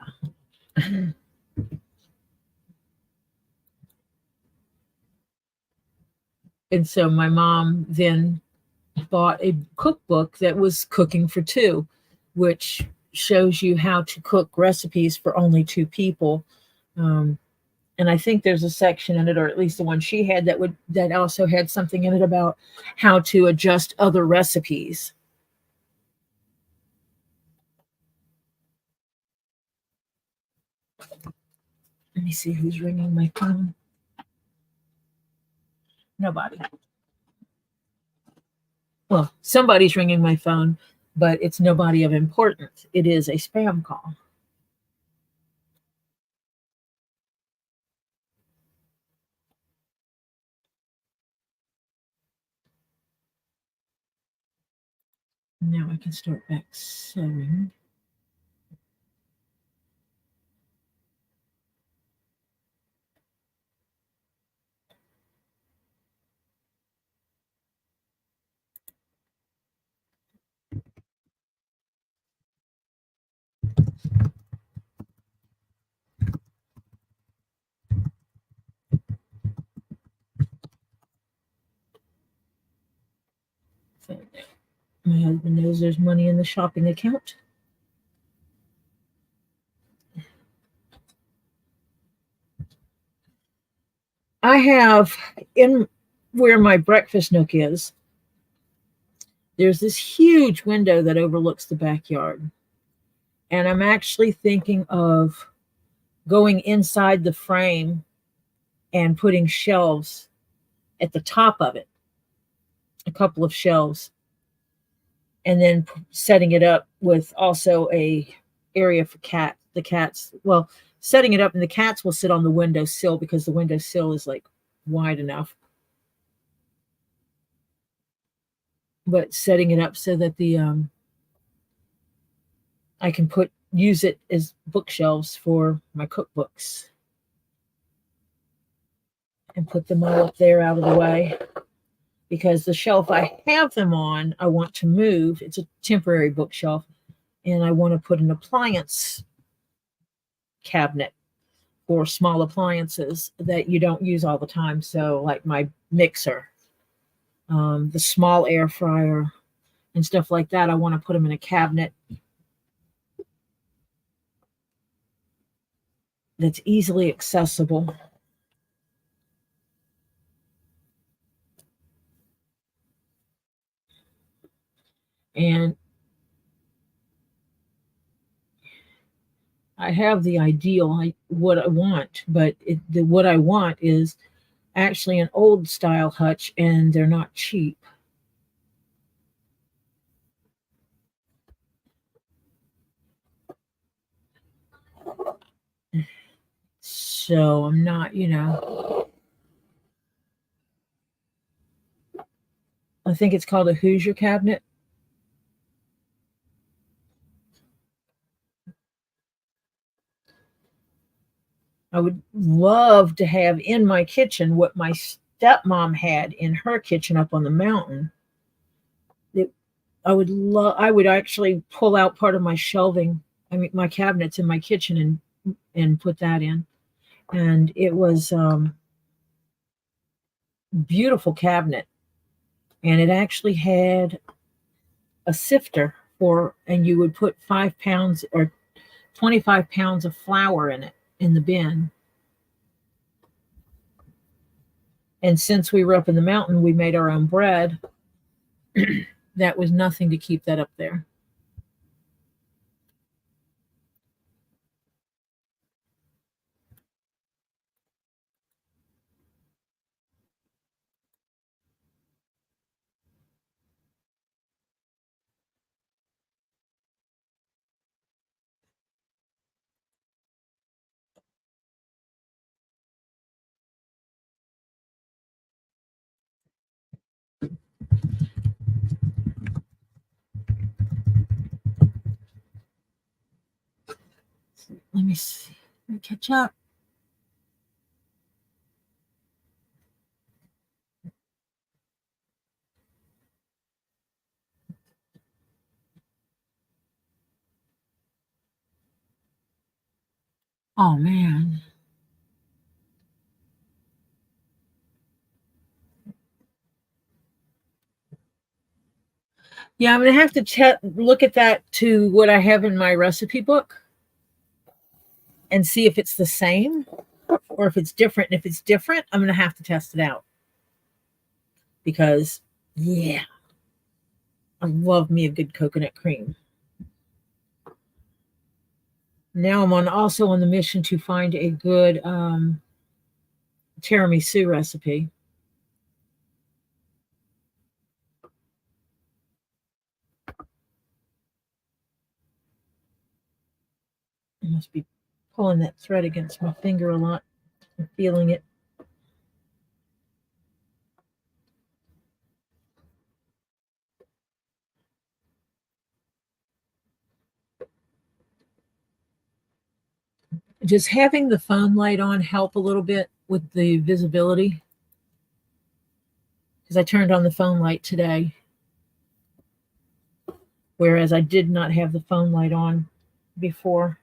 And so my mom then bought a cookbook that was Cooking for Two, which shows you how to cook recipes for only two people. Um, and I think there's a section in it, or at least the one she had, that also had something in it about how to adjust other recipes. Let me see who's ringing my phone. Nobody. Well, somebody's ringing my phone, but it's nobody of importance. It is a spam call. Now I can start back sewing. So my husband knows there's money in the shopping account. I have in where my breakfast nook is, there's this huge window that overlooks the backyard. And I'm actually thinking of going inside the frame and putting shelves at the top of it, a couple of shelves, and then setting it up with also a area for the cats. Well, setting it up, and the cats will sit on the windowsill because the windowsill is like wide enough. But setting it up so that the I can use it as bookshelves for my cookbooks and put them all up there out of the way, because the shelf I have them on, I want to move. It's a temporary bookshelf, and I want to put an appliance cabinet for small appliances that you don't use all the time. So, like my mixer, the small air fryer, and stuff like that, I want to put them in a cabinet that's easily accessible. And I have the ideal, what I want, but what I want is actually an old style hutch, and they're not cheap. So I'm not, I think it's called a Hoosier cabinet. I would love to have in my kitchen what my stepmom had in her kitchen up on the mountain. It, I would actually pull out part of my shelving, I mean my cabinets in my kitchen, and put that in. And it was beautiful cabinet, and it actually had a sifter for, and you would put 5 pounds or 25 pounds of flour in it in the bin. And since we were up in the mountain, we made our own bread. That was nothing to keep that up there. Let me see. Let me catch up. Oh man. Yeah, I'm gonna have to look at that to what I have in my recipe book and see if it's the same or if it's different. And if it's different, I'm gonna have to test it out because, yeah, I love me a good coconut cream. Now I'm also on the mission to find a good tiramisu recipe. I must be pulling that thread against my finger a lot. I'm feeling it. Does having the phone light on help a little bit with the visibility? Because I turned on the phone light today, whereas I did not have the phone light on before.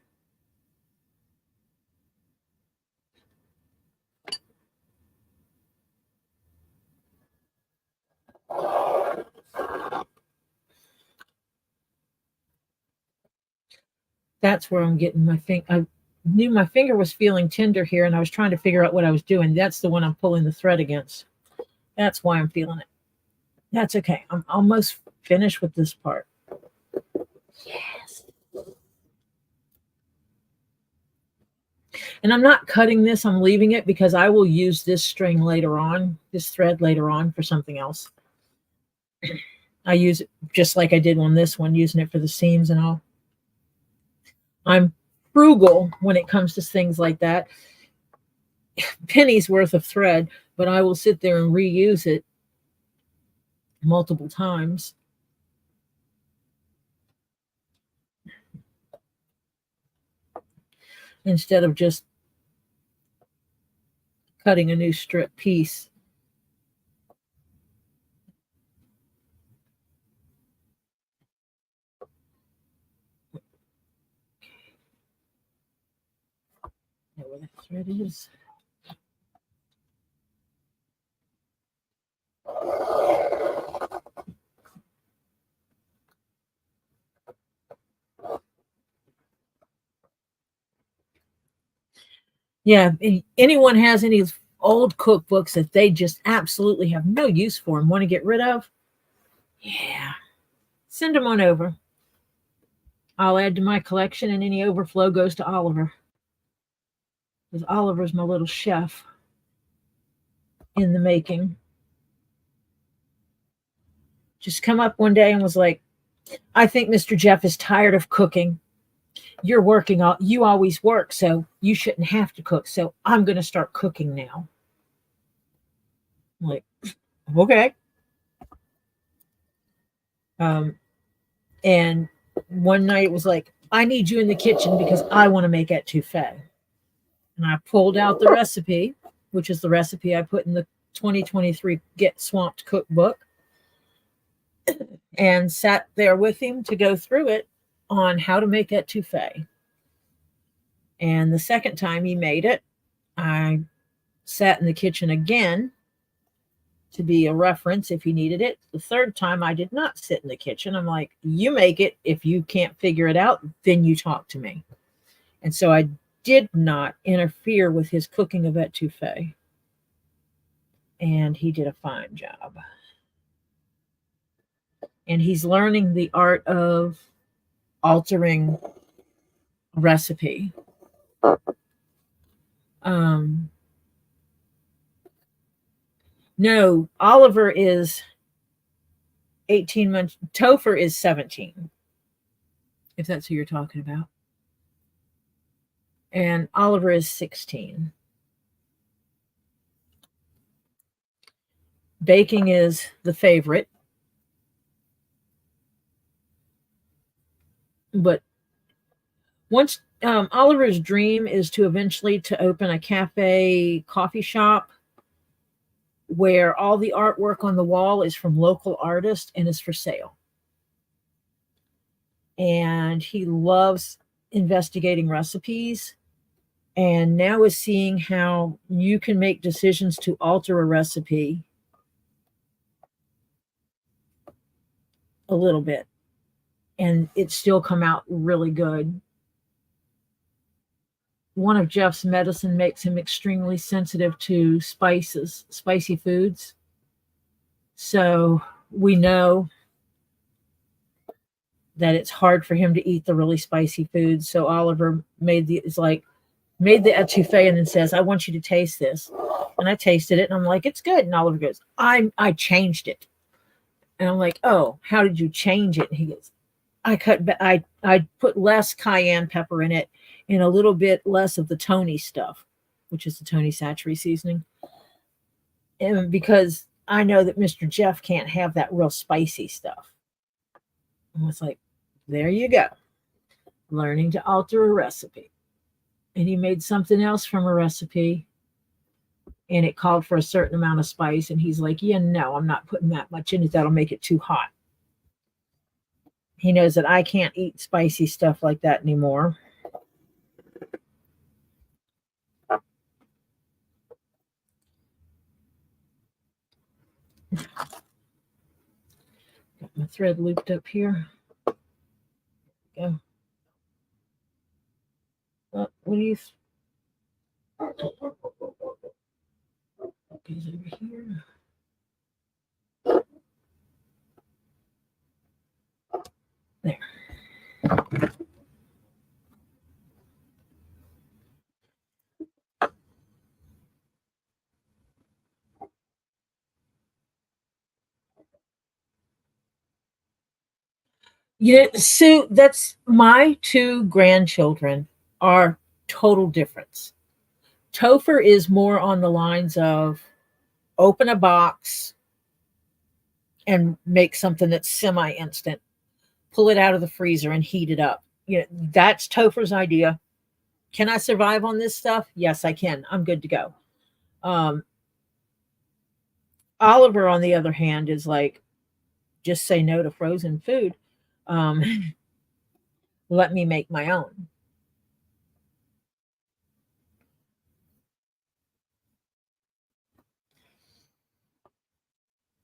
That's where I'm getting my finger. I knew my finger was feeling tender here, and I was trying to figure out what I was doing. That's the one I'm pulling the thread against. That's why I'm feeling it. That's okay. I'm almost finished with this part. Yes. And I'm not cutting this, I'm leaving it because I will use this string later on, this thread later on for something else. I use it just like I did on this one, using it for the seams and all. I'm frugal when it comes to things like that. Penny's worth of thread, but I will sit there and reuse it multiple times instead of just cutting a new strip piece. Know where the thread is. Yeah, anyone has any old cookbooks that they just absolutely have no use for and want to get rid of, yeah, send them on over. I'll add to my collection, and any overflow goes to Oliver, because Oliver's my little chef in the making. Just come up one day and was like, I think Mr. Jeff is tired of cooking. You're working all, you always work, so you shouldn't have to cook. So I'm going to start cooking now. I'm like, okay. Um, and one night it was like, I need you in the kitchen because I want to make etouffee. And I pulled out the recipe, which is the recipe I put in the 2023 Get Swamped cookbook, and sat there with him to go through it on how to make etouffee. And the second time he made it, I sat in the kitchen again to be a reference if he needed it. The third time, I did not sit in the kitchen. I'm like, you make it. If you can't figure it out, then you talk to me. And so I did not interfere with his cooking of etouffee. And he did a fine job. And he's learning the art of altering a recipe. No, Oliver is 18 months. Topher is 17, if that's who you're talking about. And Oliver is 16. Baking is the favorite. But once Oliver's dream is to eventually to open a cafe coffee shop where all the artwork on the wall is from local artists and is for sale. And he loves investigating recipes, and now is seeing how you can make decisions to alter a recipe a little bit and it still come out really good. One of Jeff's medicine makes him extremely sensitive to spices, spicy foods. So we know that it's hard for him to eat the really spicy foods. So Oliver made the etouffee and then says, I want you to taste this. And I tasted it and I'm like, it's good. And Oliver goes, I changed it. And I'm like, oh, how did you change it? And he goes, I put less cayenne pepper in it and a little bit less of the Tony stuff, which is the Tony Satchery seasoning. And because I know that Mr. Jeff can't have that real spicy stuff. And it's like, there you go. Learning to alter a recipe. And he made something else from a recipe and it called for a certain amount of spice. And he's like, yeah, no, I'm not putting that much in it. That'll make it too hot. He knows that I can't eat spicy stuff like that anymore. Got my thread looped up here. Go. What do you? Goes over here. There. Yeah, so that's my two grandchildren are total difference. Topher is more on the lines of open a box and make something that's semi-instant, pull it out of the freezer and heat it up. You know, that's Topher's idea. Can I survive on this stuff? Yes, I can. I'm good to go. Oliver, on the other hand, is like, just say no to frozen food. Let me make my own.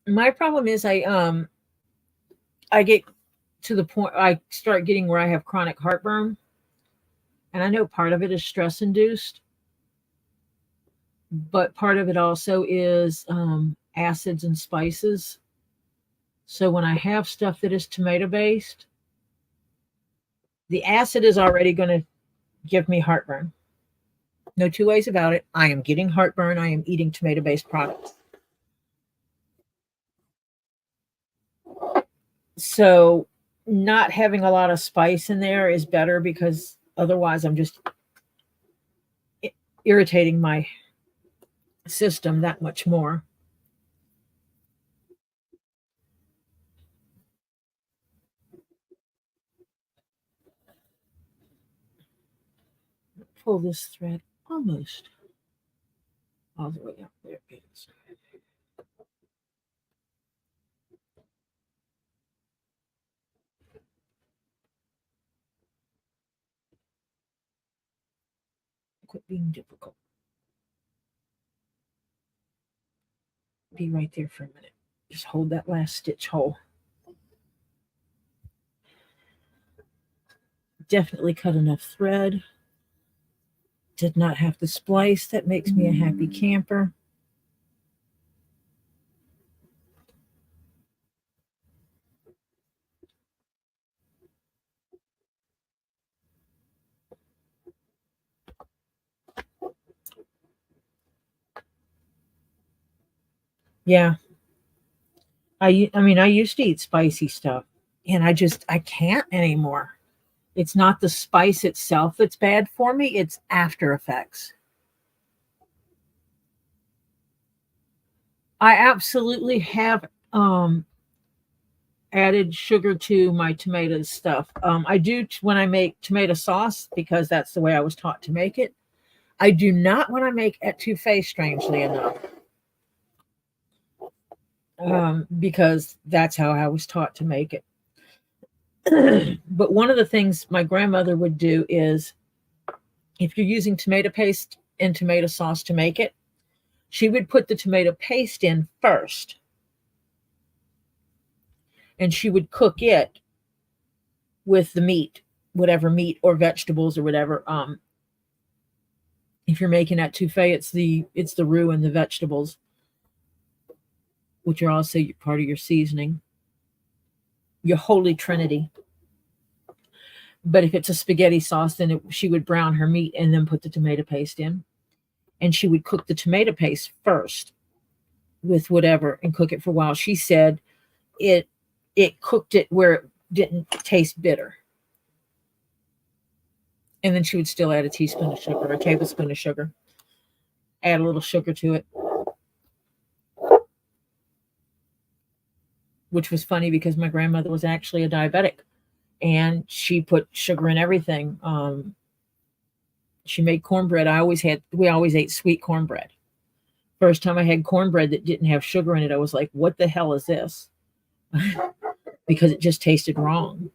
My problem is I get to the point I start getting where I have chronic heartburn, and I know part of it is stress induced. but part of it also is acids and spices. So when I have stuff that is tomato based, the acid is already going to give me heartburn. No two ways about it. I am getting heartburn. I am eating tomato based products. So not having a lot of spice in there is better because otherwise I'm just irritating my system that much more. Pull this thread almost all the way up. There it is. Quit being difficult. Be right there for a minute. Just hold that last stitch hole. Definitely cut enough thread. Did not have to splice. That makes me a happy camper. Yeah. I used to eat spicy stuff and I can't anymore. It's not the spice itself that's bad for me, it's after effects. I absolutely have added sugar to my tomato stuff. I do when I make tomato sauce because that's the way I was taught to make it. I do not when I make etouffee, strangely enough, because that's how I was taught to make it. But one of the things my grandmother would do is if you're using tomato paste and tomato sauce to make it, she would put the tomato paste in first and she would cook it with the meat, whatever meat or vegetables or whatever. If you're making etouffee, it's the roux and the vegetables, which are also part of your seasoning, your holy trinity. But if it's a spaghetti sauce, then she would brown her meat and then put the tomato paste in. And she would cook the tomato paste first with whatever and cook it for a while. She said it cooked it where it didn't taste bitter. And then she would still add a teaspoon of sugar, a tablespoon of sugar, add a little sugar to it, which was funny because my grandmother was actually a diabetic and she put sugar in everything. She made cornbread. We always ate sweet cornbread. First time I had cornbread that didn't have sugar in it, I was like, what the hell is this? Because it just tasted wrong.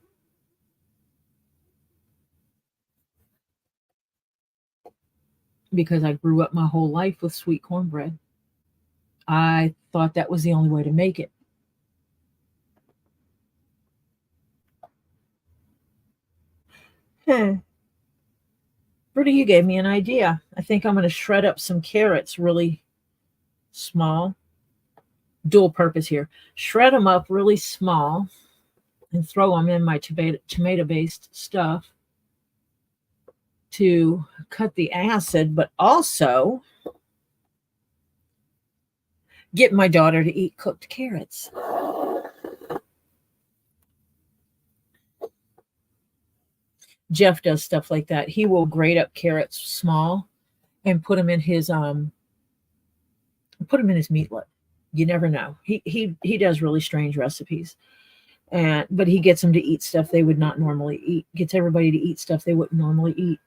Because I grew up my whole life with sweet cornbread. I thought that was the only way to make it. Hmm. Rudy, you gave me an idea. I think I'm going to shred up some carrots really small. Dual purpose here. Shred them up really small and throw them in my tomato based stuff to cut the acid, but also get my daughter to eat cooked carrots. Jeff does stuff like that. He will grate up carrots small and put them in his meatloaf. You never know. He does really strange recipes. But he gets them to eat stuff they would not normally eat. Gets everybody to eat stuff they wouldn't normally eat.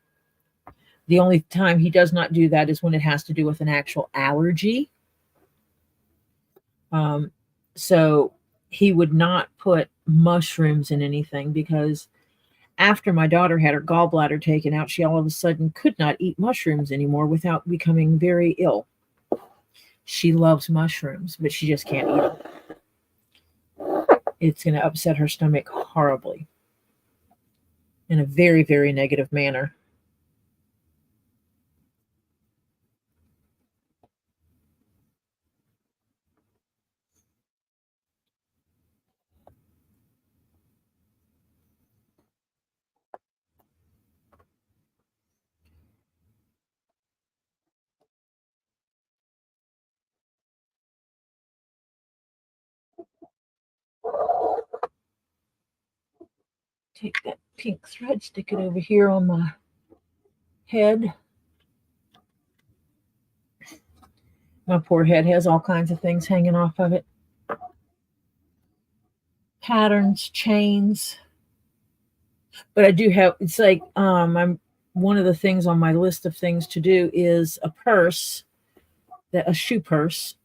The only time he does not do that is when it has to do with an actual allergy. So he would not put mushrooms in anything because after my daughter had her gallbladder taken out, she all of a sudden could not eat mushrooms anymore without becoming very ill. She loves mushrooms, but she just can't eat them. It's going to upset her stomach horribly in a very, very negative manner. Take that pink thread, stick it over here on my head. My poor head has all kinds of things hanging off of it. Patterns, chains. But I do have, it's like, I'm one of the things on my list of things to do is a purse, a shoe purse.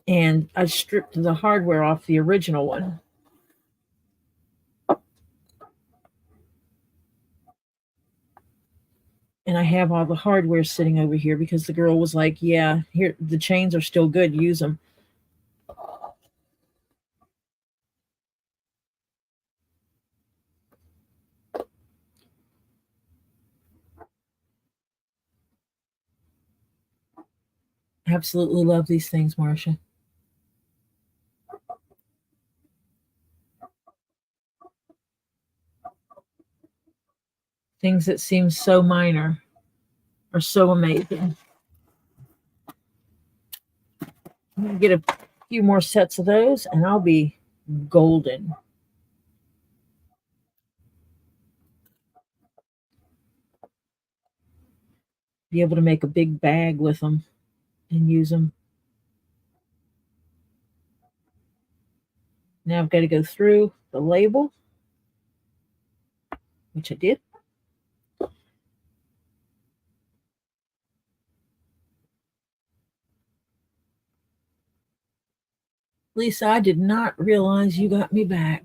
And I stripped the hardware off the original one. And I have all the hardware sitting over here because the girl was like, yeah, here, the chains are still good, use them. Absolutely love these things, Marcia. Things that seem so minor are so amazing. I'm going to get a few more sets of those and I'll be golden. Be able to make a big bag with them and use them. Now I've got to go through the label, which I did. Lisa, I did not realize you got me back.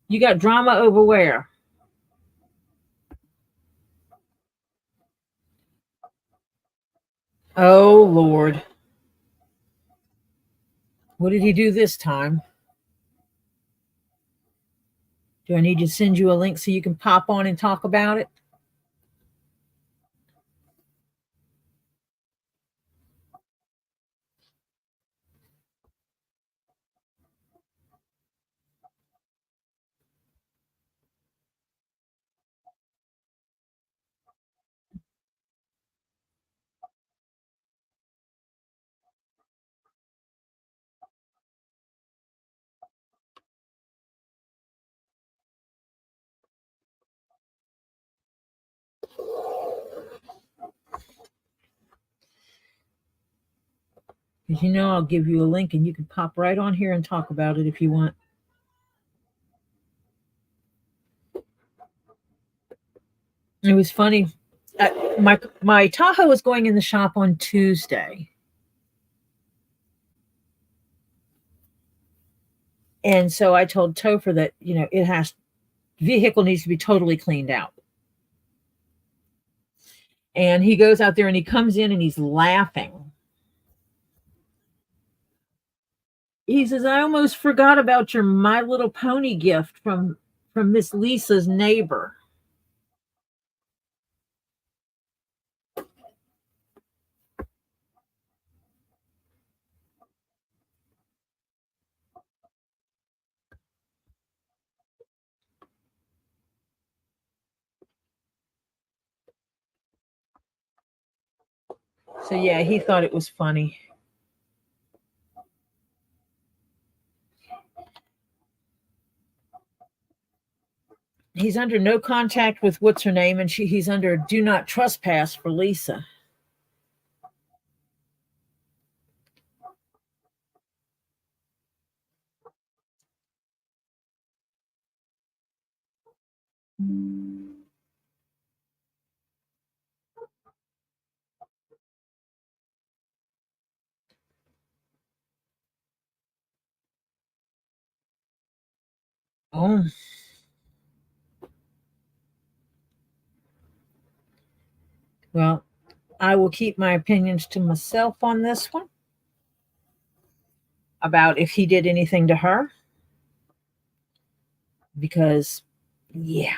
You got drama over where? Oh, Lord. What did he do this time? Do I need to send you a link so you can pop on and talk about it? Because you know I'll give you a link and you can pop right on here and talk about it if you want. It was funny. My Tahoe is going in the shop on Tuesday. And so I told Topher that, vehicle needs to be totally cleaned out. And he goes out there and he comes in and he's laughing. He says, I almost forgot about your My Little Pony gift from Miss Lisa's neighbor. So yeah, he thought it was funny. He's under no contact with what's her name, and he's under do not trespass for Lisa. Oh. Well, I will keep my opinions to myself on this one about if he did anything to her. Because, yeah.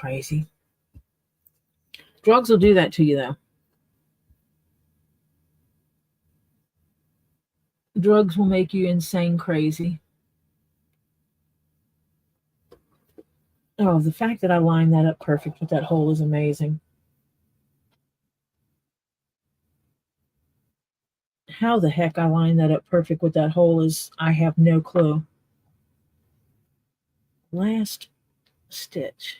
crazy. Drugs will do that to you, though. Drugs will make you insane crazy. Oh, the fact that I lined that up perfect with that hole is amazing. How the heck I lined that up perfect with that hole is, I have no clue. Last stitch.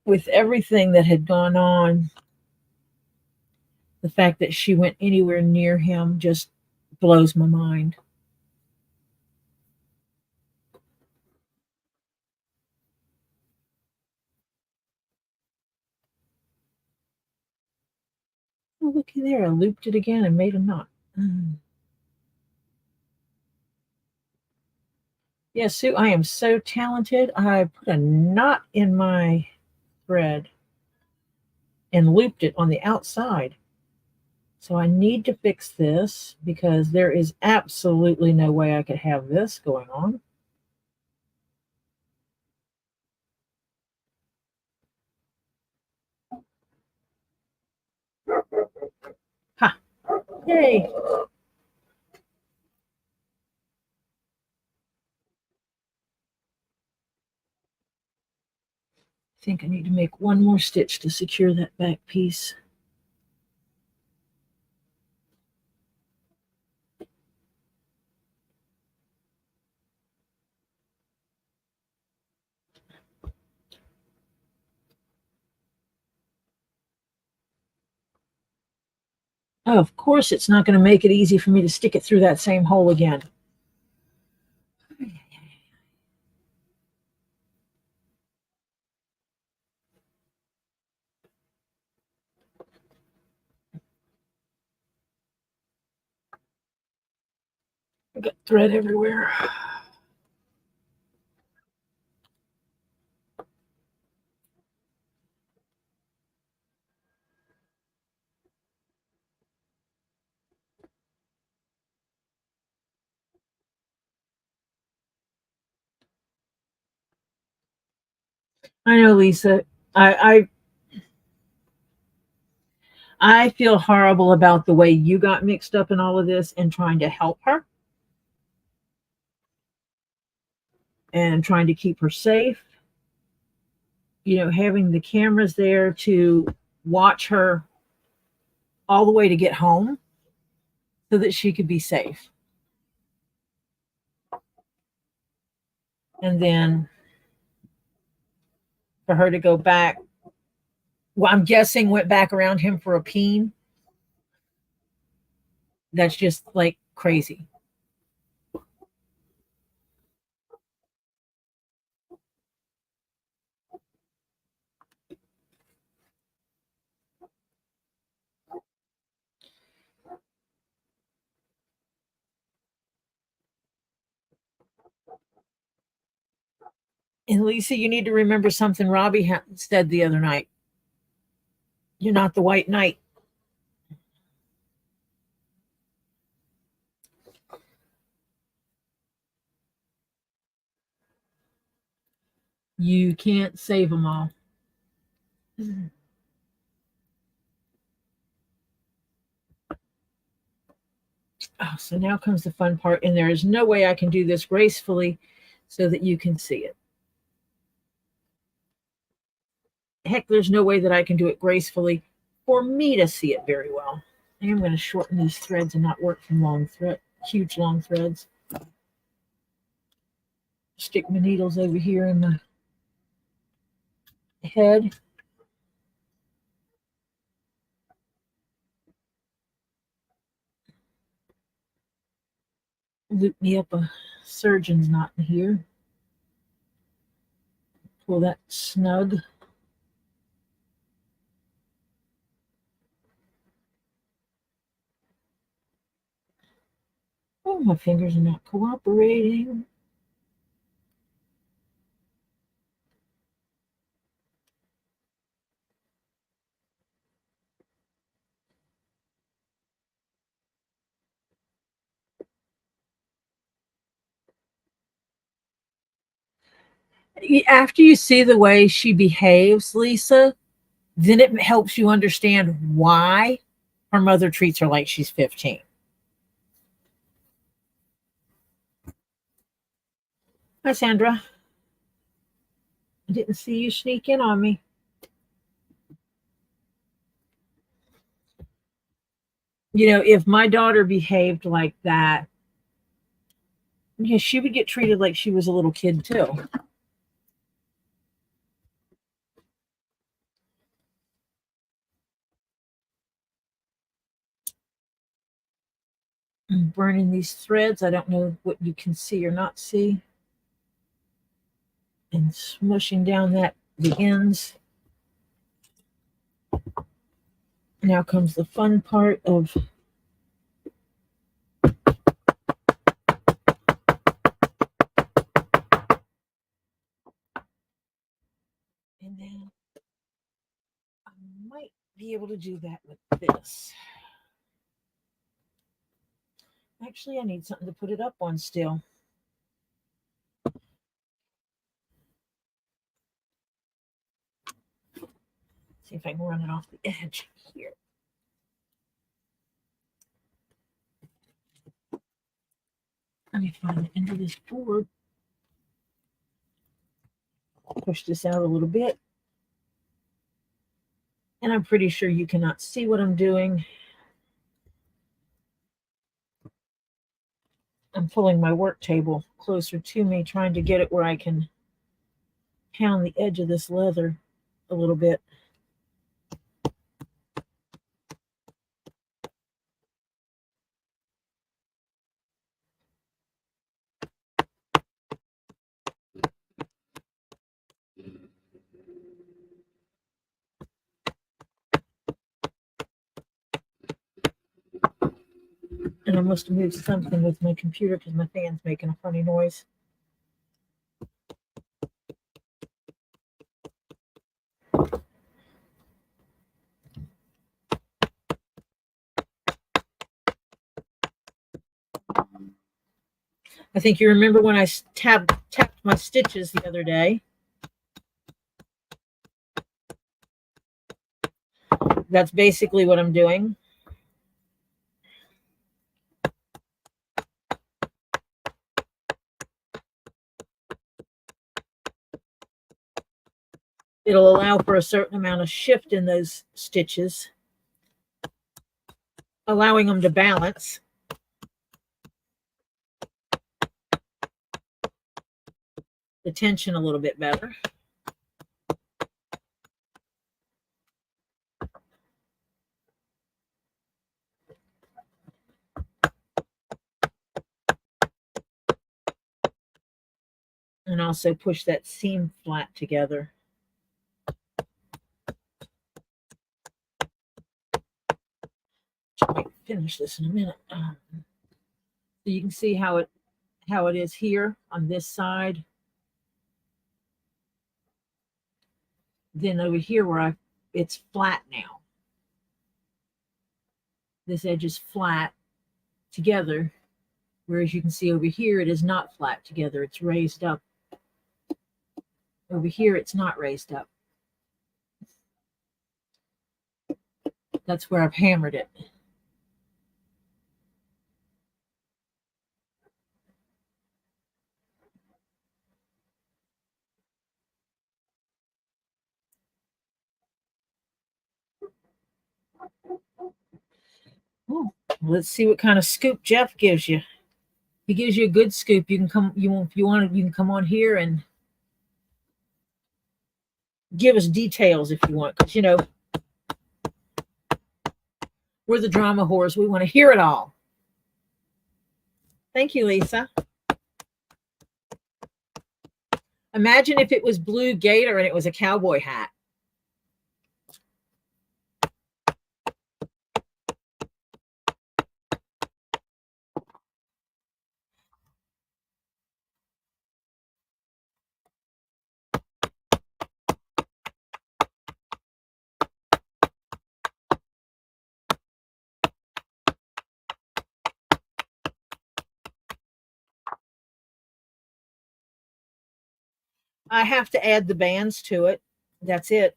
With everything that had gone on, the fact that she went anywhere near him just blows my mind. Oh, looky there. I looped it again and made a knot. Yes, Sue, I am so talented. I put a knot in my thread and looped it on the outside. So I need to fix this because there is absolutely no way I could have this going on. Ha! Yay! I think I need to make one more stitch to secure that back piece. Oh, of course, it's not going to make it easy for me to stick it through that same hole again. I've got thread everywhere. I know, Lisa. I I feel horrible about the way you got mixed up in all of this and trying to help her and trying to keep her safe. You know, having the cameras there to watch her all the way to get home so that she could be safe. And then for her to go back, well, I'm guessing went back around him for a peen. That's just like crazy. And Lisa, you need to remember something Robbie said the other night. You're not the white knight. You can't save them all. Oh, so now comes the fun part, and there is no way I can do this gracefully so that you can see it. Heck, there's no way that I can do it gracefully for me to see it very well. I am going to shorten these threads and not work from huge long threads. Stick my needles over here in the head. Loop me up a surgeon's knot in here. Pull that snug. Oh, my fingers are not cooperating. After you see the way she behaves, Lisa, then it helps you understand why her mother treats her like she's 15. Hi, Sandra. I didn't see you sneak in on me. If my daughter behaved like that, yeah, she would get treated like she was a little kid too. I'm burning these threads. I don't know what you can see or not see. And smushing down the ends. Now comes the fun part of and then I might be able to do that with this. Actually, I need something to put it up on still. See if I can run it off the edge here. Let me find the end of this board. Push this out a little bit. And I'm pretty sure you cannot see what I'm doing. I'm pulling my work table closer to me, trying to get it where I can pound the edge of this leather a little bit. And I must have moved something with my computer because my fan's making a funny noise. I think you remember when I tapped my stitches the other day. That's basically what I'm doing. It'll allow for a certain amount of shift in those stitches, allowing them to balance. The tension a little bit better. And also push that seam flat together. I might finish this in a minute. So you can see how it is here on this side. Then over here where it's flat now. This edge is flat together, whereas you can see over here it is not flat together. It's raised up. Over here it's not raised up. That's where I've hammered it. Ooh, let's see what kind of scoop Jeff gives you. He gives you a good scoop. You can come. If you want, you can come on here and give us details if you want, because we're the drama whores. We want to hear it all. Thank you, Lisa. Imagine if it was blue gator and it was a cowboy hat. I have to add the bands to it. That's it.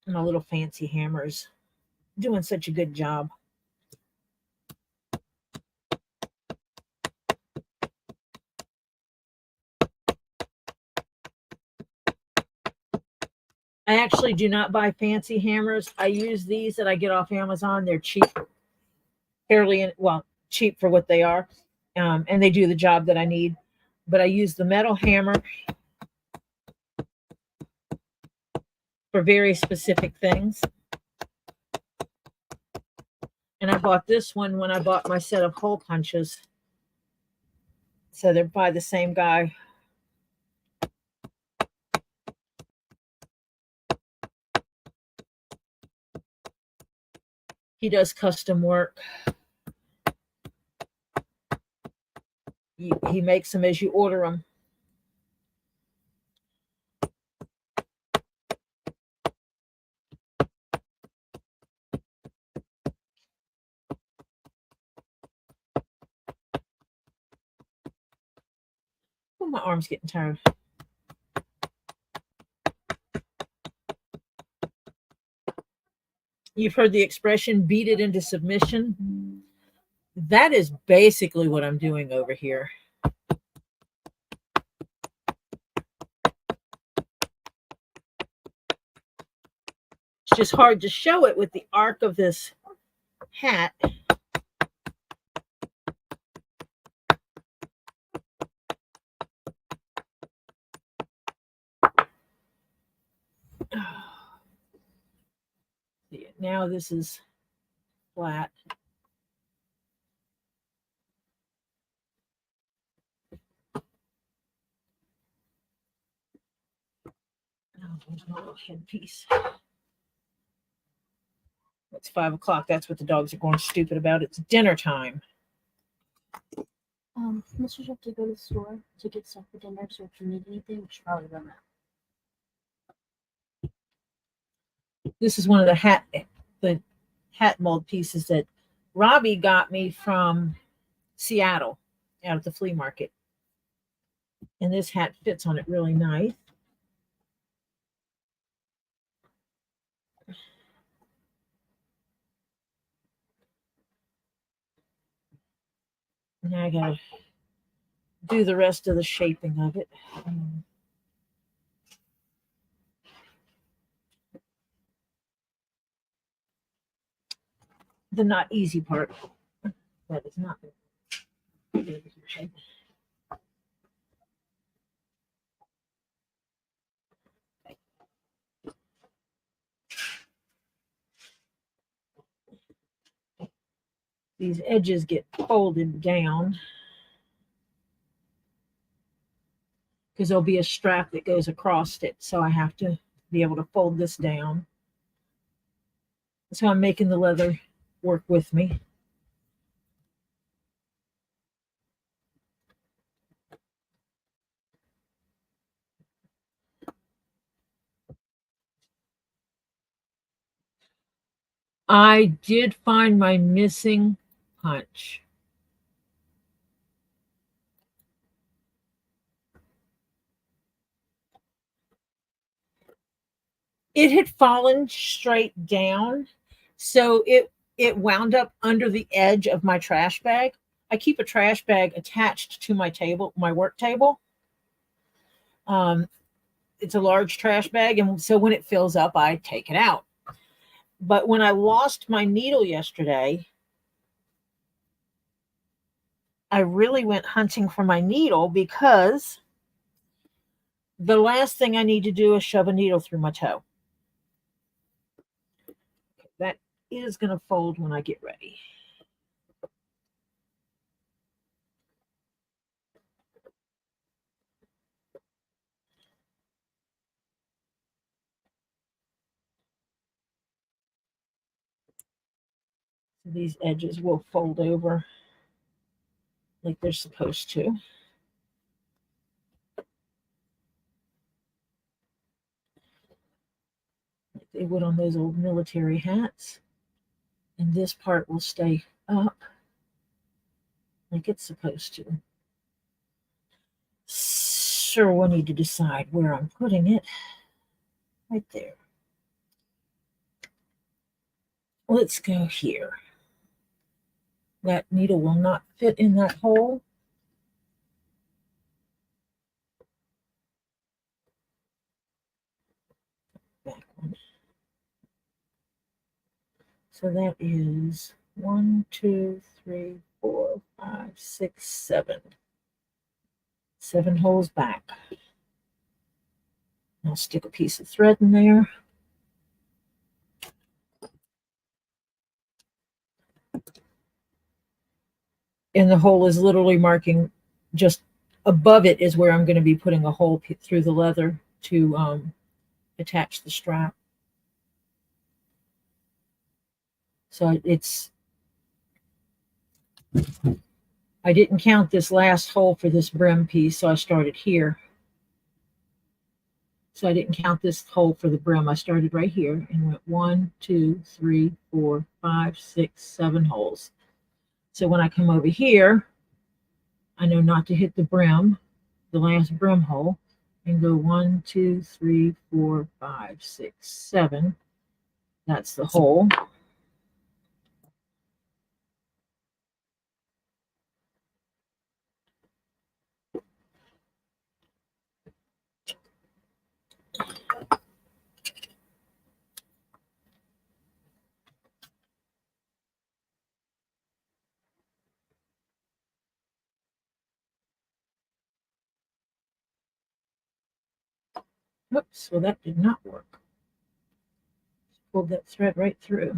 My little fancy hammers doing such a good job. I actually do not buy fancy hammers. I use these that I get off Amazon. They're cheap, fairly well cheap for what they are, and they do the job that I need. But I use the metal hammer for very specific things. And I bought this one when I bought my set of hole punches. So they're by the same guy. He does custom work. He makes them as you order them. Oh, my arm's getting tired. You've heard the expression beat it into submission. That is basically what I'm doing over here. It's just hard to show it with the arc of this hat. Now this is flat. Oh, there's my little headpiece. It's 5 o'clock. That's what the dogs are going stupid about. It's dinner time. Mr. have to go to the store to get stuff for dinner, so if you need anything, we should probably run that. This is one of the hat mold pieces that Robbie got me from Seattle out at the flea market. And this hat fits on it really nice. Now I gotta do the rest of the shaping of it. The not easy part. That is not. These edges get folded down because there'll be a strap that goes across it. So I have to be able to fold this down. So I'm making the leather work with me. I did find my missing punch. It had fallen straight down, so it wound up under the edge of my trash bag. I keep a trash bag attached to my table, my work table. It's a large trash bag, and so when it fills up, I take it out. But when I lost my needle yesterday, I really went hunting for my needle because the last thing I need to do is shove a needle through my toe. That is going to fold when I get ready. So these edges will fold over like they're supposed to. Like they would on those old military hats. And this part will stay up like it's supposed to. Sure, we'll need to decide where I'm putting it. Right there. Let's go here. That needle will not fit in that hole. Back one. So that is 1, 2, 3, 4, 5, 6, 7. 7 holes back. I'll stick a piece of thread in there. And the hole is literally marking just above it is where I'm going to be putting a hole through the leather to attach the strap. So I didn't count this last hole for this brim piece, so I started here. So I didn't count this hole for the brim. I started right here and went 1, 2, 3, 4, 5, 6, 7 holes. So when I come over here, I know not to hit the brim, the last brim hole, and go 1, 2, 3, 4, 5, 6, 7. That's the hole. Whoops, well that did not work. Pulled that thread right through.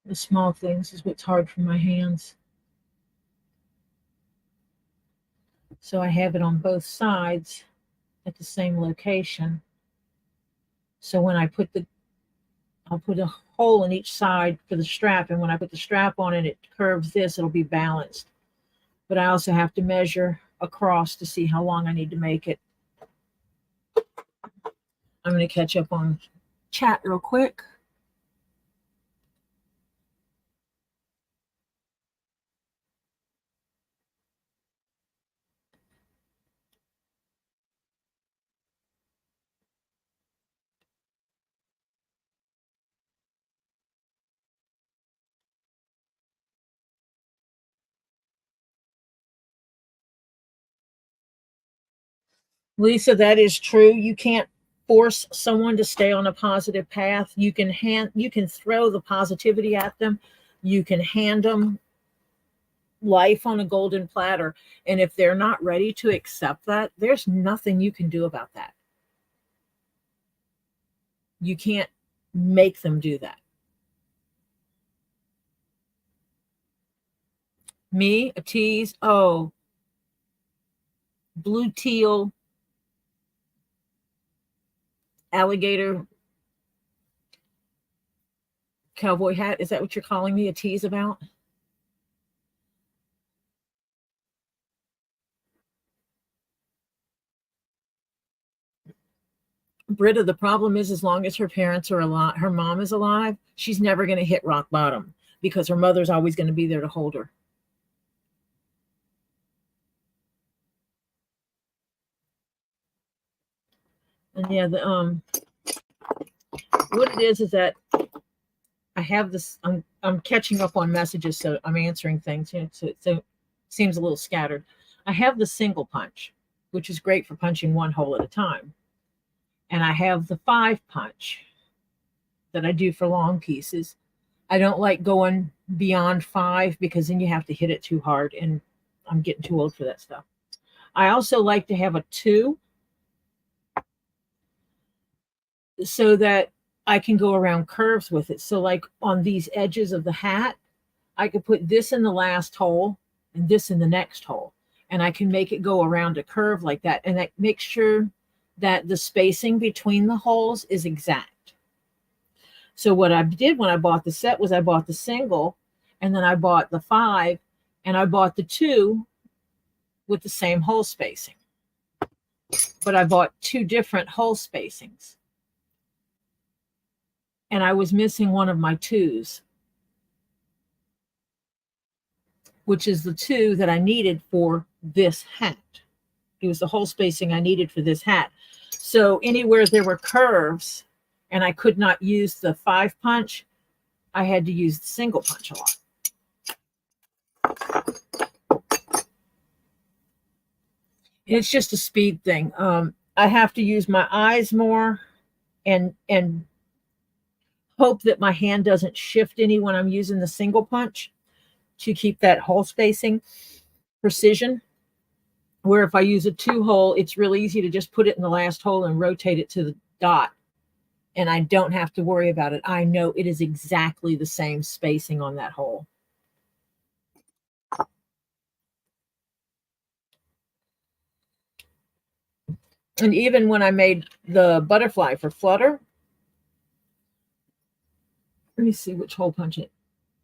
The small things is what's hard for my hands. So I have it on both sides at the same location. So when I put I'll put a hole in each side for the strap, and when I put the strap on and it curves this, it'll be balanced. But I also have to measure across to see how long I need to make it. I'm going to catch up on chat real quick. Lisa, that is true. You can't force someone to stay on a positive path. You can throw the positivity at them. You can hand them life on a golden platter. And if they're not ready to accept that, there's nothing you can do about that. You can't make them do that. Me, a tease, oh, blue teal alligator cowboy hat. Is that what you're calling me a tease about? Britta, the problem is as long as her parents are alive, her mom is alive, she's never going to hit rock bottom because her mother's always going to be there to hold her. And yeah, what it is that I have this. I'm catching up on messages, so I'm answering things. So it seems a little scattered. I have the single punch, which is great for punching one hole at a time, and I have the 5 punch that I do for long pieces. I don't like going beyond 5 because then you have to hit it too hard, and I'm getting too old for that stuff. I also like to have a 2 so that I can go around curves with it. So like on these edges of the hat, I could put this in the last hole and this in the next hole. and I can make it go around a curve like that. And that makes sure that the spacing between the holes is exact. So what I did when I bought the set was I bought the single, and then I bought the 5, and I bought the 2 with the same hole spacing. But I bought 2 different hole spacings. And I was missing one of my 2s, which is the 2 that I needed for this hat. It was the hole spacing I needed for this hat. So anywhere there were curves and I could not use the 5 punch, I had to use the single punch a lot. It's just a speed thing. I have to use my eyes more and hope that my hand doesn't shift any when I'm using the single punch to keep that hole spacing precision. Where if I use a 2 hole, it's really easy to just put it in the last hole and rotate it to the dot. And I don't have to worry about it. I know it is exactly the same spacing on that hole. And even when I made the butterfly for Flutter, let me see which hole punch it.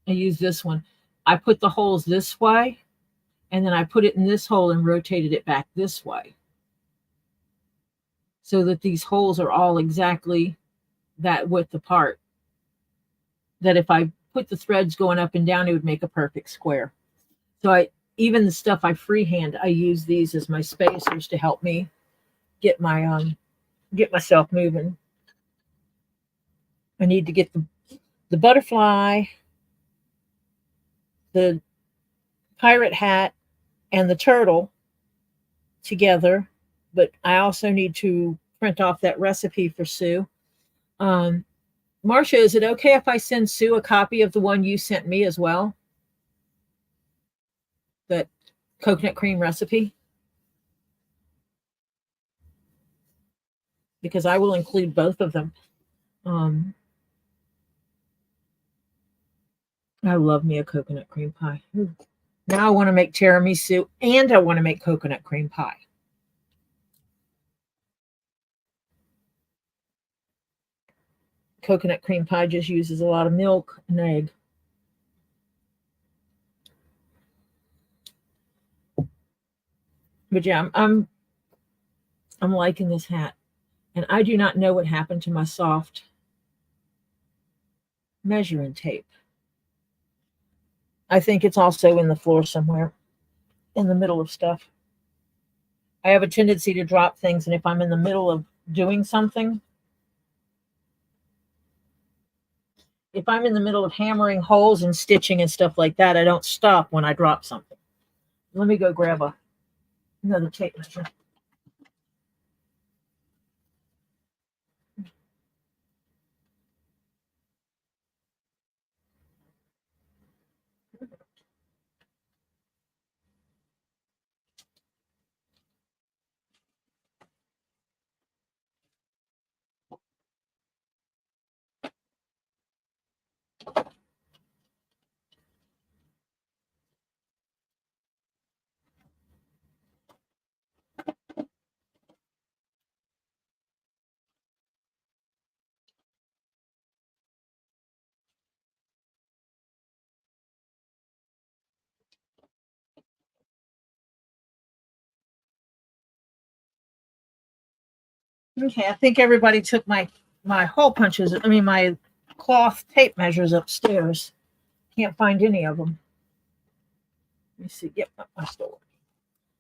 I use this one. I put the holes this way, and then I put it in this hole and rotated it back this way, so that these holes are all exactly that width apart. That if I put the threads going up and down, it would make a perfect square. So even the stuff I freehand, I use these as my spacers to help me get myself moving. I need to get the butterfly, the pirate hat, and the turtle together, but I also need to print off that recipe for Sue. Marcia, is it okay if I send Sue a copy of the one you sent me as well? That coconut cream recipe? Because I will include both of them. I love me a coconut cream pie. Now I want to make tiramisu and I want to make coconut cream pie. Coconut cream pie just uses a lot of milk and egg. But yeah, I'm liking this hat. And I do not know what happened to my soft measuring tape. I think it's also in the floor somewhere, in the middle of stuff. I have a tendency to drop things, and if I'm in the middle of doing something, if I'm in the middle of hammering holes and stitching and stuff like that, I don't stop when I drop something. Let me go grab another tape measure. Okay, I think everybody took my hole punches. I mean, my cloth tape measures upstairs. Can't find any of them. Let me see. Yep, I stole it.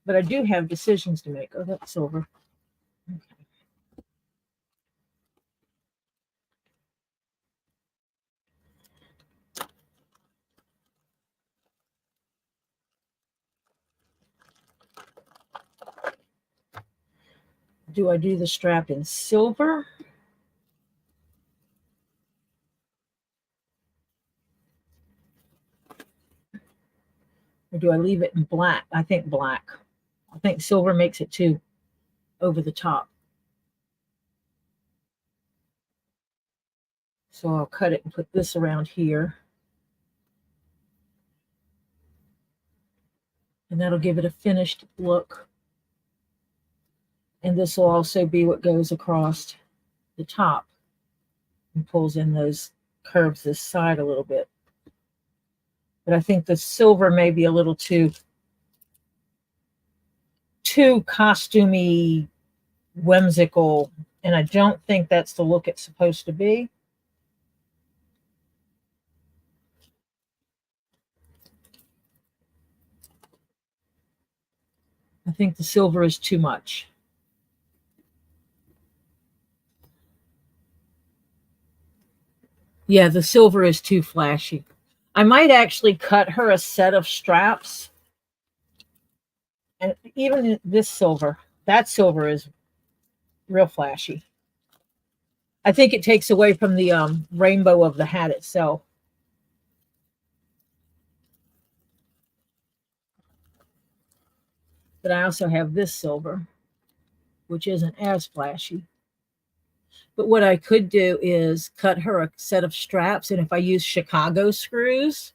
But I do have decisions to make. Oh, that's silver. Okay. Do I do the strap in silver? Or do I leave it in black? I think black. I think silver makes it too over the top. So I'll cut it and put this around here. And that'll give it a finished look. And this will also be what goes across the top and pulls in those curves this side a little bit. But I think the silver may be a little too costumey, whimsical, and I don't think that's the look it's supposed to be. I think the silver is too much. Yeah, the silver is too flashy. I might actually cut her a set of straps. And even this silver, that silver is real flashy. I think it takes away from the rainbow of the hat itself. But I also have this silver, which isn't as flashy. But what I could do is cut her a set of straps, and if I use Chicago screws,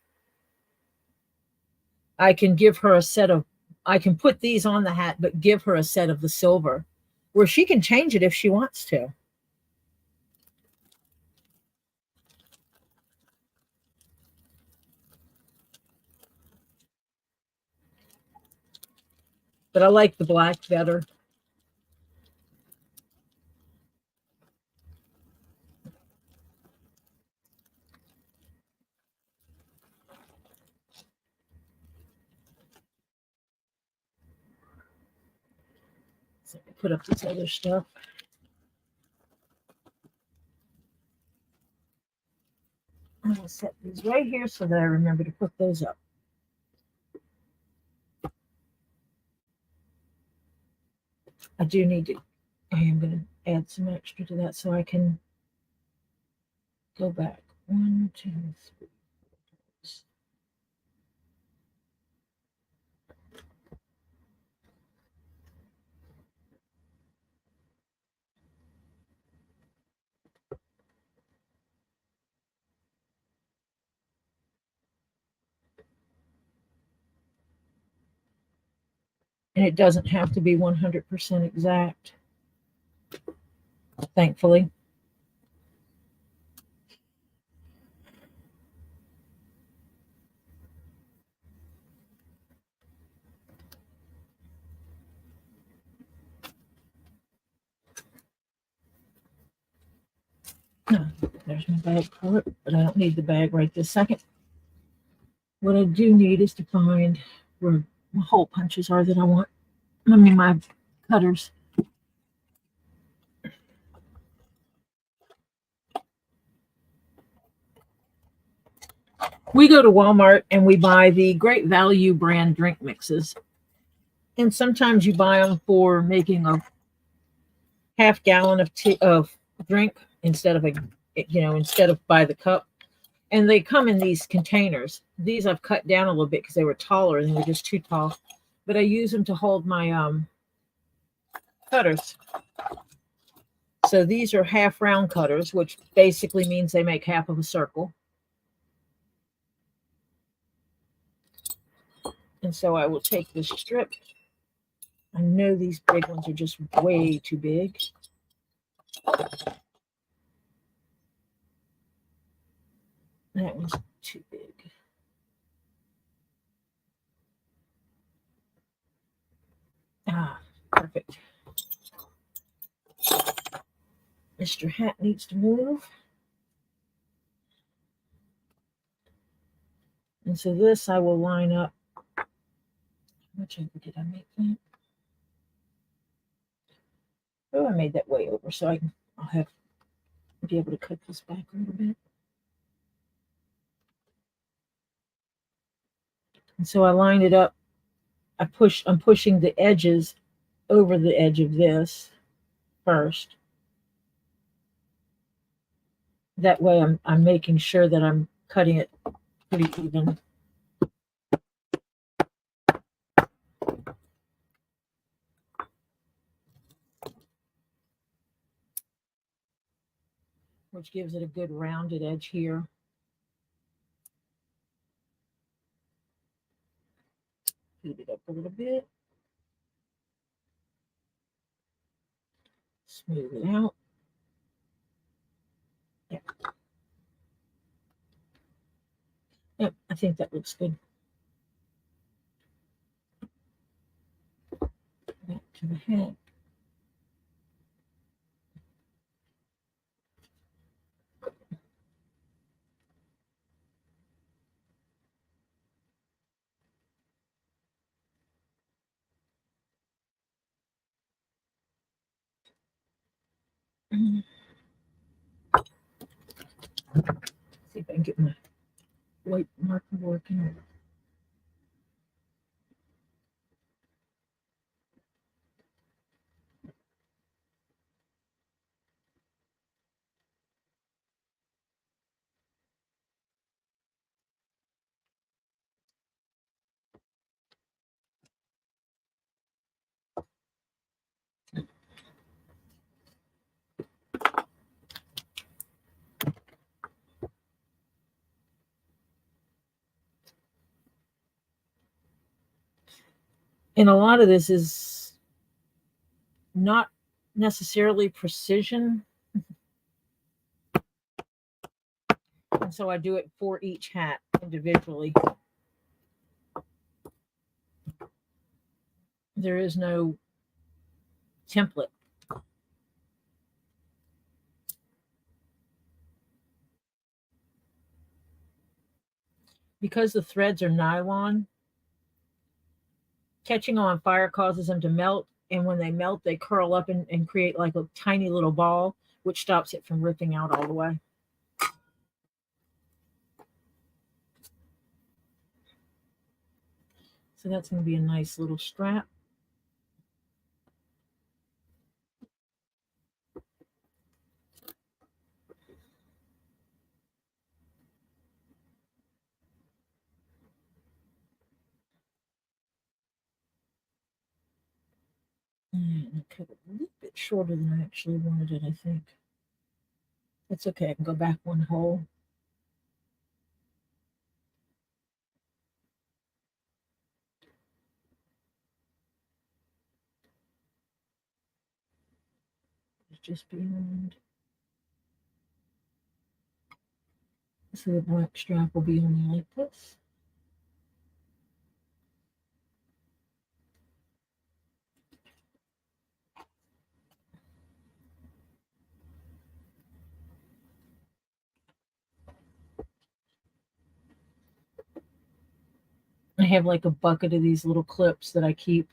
I can give her a set of, I can put these on the hat, but give her a set of the silver, where she can change it if she wants to. But I like the black better. So put up this other stuff. I'm going to set these right here so that I remember to put those up. I do need to, I am going to add some extra to that so I can go back. 1, 2, 3. And it doesn't have to be 100% exact, thankfully. There's my bag for it, but I don't need the bag right this second. What I do need is to find where my hole punches are that I want. I mean, my cutters. We go to Walmart and we buy the Great Value brand drink mixes. And sometimes you buy them for making a half gallon of drink instead of instead of by the cup. And they come in these containers. These I've cut down a little bit because they were taller and they were just too tall. But I use them to hold my cutters. So these are half round cutters, which basically means they make half of a circle. And so I will take this strip. I know these big ones are just way too big. That one's too big. Ah, perfect. Mr. Hat needs to move. And so this I will line up. How much over did I make that? Oh, I made that way over, so I'll be able to cut this back a little bit. And so I lined it up. I'm pushing the edges over the edge of this first. That way I'm making sure that I'm cutting it pretty even. Which gives it a good rounded edge here. Heat it up a little bit. Smooth it out. Yeah. Yep, I think that looks good. Back to the hat. See if I can get my white marker working. And a lot of this is not necessarily precision. And so I do it for each hat individually. There is no template. Because the threads are nylon, catching on fire causes them to melt. And when they melt, they curl up and create like a tiny little ball, which stops it from ripping out all the way. So that's going to be a nice little strap. And I cut it a little bit shorter than I actually wanted it, I think. That's okay. I can go back one hole. It's just beyond. So the black strap will be only like this. I have like a bucket of these little clips that I keep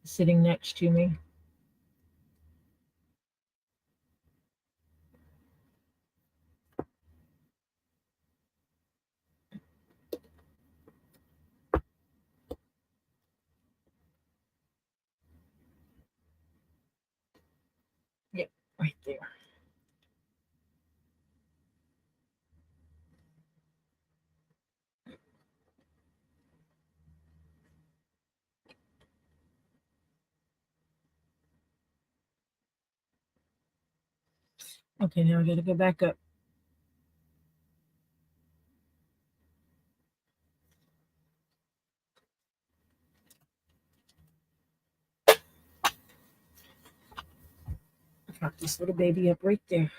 sitting next to me. Yep, right there. Okay, now I gotta go back up. Prop this little baby up right there.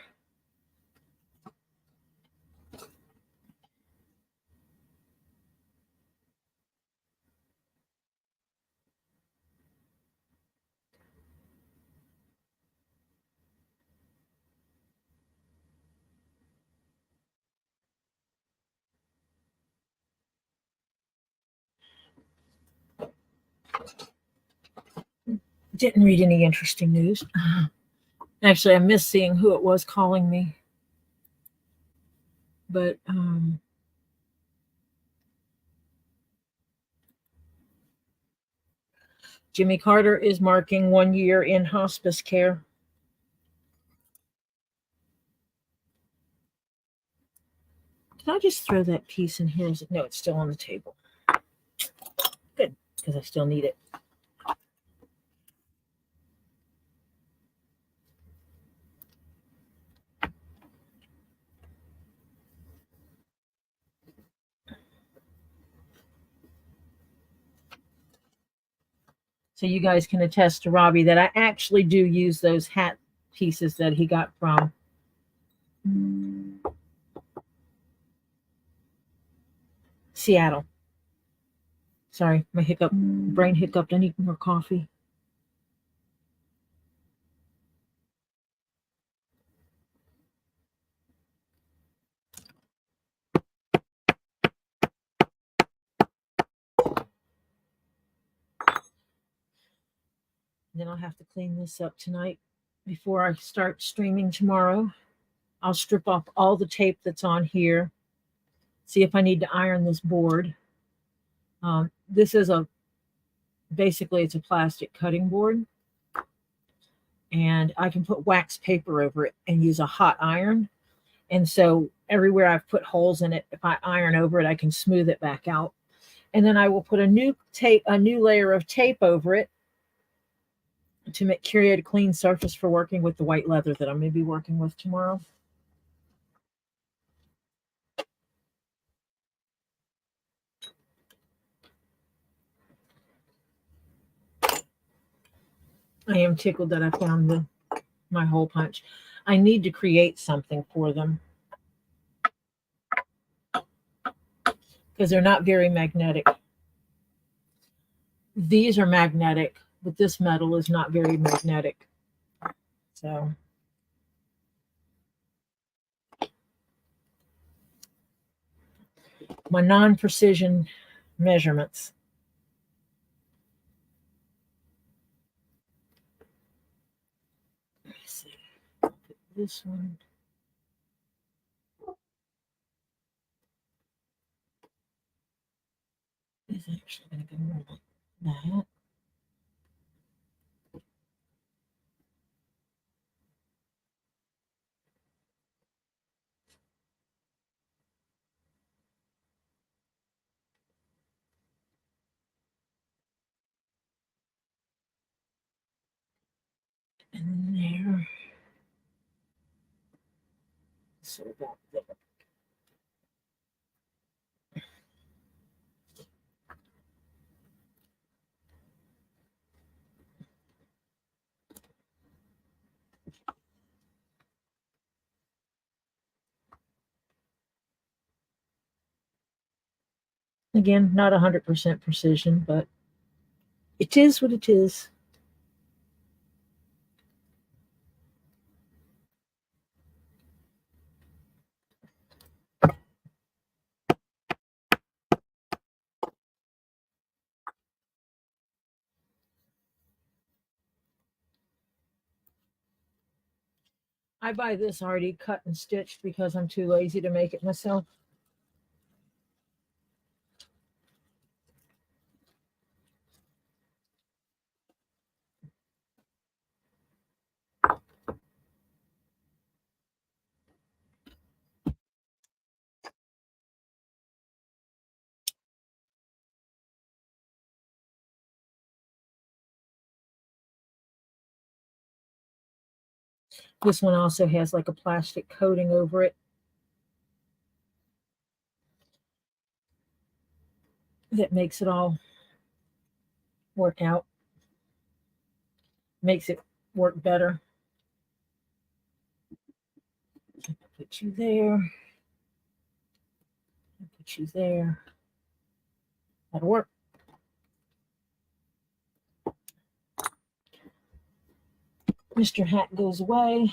Didn't read any interesting news. Actually, I missed seeing who it was calling me. But Jimmy Carter is marking 1 year in hospice care. Did I just throw that piece in here? No, it's still on the table. Good, because I still need it. So you guys can attest to Robbie that I actually do use those hat pieces that he got from Seattle. Sorry, my brain hiccuped. I need more coffee. Then I'll have to clean this up tonight before I start streaming tomorrow. I'll strip off all the tape that's on here, see if I need to iron this board. This is basically it's a plastic cutting board, and I can put wax paper over it and use a hot iron. And so everywhere I've put holes in it, if I iron over it, I can smooth it back out. And then I will put a new layer of tape over it to create a clean surface for working with the white leather that I'm going to be working with tomorrow. I am tickled that I found my hole punch. I need to create something for them because they're not very magnetic. These are magnetic, but this metal is not very magnetic. So my non-precision measurements. Let me see. This one. Is actually going to go like that. And there. So about there. Again, not 100% precision, but it is what it is. I buy this already cut and stitched because I'm too lazy to make it myself. This one also has like a plastic coating over it that makes it all work out, makes it work better. Put you there. Put you there. That'll work. Mr. Hat goes away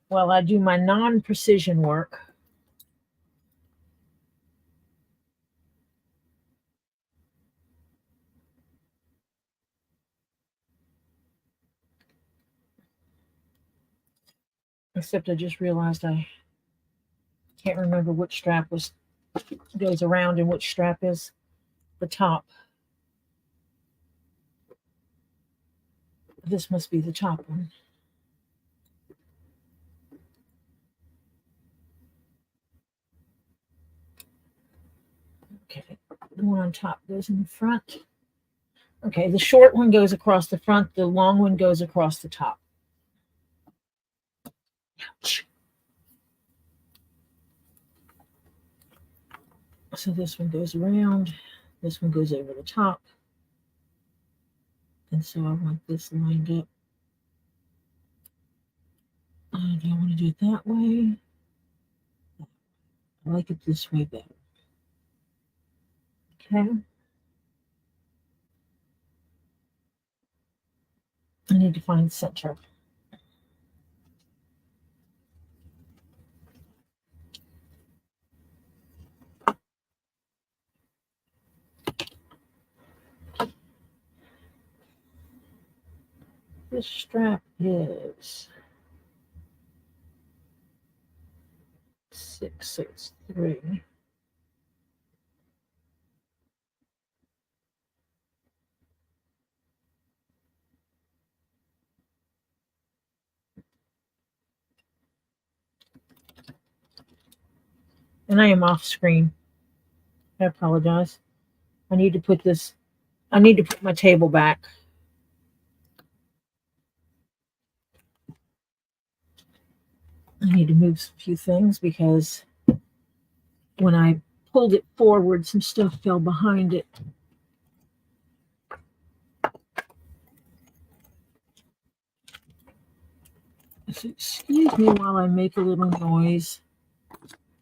while I do my non-precision work. Except I just realized I can't remember which strap goes around and which strap is the top. This must be the top one. Okay, the one on top goes in the front. Okay, the short one goes across the front, the long one goes across the top. Ouch. So this one goes around, This one goes over the top. And so I want this lined up. Do I want to do it that way? I like it this way better. Okay. I need to find center. This strap is 663. And I am off screen. I apologize. I need to put my table back. I need to move a few things because when I pulled it forward, some stuff fell behind it. So excuse me while I make a little noise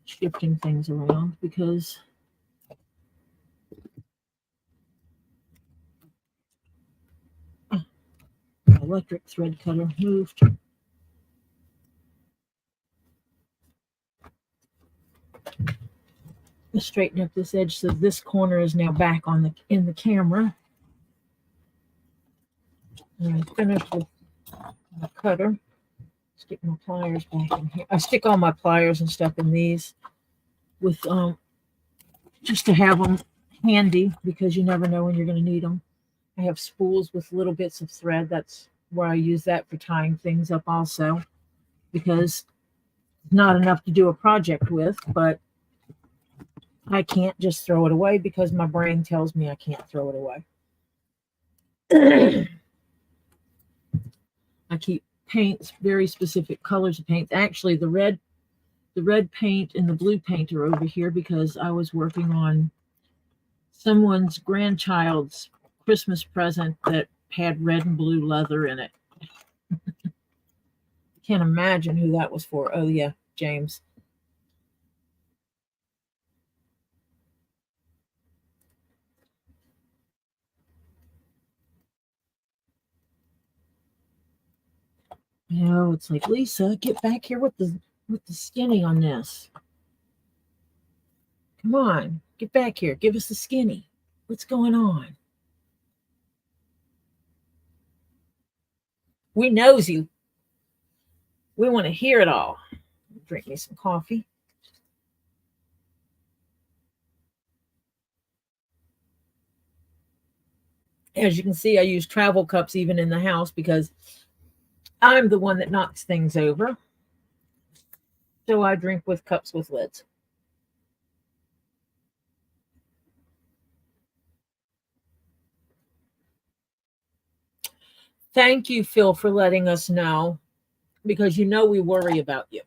shifting things around because my electric thread cutter moved. Straighten up this edge so this corner is now back in the camera. And I finished with my cutter. Stick my pliers back in here. I stick all my pliers and stuff in these with just to have them handy because you never know when you're going to need them. I have spools with little bits of thread. That's where I use that for tying things up also because not enough to do a project with, but I can't just throw it away because my brain tells me I can't throw it away. I keep paints, very specific colors of paint. Actually, the red paint and the blue paint are over here because I was working on someone's grandchild's Christmas present that had red and blue leather in it. Can't imagine who that was for. Oh yeah, James. You know, it's like, Lisa, get back here with the skinny on this. Come on, get back here. Give us the skinny. What's going on? We nosy. We want to hear it all. Drink me some coffee. As you can see, I use travel cups even in the house because I'm the one that knocks things over. So I drink with cups with lids. Thank you, Phil, for letting us know because you know we worry about you.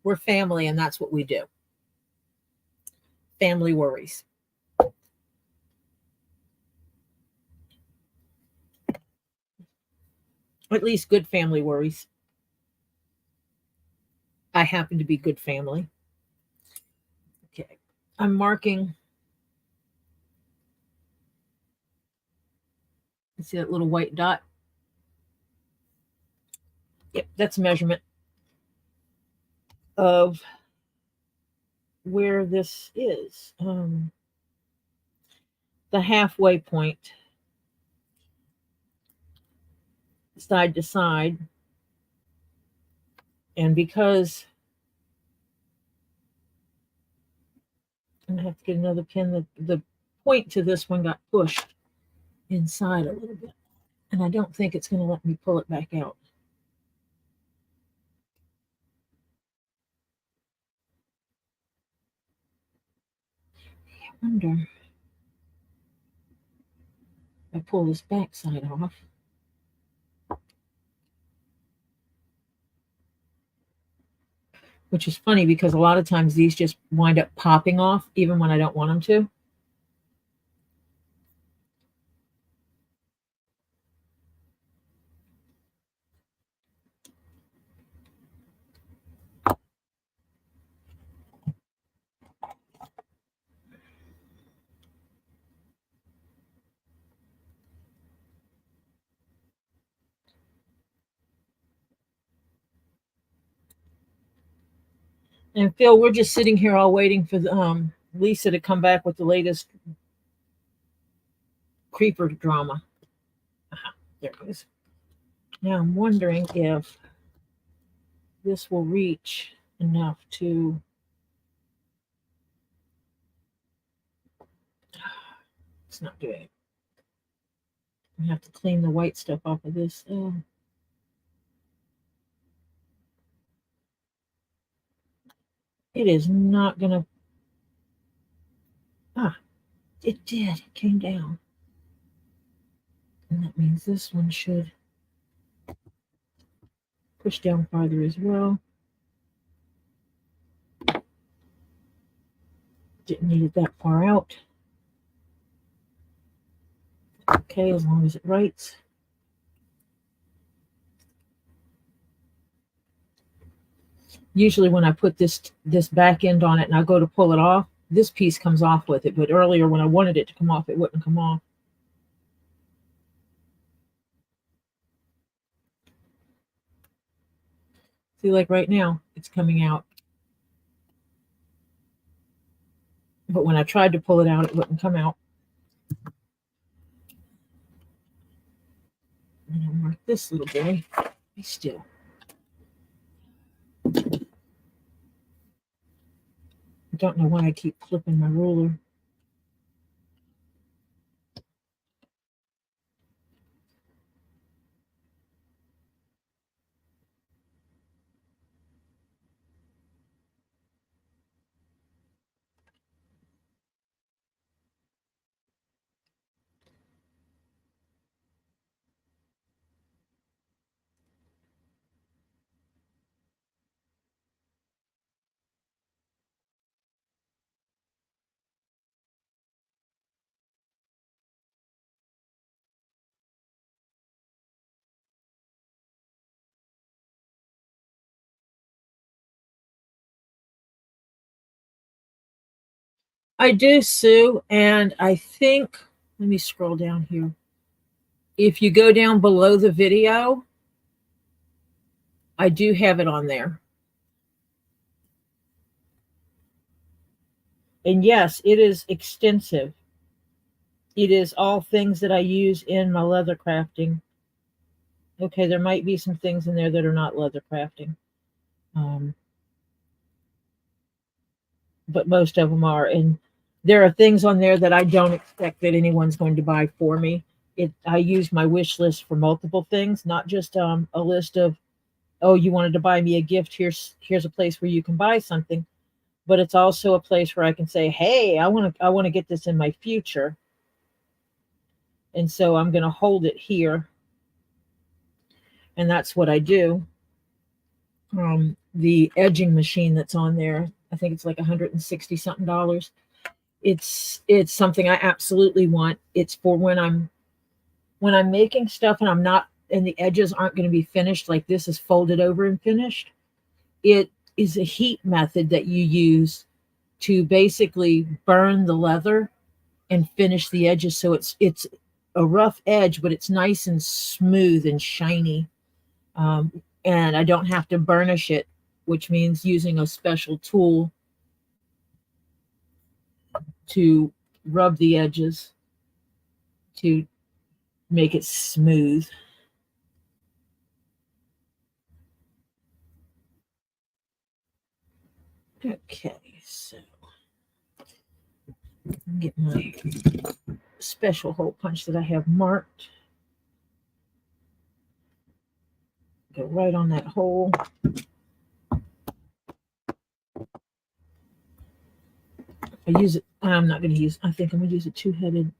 We're family, and that's what we do. Family worries. At least good family worries. I happen to be good family. Okay. I'm marking. See that little white dot? Yep, that's a measurement of where this is. The halfway point, side to side. And because I'm gonna have to get another pin, the point to this one got pushed inside a little bit. And I don't think it's going to let me pull it back out. I wonder if I pull this back side off. Which is funny because a lot of times these just wind up popping off even when I don't want them to. And Phil, we're just sitting here all waiting for Lisa to come back with the latest creeper drama. There it is. Now I'm wondering if this will reach enough to. It's not doing it. I have to clean the white stuff off of this. It is not gonna. Ah, it did. It came down. And that means this one should push down farther as well. Didn't need it that far out. Okay, as long as it writes. Usually when I put this back end on it and I go to pull it off, this piece comes off with it. But earlier when I wanted it to come off, it wouldn't come off. See, like right now, it's coming out. But when I tried to pull it out, it wouldn't come out. And I'll mark this little boy. Be still. I don't know why I keep flipping my ruler. I do, Sue, and I think, let me scroll down here. If you go down below the video, I do have it on there. And yes, it is extensive. It is all things that I use in my leather crafting. Okay, there might be some things in there that are not leather crafting. But most of them are. And there are things on there that I don't expect that anyone's going to buy for me. I use my wish list for multiple things, not just a list of, oh, you wanted to buy me a gift. Here's a place where you can buy something. But it's also a place where I can say, hey, I want to get this in my future. And so I'm going to hold it here. And that's what I do. The edging machine that's on there, I think it's like $160 something. It's something I absolutely want. It's for when I'm making stuff and I'm not, and the edges aren't going to be finished, like this is folded over and finished. It is a heat method that you use to basically burn the leather and finish the edges, so it's a rough edge, but it's nice and smooth and shiny. And I don't have to burnish it, which means using a special tool to rub the edges to make it smooth. Okay, so get my special hole punch that I have marked. Go right on that hole. I use it. I'm not going to use. I think I'm going to use a two-headed.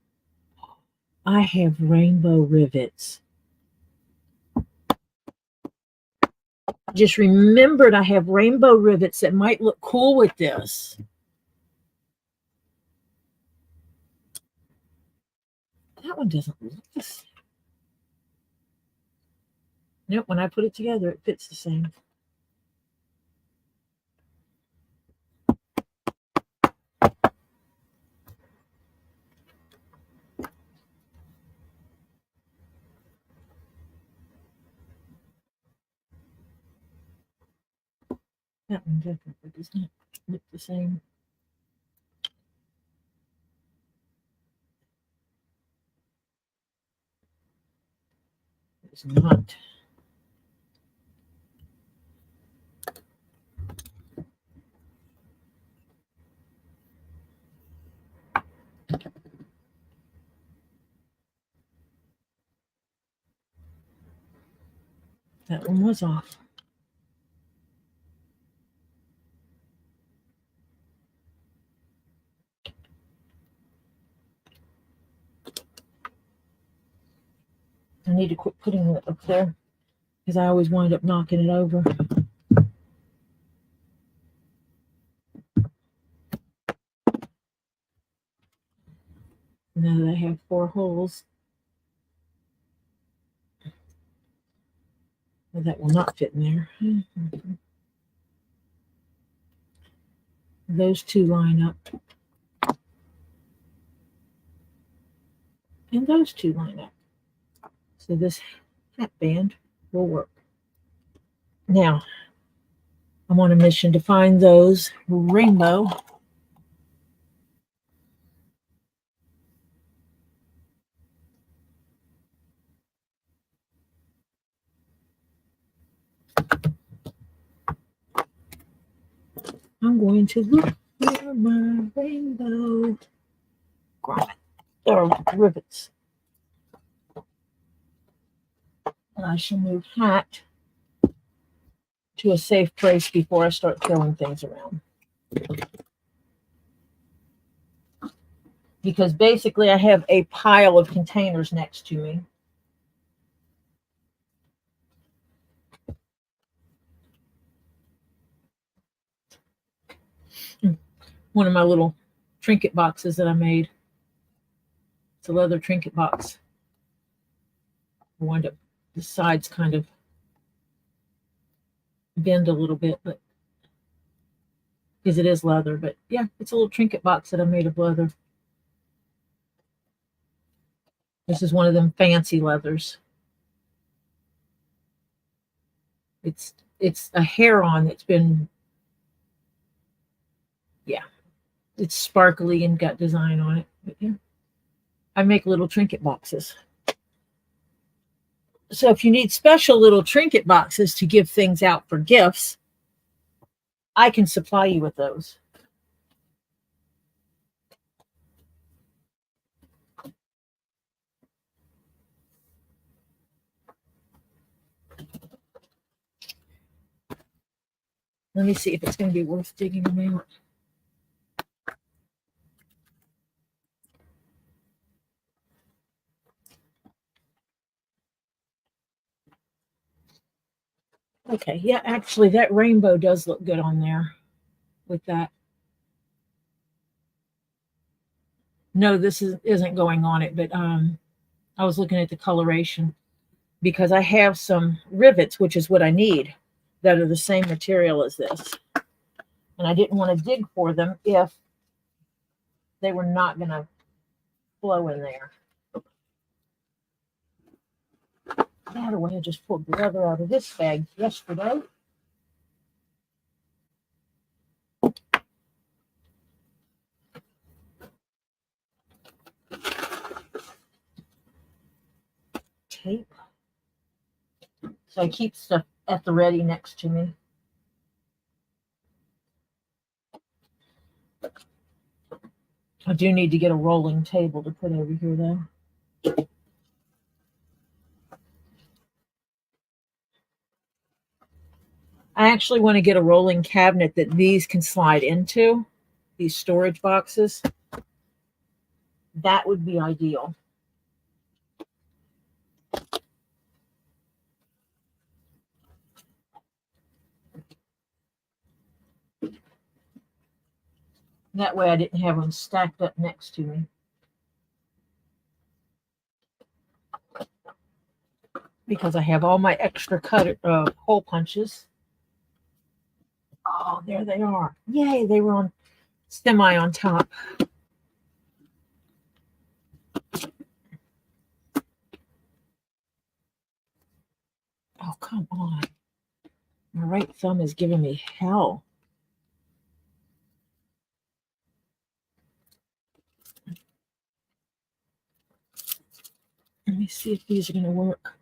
I have rainbow rivets. Just remembered I have rainbow rivets that might look cool with this. That one doesn't look the same. Nope, when I put it together, it fits the same. That one definitely does not look the same. It's not. That one was off. I need to quit putting it up there because I always wind up knocking it over. Now that I have 4 holes, well, that will not fit in there. Those 2 line up. And those 2 line up. So this hat band will work. Now, I'm on a mission to find those rainbow I'm going to look for my rainbow grommet or rivets. And I shall move hat to a safe place before I start throwing things around. Because basically I have a pile of containers next to me. One of my little trinket boxes that I made. It's a leather trinket box. I wind up the sides kind of bend a little bit, but because it is leather, but yeah, it's a little trinket box that I made of leather. This is one of them fancy leathers. It's a hair-on that's been, yeah, it's sparkly and got design on it. But yeah, I make little trinket boxes. So if you need special little trinket boxes to give things out for gifts, I can supply you with those. Let me see if it's going to be worth digging them out. Okay, yeah, actually that rainbow does look good on there with that. No, this isn't going on it, but I was looking at the coloration because I have some rivets, which is what I need, that are the same material as this. And I didn't want to dig for them if they were not going to flow in there. By the way, I just pulled the leather out of this bag yesterday. Tape. So I keep stuff at the ready next to me. I do need to get a rolling table to put over here, though. I actually want to get a rolling cabinet that these can slide into, these storage boxes. That would be ideal. That way I didn't have them stacked up next to me. Because I have all my extra hole punches. Oh, there they are. Yay, they were on semi on top. Oh, come on. My right thumb is giving me hell. Let me see if these are going to work.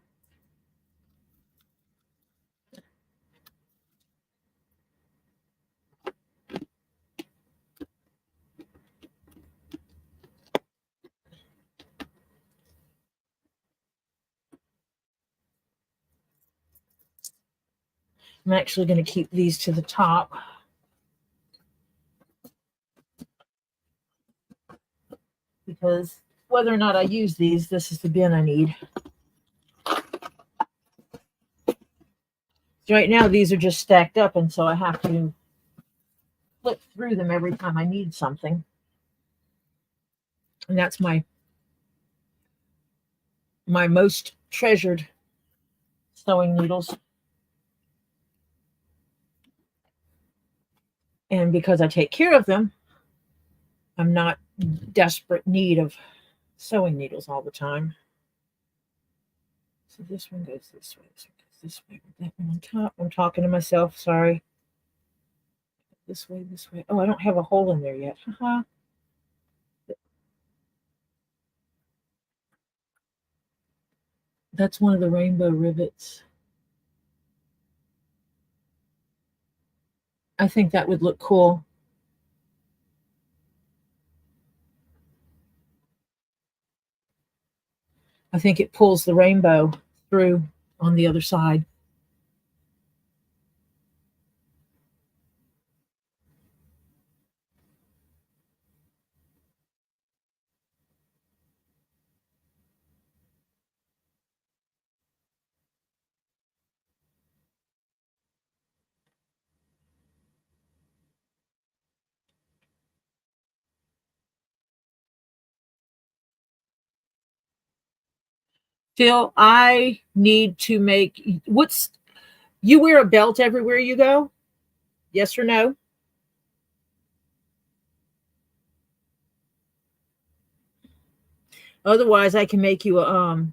I'm actually going to keep these to the top. Because whether or not I use these, this is the bin I need. So right now, these are just stacked up, and so I have to flip through them every time I need something. And that's my most treasured sewing needles. And because I take care of them, I'm not desperate need of sewing needles all the time. So this one goes this way, this one goes this way, that one on top. I'm talking to myself, sorry. This way, this way. Oh, I don't have a hole in there yet. Haha. That's one of the rainbow rivets. I think that would look cool. I think it pulls the rainbow through on the other side. Phil, I need to make you wear a belt everywhere you go? Yes or no? Otherwise, I can make you a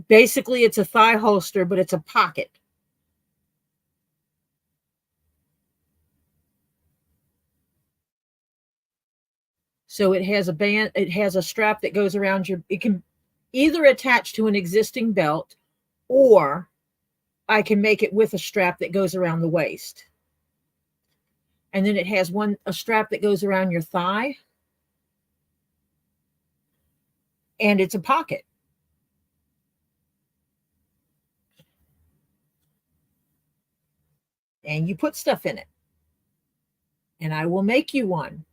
basically it's a thigh holster, but it's a pocket. So it has a band, it has a strap that goes around it can either attach to an existing belt, or I can make it with a strap that goes around the waist. And then it has a strap that goes around your thigh, and it's a pocket. And you put stuff in it. And I will make you one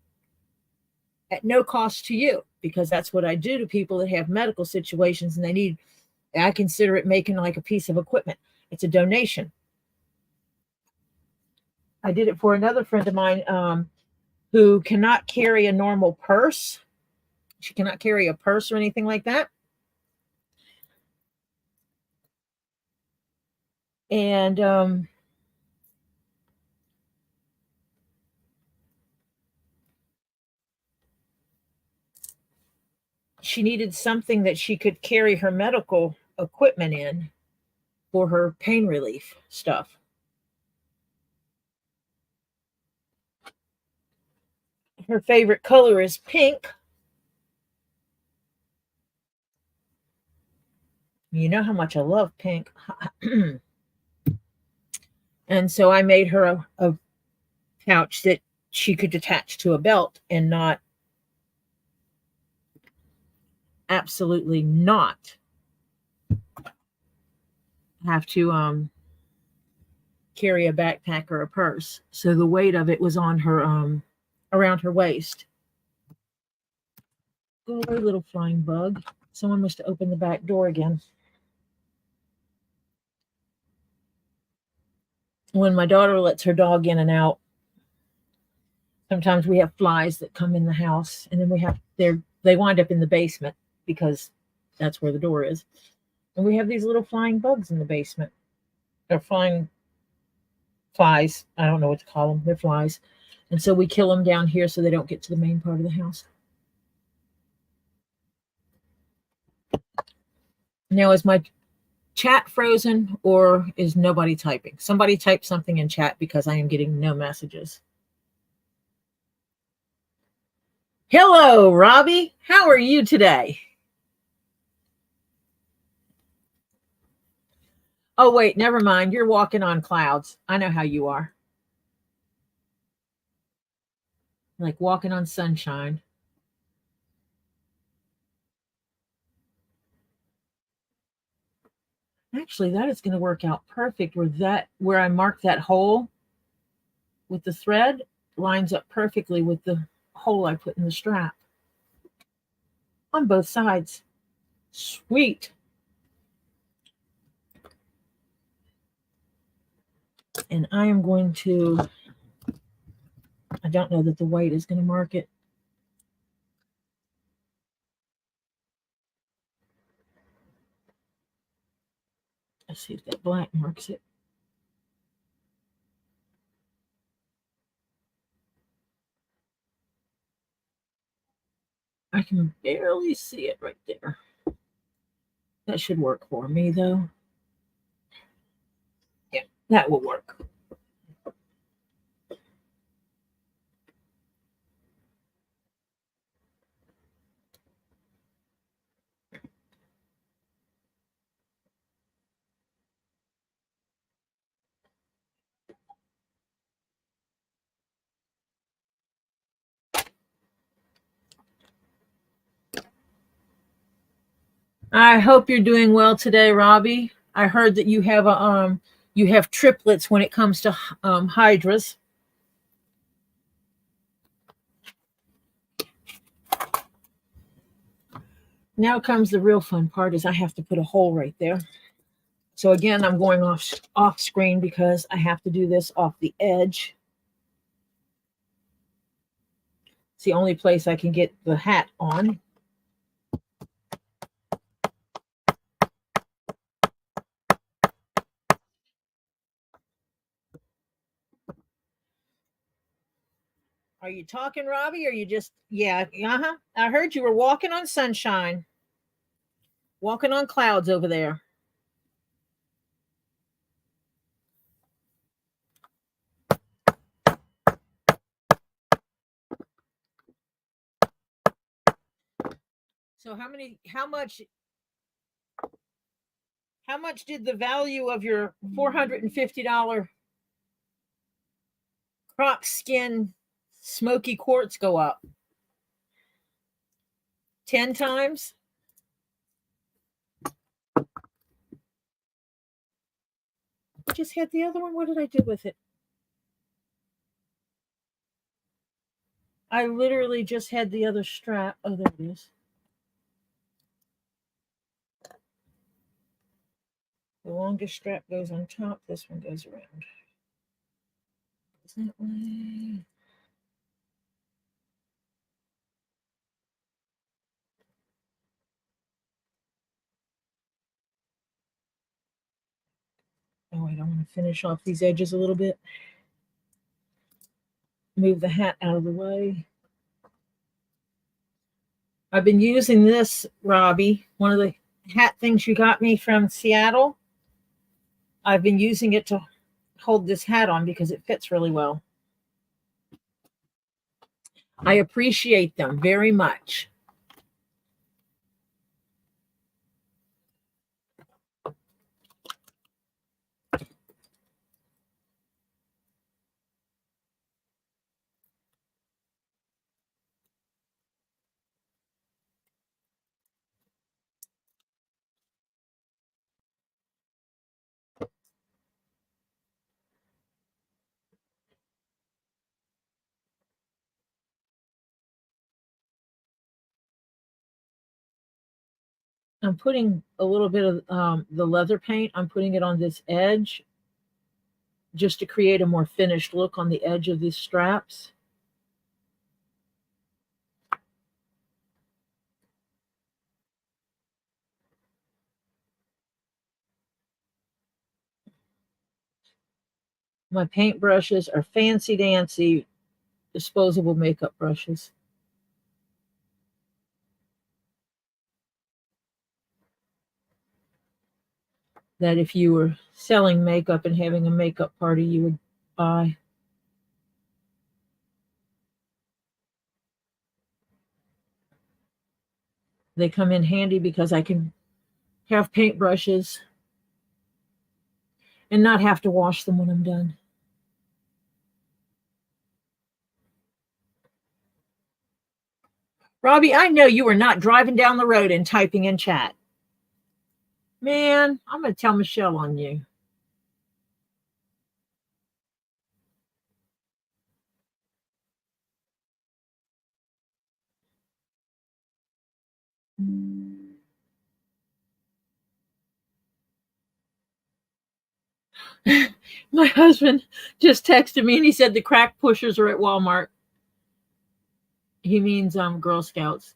at no cost to you, because that's what I do to people that have medical situations and I consider it making like a piece of equipment. It's a donation. I did it for another friend of mine who cannot carry a normal purse. She cannot carry a purse or anything like that. And she needed something that she could carry her medical equipment in for her pain relief stuff. Her favorite color is pink. You know how much I love pink. And so I made her a pouch that she could attach to a belt and not, absolutely not, have to carry a backpack or a purse. So the weight of it was on her around her waist. Go away, little flying bug. Someone must have opened the back door again. When my daughter lets her dog in and out, sometimes we have flies that come in the house, and then they wind up in the basement because that's where the door is. And we have these little flying bugs in the basement. They're flying flies. I don't know what to call them. They're flies. And so we kill them down here so they don't get to the main part of the house. Now, as my chat frozen or is nobody typing? Somebody type something in chat because I am getting no messages. Hello, Robbie. How are you today? Oh, wait, never mind. You're walking on clouds. I know how you are. Like walking on sunshine. Actually, that is going to work out perfect where I marked that hole with the thread lines up perfectly with the hole I put in the strap on both sides. Sweet. And I am going to, I don't know that the white is going to mark it. Let's see if that black marks it. I can barely see it right there. That should work for me, though. Yeah, that will work. I hope you're doing well today, Robbie. I heard that you have triplets when it comes to hydras. Now comes the real fun part is I have to put a hole right there. So again, I'm going off screen because I have to do this off the edge. It's the only place I can get the hat on. Are you talking, Robbie? Or are you just, yeah, I heard you were walking on sunshine, walking on clouds over there. So how much did the value of your $450 croc skin smoky quartz go up? 10 times? I just had the other one. What did I do with it? I literally just had the other strap. Oh, there it is. The longest strap goes on top. This one goes around. That way. Oh, wait, I want to finish off these edges a little bit. Move the hat out of the way. I've been using this, Robbie, one of the hat things you got me from Seattle. I've been using it to hold this hat on because it fits really well. I appreciate them very much. I'm putting a little bit of the leather paint. I'm putting it on this edge just to create a more finished look on the edge of these straps. My paint brushes are fancy dancy disposable makeup brushes. that if you were selling makeup and having a makeup party, you would buy. They come in handy because I can have paintbrushes and not have to wash them when I'm done. Robbie, I know you were not driving down the road and typing in chat. Man, I'm going to tell Michelle on you. My husband just texted me and he said the crack pushers are at Walmart. He means Girl Scouts.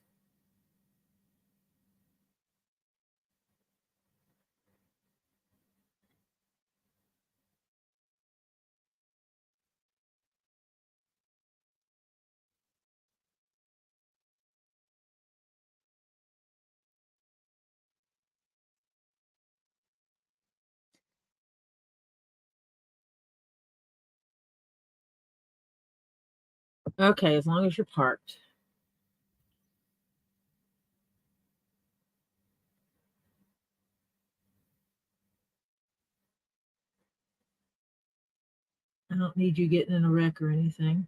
Okay, as long as you're parked. I don't need you getting in a wreck or anything.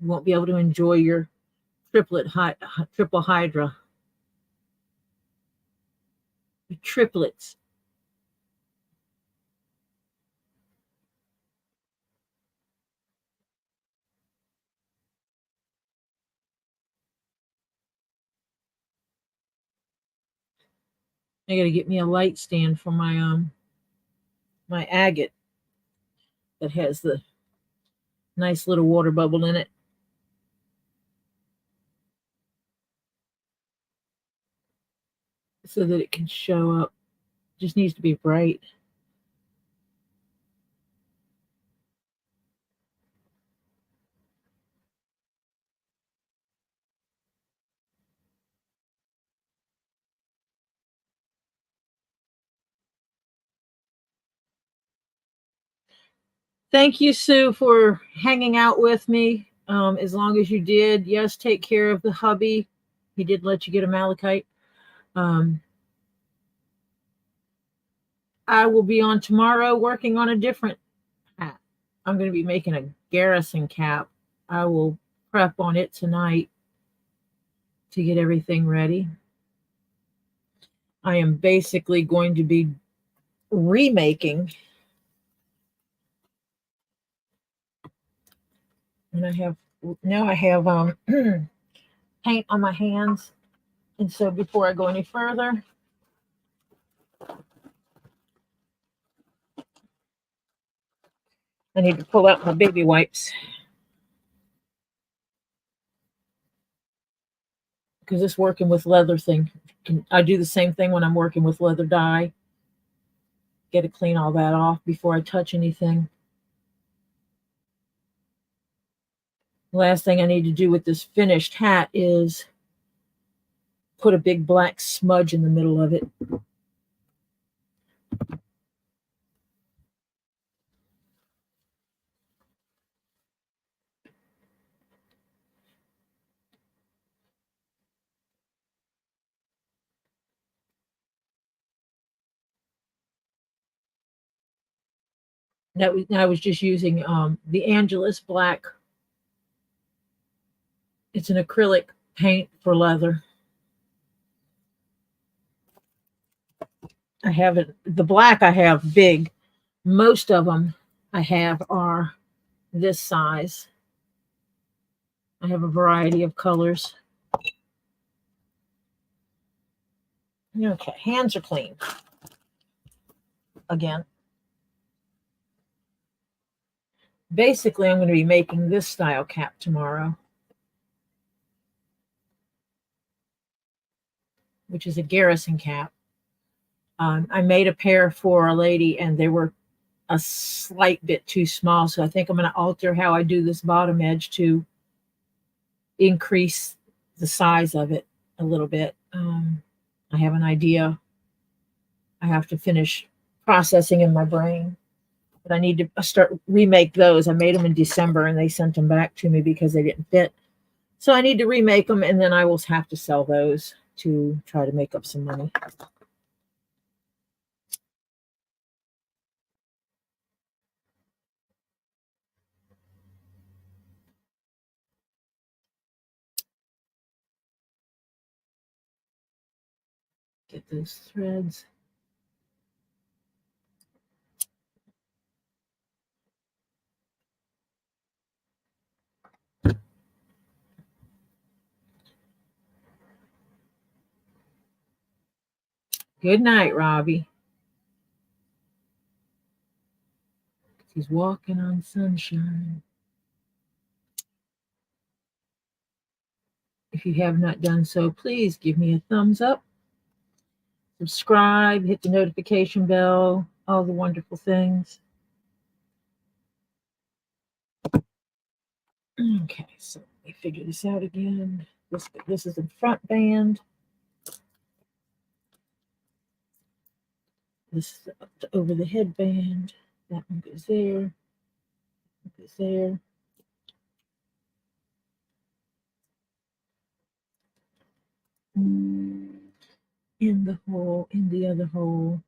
You won't be able to enjoy your triple hydra. Your triplets. I got to get me a light stand for my agate that has the nice little water bubble in it. So that it can show up. Just needs to be bright. Thank you, Sue, for hanging out with me as long as you did. Yes, take care of the hubby. He did let you get a malachite. I will be on tomorrow working on a different hat. I'm going to be making a garrison cap. I will prep on it tonight to get everything ready. I am basically going to be remaking. And I have paint on my hands. And so before I go any further, I need to pull out my baby wipes. Because this working with leather thing, I do the same thing when I'm working with leather dye. Get to clean all that off before I touch anything. Last thing I need to do with this finished hat is put a big black smudge in the middle of it. I was just using the Angelus black. It's an acrylic paint for leather. I have it. The black I have big. Most of them I have are this size. I have a variety of colors. Okay, hands are clean. Again. Basically, I'm going to be making this style cap tomorrow, which is a garrison cap. I made a pair for a lady, and they were a slight bit too small, so I think I'm going to alter how I do this bottom edge to increase the size of it a little bit. I have an idea. I have to finish processing in my brain. But I need to start remake those. I made them in December and they sent them back to me because they didn't fit. So I need to remake them and then I will have to sell those to try to make up some money. Get those threads. Good night, Robbie. He's walking on sunshine. If you have not done so, please give me a thumbs up, subscribe, hit the notification bell, all the wonderful things. Okay, so let me figure this out again. This is the front band. This is the over the headband. That one goes there. That goes there. In the hole, in the other hole.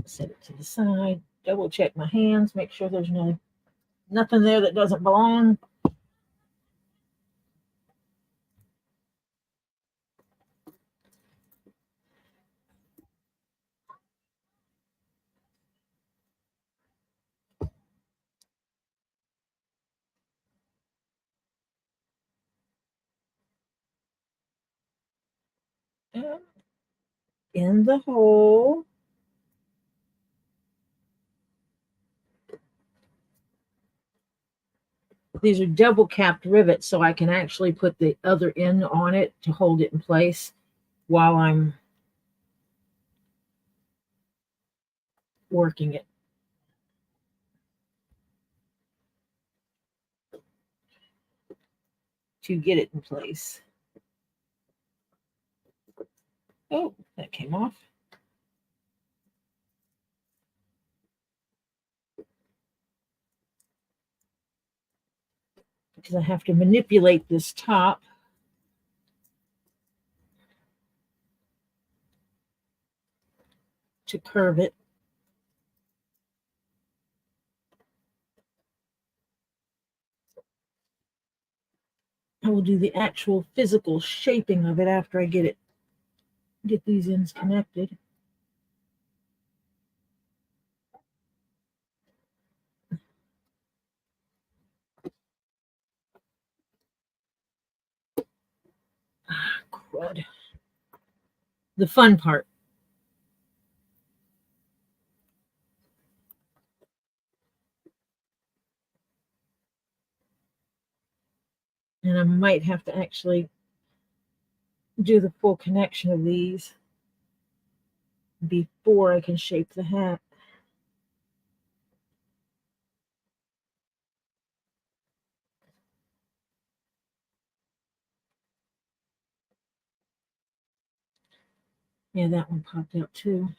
Set it to the side. Double check my hands. Make sure there's nothing there that doesn't belong. In the hole. These are double capped rivets, so I can actually put the other end on it to hold it in place while I'm working it. To get it in place. Oh, that came off. Because I have to manipulate this top. To curve it. I will do the actual physical shaping of it after I get these ends connected. Ah, crud. The fun part. And I might have to actually do the full connection of these before I can shape the hat. Yeah, that one popped out too.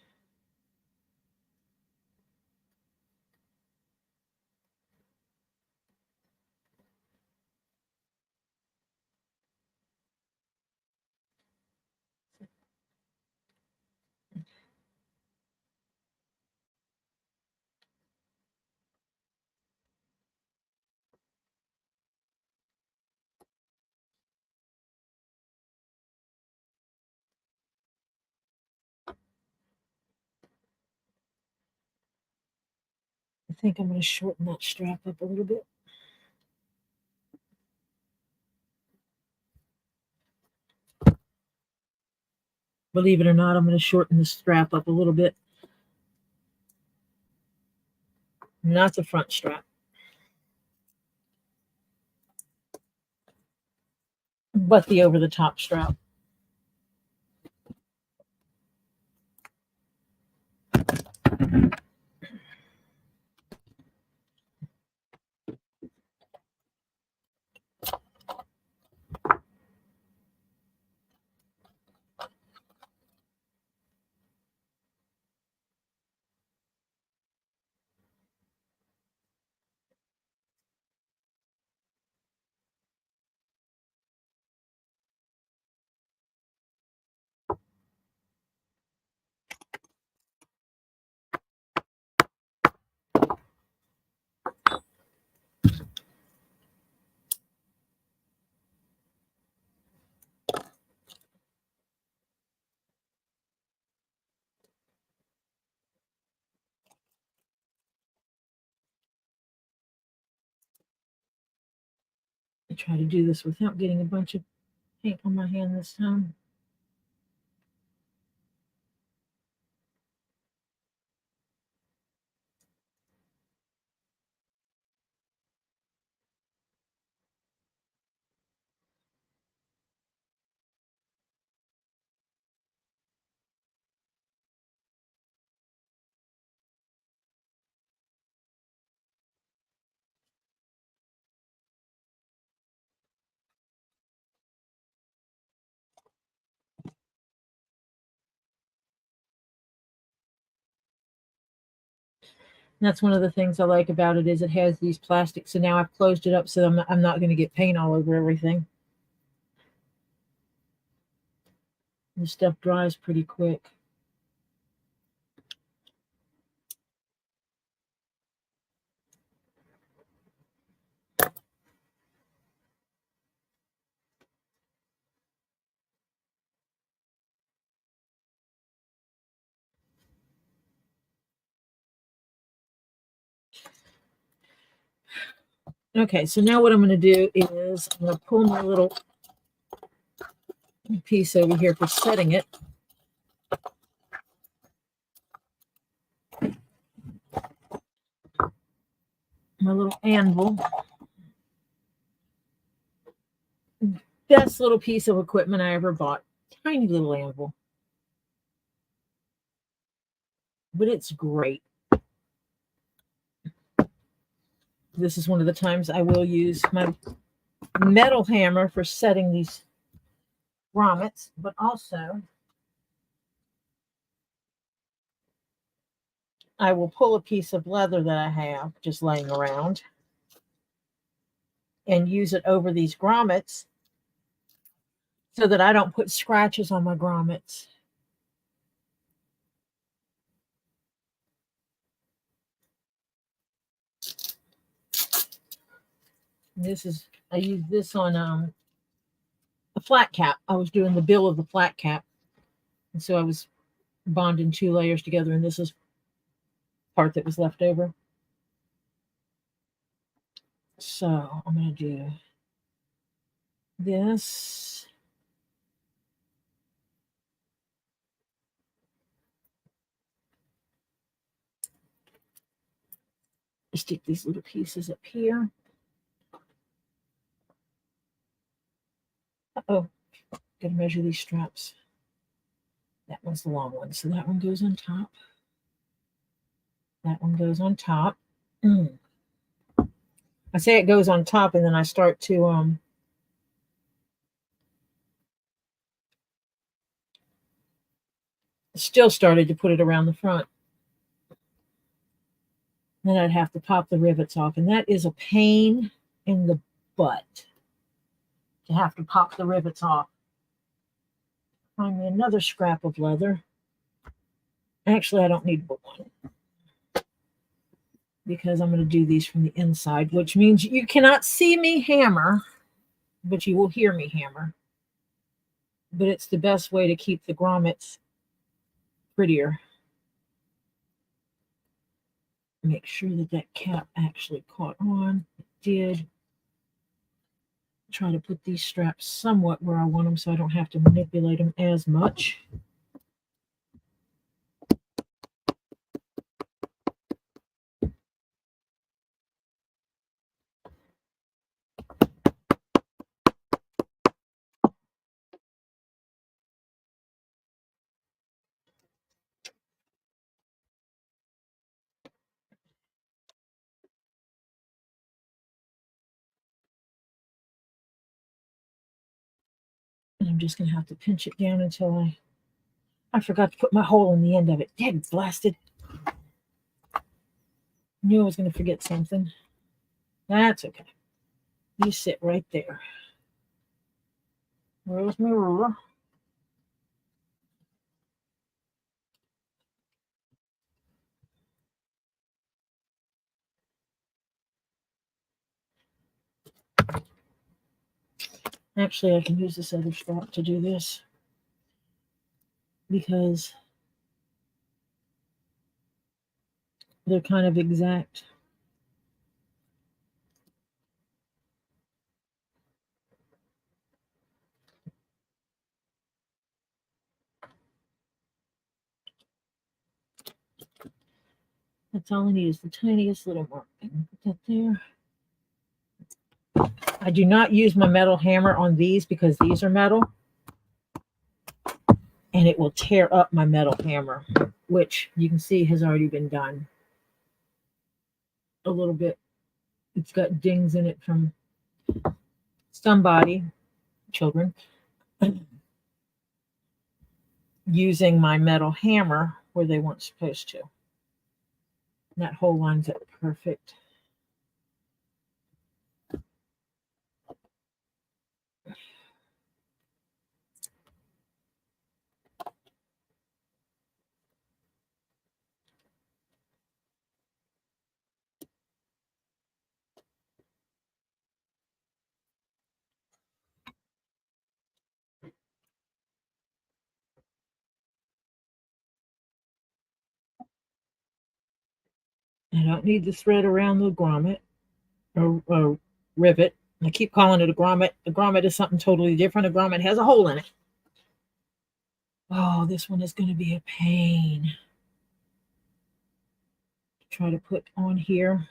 I think I'm going to shorten that strap up a little bit. Believe it or not, I'm going to shorten the strap up a little bit. Not the front strap, but the over the top strap. I try to do this without getting a bunch of paint on my hand this time. That's one of the things I like about it is it has these plastics. So now I've closed it up so I'm not going to get paint all over everything. The stuff dries pretty quick. Okay, so now what I'm going to do is I'm going to pull my little piece over here for setting it. My little anvil. Best little piece of equipment I ever bought. Tiny little anvil. But it's great. This is one of the times I will use my metal hammer for setting these grommets, but also I will pull a piece of leather that I have just laying around and use it over these grommets so that I don't put scratches on my grommets. I use this on a flat cap. I was doing the bill of the flat cap, and so I was bonding 2 layers together, and this is part that was left over. So I'm going to do this. Stick these little pieces up here. Oh, gotta measure these straps. That one's the long one, so that one goes on top. That one goes on top. I say it goes on top, and then I start to still started to put it around the front. Then I'd have to pop the rivets off, and that is a pain in the butt to have to pop the rivets off. Find me another scrap of leather. Actually, I don't need but one because I'm going to do these from the inside, which means you cannot see me hammer, but you will hear me hammer. But it's the best way to keep the grommets prettier. Make sure that that cap actually caught on. It did. Try to put these straps somewhat where I want them so I don't have to manipulate them as much. And I'm just going to have to pinch it down until I forgot to put my hole in the end of it. Dead blasted. Knew I was going to forget something. That's okay. You sit right there. Where's my ruler? Actually, I can use this other strap to do this because they're kind of exact. That's all I need is the tiniest little mark. Put that there. I do not use my metal hammer on these because these are metal and it will tear up my metal hammer, which you can see has already been done a little bit. It's got dings in it from somebody, children, using my metal hammer where they weren't supposed to. And that hole lines up perfect. I don't need the thread around the grommet or rivet. I keep calling it a grommet. A grommet is something totally different. A grommet has a hole in it. Oh, this one is going to be a pain to try to put on here.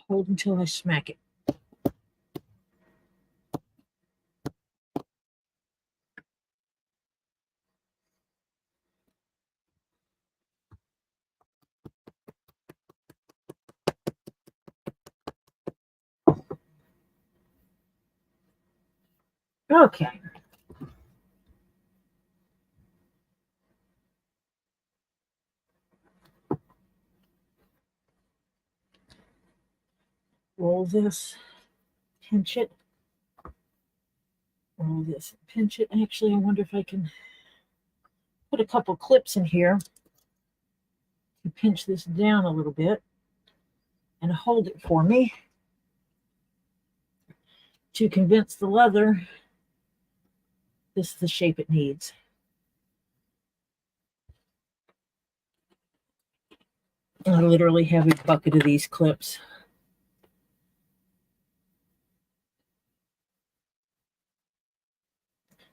Hold until I smack it. Okay. Roll this, pinch it. Roll this, pinch it. Actually, I wonder if I can put a couple clips in here to pinch this down a little bit and hold it for me to convince the leather this is the shape it needs. I literally have a bucket of these clips.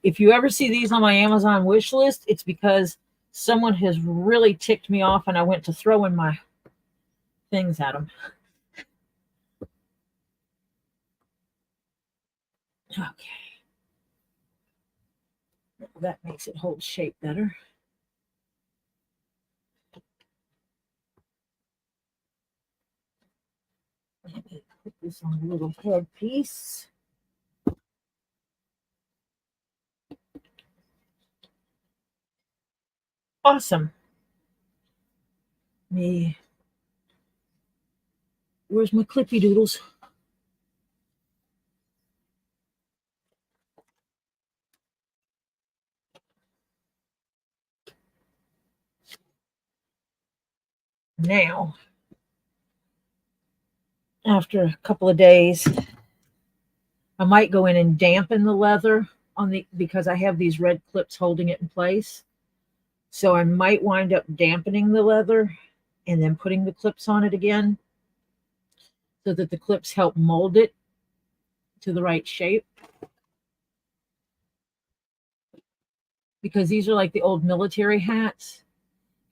If you ever see these on my Amazon wish list, it's because someone has really ticked me off and I went to throw in my things at them. Okay. That makes it hold shape better. Let me put this on a little headpiece. Awesome. Where's my clippy doodles? Now, after a couple of days, I might go in and dampen the leather because I have these red clips holding it in place. So I might wind up dampening the leather and then putting the clips on it again so that the clips help mold it to the right shape. Because these are like the old military hats.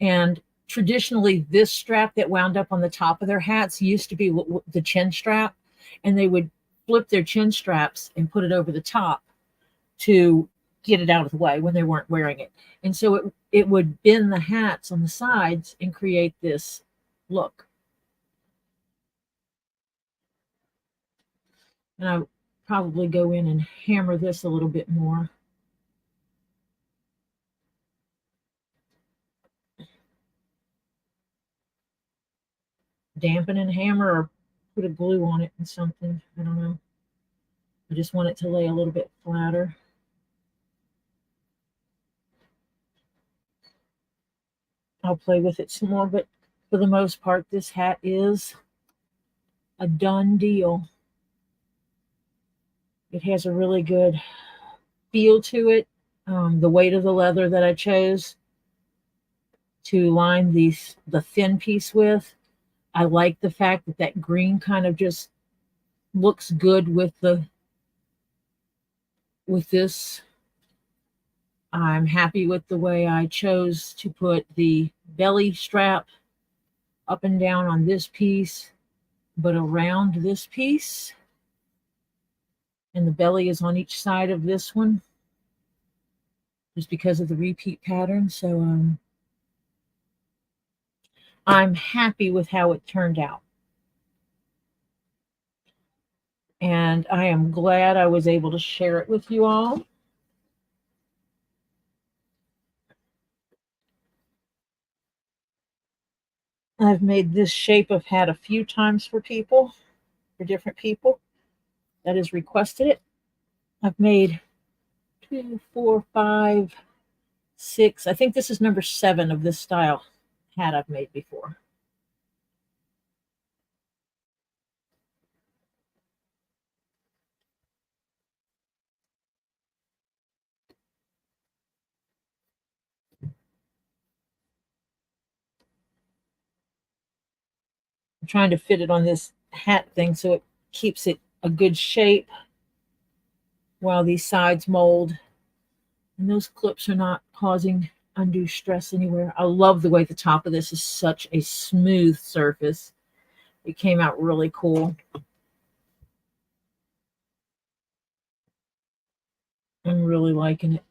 And traditionally, this strap that wound up on the top of their hats used to be the chin strap. And they would flip their chin straps and put it over the top to get it out of the way when they weren't wearing it. And so it would bend the hats on the sides and create this look. And I would probably go in and hammer this a little bit more. Dampen and hammer or put a glue on it and something. I don't know. I just want it to lay a little bit flatter. I'll play with it some more, but for the most part, this hat is a done deal. It has a really good feel to it. The weight of the leather that I chose to line the thin piece with. I like the fact that that green kind of just looks good with this. I'm happy with the way I chose to put the belly strap up and down on this piece, but around this piece. And the belly is on each side of this one, just because of the repeat pattern. So I'm happy with how it turned out. And I am glad I was able to share it with you all. I've made this shape of hat a few times for different people that has requested it. I've made 2, 4, 5, 6. I think this is number 7 of this style hat I've made before. I'm trying to fit it on this hat thing so it keeps it a good shape while these sides mold. And those clips are not causing undue stress anywhere. I love the way the top of this is such a smooth surface. It came out really cool. I'm really liking it.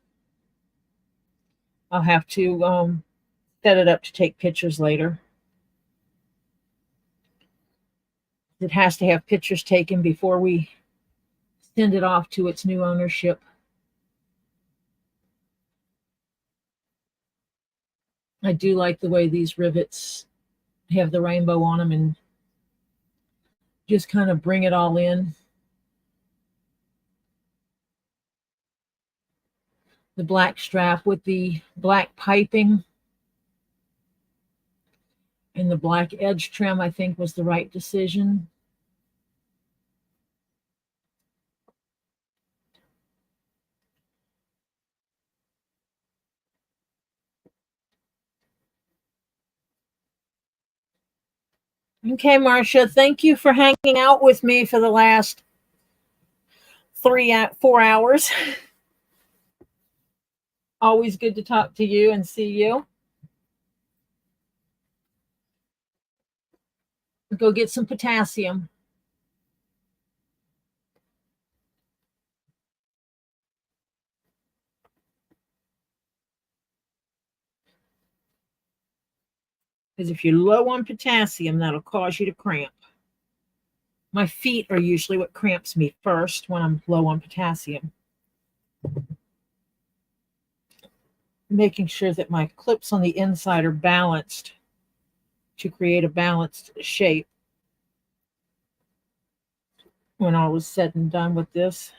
I'll have to set it up to take pictures later. It has to have pictures taken before we send it off to its new ownership. I do like the way these rivets have the rainbow on them and just kind of bring it all in. The black strap with the black piping and the black edge trim, I think, was the right decision. Okay, Marcia, thank you for hanging out with me for the last 4 hours. Always good to talk to you and see you. Go get some potassium. Because if you're low on potassium, that'll cause you to cramp. My feet are usually what cramps me first when I'm low on potassium. Making sure that my clips on the inside are balanced to create a balanced shape when all was said and done with this.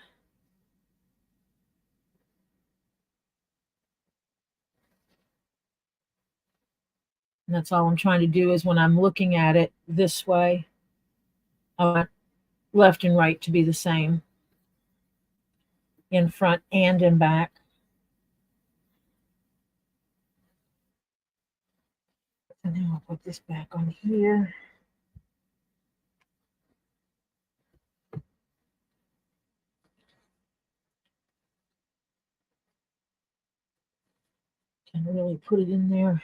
And that's all I'm trying to do is when I'm looking at it this way, I want left and right to be the same in front and in back. And then I'll put this back on here. Can really put it in there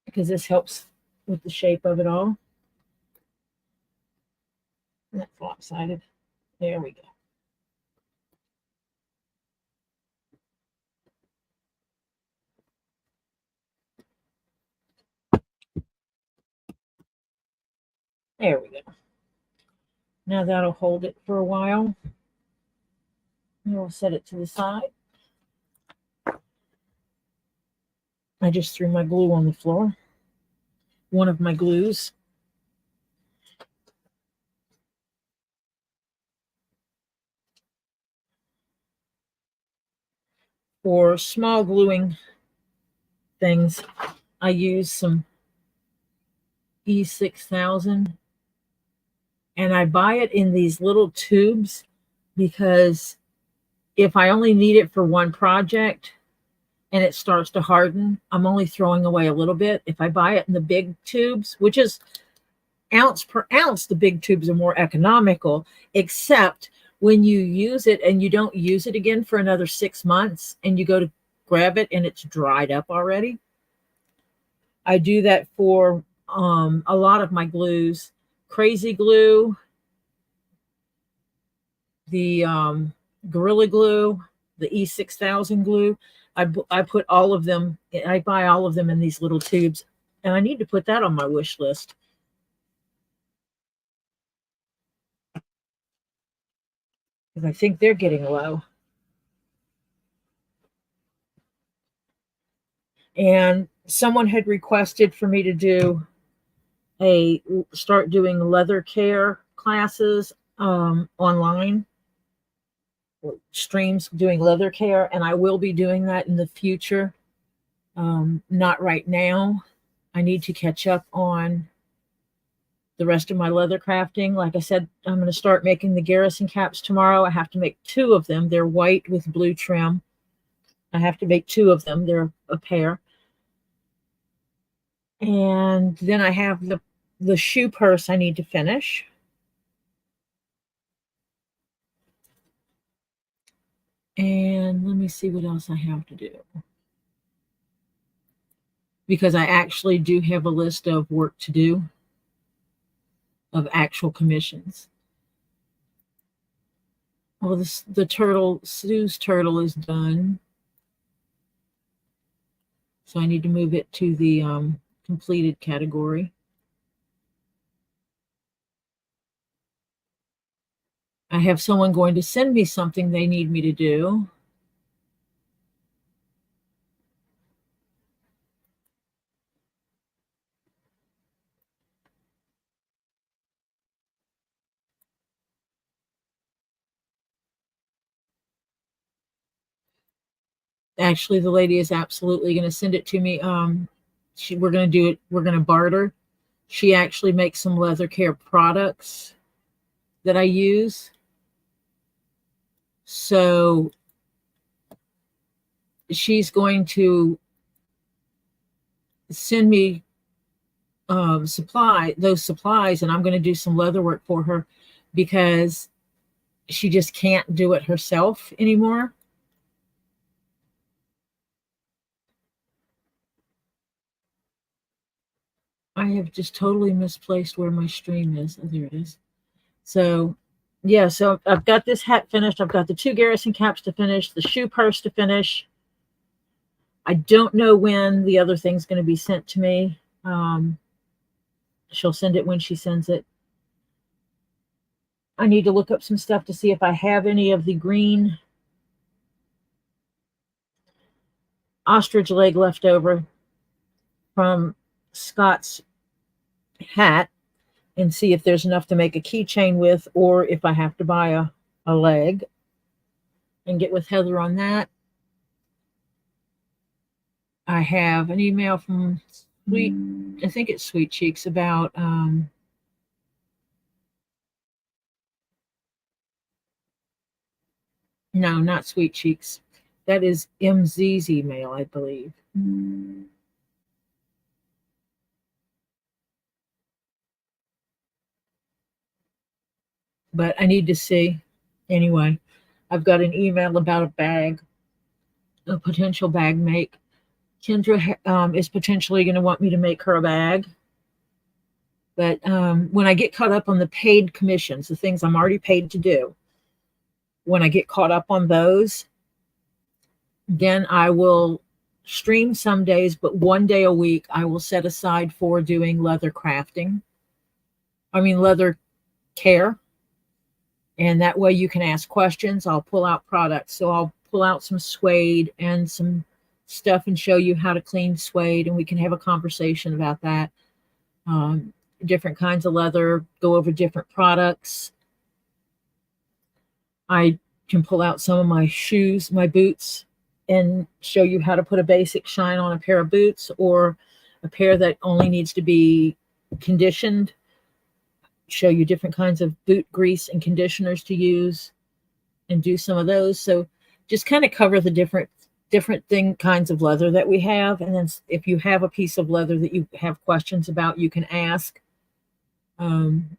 because this helps with the shape of it all. And that's lopsided. There we go. There we go. Now that'll hold it for a while. And we'll set it to the side. I just threw my glue on the floor. One of my glues. For small gluing things, I use some E6000. And I buy it in these little tubes because if I only need it for one project and it starts to harden, I'm only throwing away a little bit. If I buy it in the big tubes, which is ounce per ounce, the big tubes are more economical, except when you use it and you don't use it again for another 6 months and you go to grab it and it's dried up already. I do that for a lot of my glues. Crazy Glue, the Gorilla Glue, the E6000 glue. I put all of them, I buy all of them in these little tubes, and I need to put that on my wish list. Because I think they're getting low. And someone had requested for me to start doing leather care classes online, streams doing leather care, and I will be doing that in the future. Not right now. I need to catch up on the rest of my leather crafting. Like I said, I'm going to start making the garrison caps tomorrow. I have to make 2 of them. They're white with blue trim. I have to make 2 of them. They're a pair. And then I have the shoe purse I need to finish. And let me see what else I have to do. Because I actually do have a list of work to do, of actual commissions. Well, the turtle, Sue's turtle is done. So I need to move it to the completed category. I have someone going to send me something they need me to do. Actually, the lady is absolutely going to send it to me. We're going to do it. We're going to barter. She actually makes some leather care products that I use. So she's going to send me those supplies, and I'm going to do some leather work for her because she just can't do it herself anymore. I have just totally misplaced where my stream is. Oh, there it is. So, yeah, so I've got this hat finished. I've got the 2 garrison caps to finish, the shoe purse to finish. I don't know when the other thing's going to be sent to me. She'll send it when she sends it. I need to look up some stuff to see if I have any of the green ostrich leg left over from Scott's hat and see if there's enough to make a keychain with, or if I have to buy a leg, and get with Heather on that. I have an email from I think it's Sweet Cheeks, about no, not Sweet Cheeks. That is MZ's email, I believe. But I need to see. Anyway, I've got an email about a bag, a potential bag make. Kendra is potentially going to want me to make her a bag. But when I get caught up on the paid commissions, the things I'm already paid to do, when I get caught up on those, then I will stream some days, but 1 day a week I will set aside for doing leather crafting. I mean, leather care. And that way you can ask questions. I'll pull out products. So I'll pull out some suede and some stuff and show you how to clean suede, and we can have a conversation about that. Different kinds of leather, go over different products. I can pull out some of my shoes, my boots, and show you how to put a basic shine on a pair of boots, or a pair that only needs to be conditioned. Show you different kinds of boot grease and conditioners to use, and do some of those. So just kind of cover the different different kinds of leather that we have. And then if you have a piece of leather that you have questions about, you can ask. Um,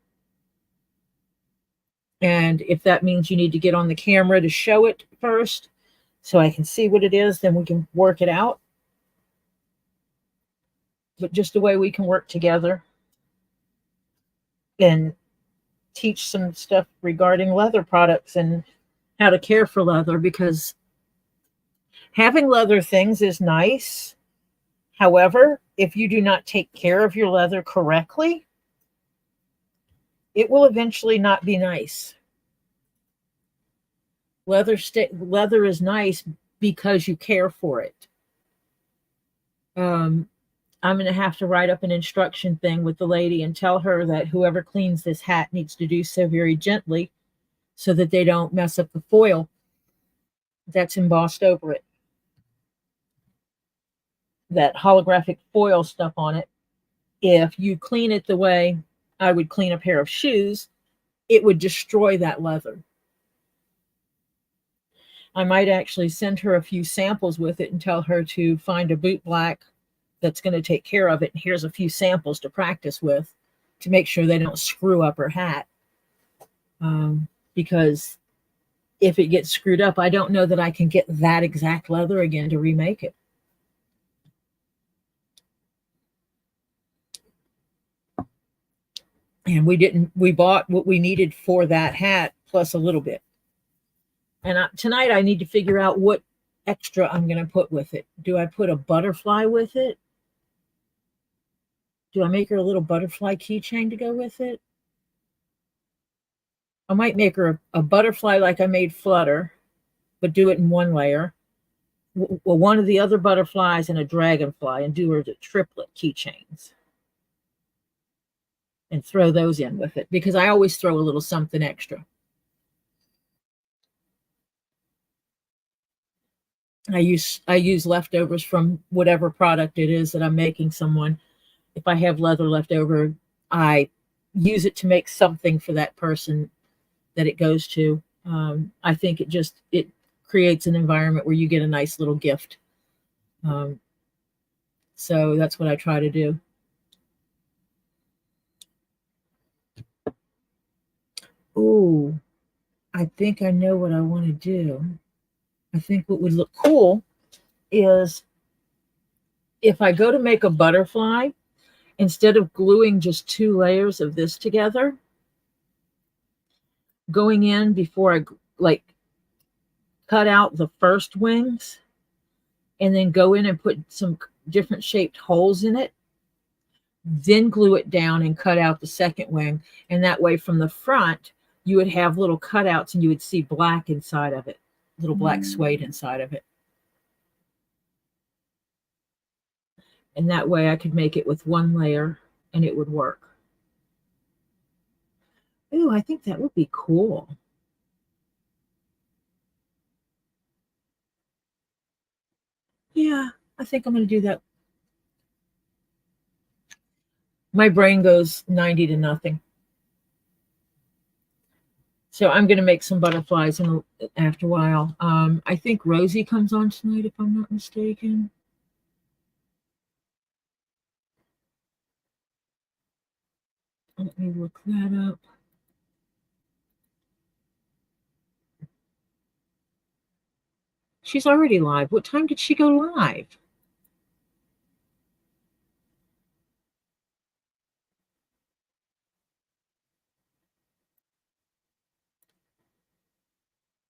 and if that means you need to get on the camera to show it first so I can see what it is, then we can work it out. But just the way we can work together and teach some stuff regarding leather products and how to care for leather, because having leather things is nice. However, if you do not take care of your leather correctly, it will eventually not be nice. Leather is nice because you care for it. I'm going to have to write up an instruction thing with the lady and tell her that whoever cleans this hat needs to do so very gently so that they don't mess up the foil that's embossed over it. That holographic foil stuff on it. If you clean it the way I would clean a pair of shoes, it would destroy that leather. I might actually send her a few samples with it and tell her to find a boot black that's going to take care of it. And here's a few samples to practice with to make sure they don't screw up her hat. Because if it gets screwed up, I don't know that I can get that exact leather again to remake it. And we bought what we needed for that hat plus a little bit. And tonight I need to figure out what extra I'm going to put with it. Do I put a butterfly with it? Do I make her a little butterfly keychain to go with it? I might make her a butterfly like I made Flutter, but do it in one layer. One of the other butterflies and a dragonfly, and do her the triplet keychains. And throw those in with it, because I always throw a little something extra. I use leftovers from whatever product it is that I'm making someone. If I have leather left over, I use it to make something for that person that it goes to. I think it creates an environment where you get a nice little gift. So that's what I try to do. Oh, I think I know what I want to do. I think what would look cool is if I go to make a butterfly, instead of gluing just 2 layers of this together, going in before I cut out the first wings and then go in and put some different shaped holes in it, then glue it down and cut out the second wing. And that way from the front, you would have little cutouts and you would see black inside of it, little black suede inside of it. And that way I could make it with 1 layer and it would work. Ooh, I think that would be cool. Yeah, I think I'm going to do that. My brain goes 90 to nothing. So I'm going to make some butterflies after a while. I think Rosie comes on tonight, if I'm not mistaken. Let me look that up. She's already live. What time did she go live?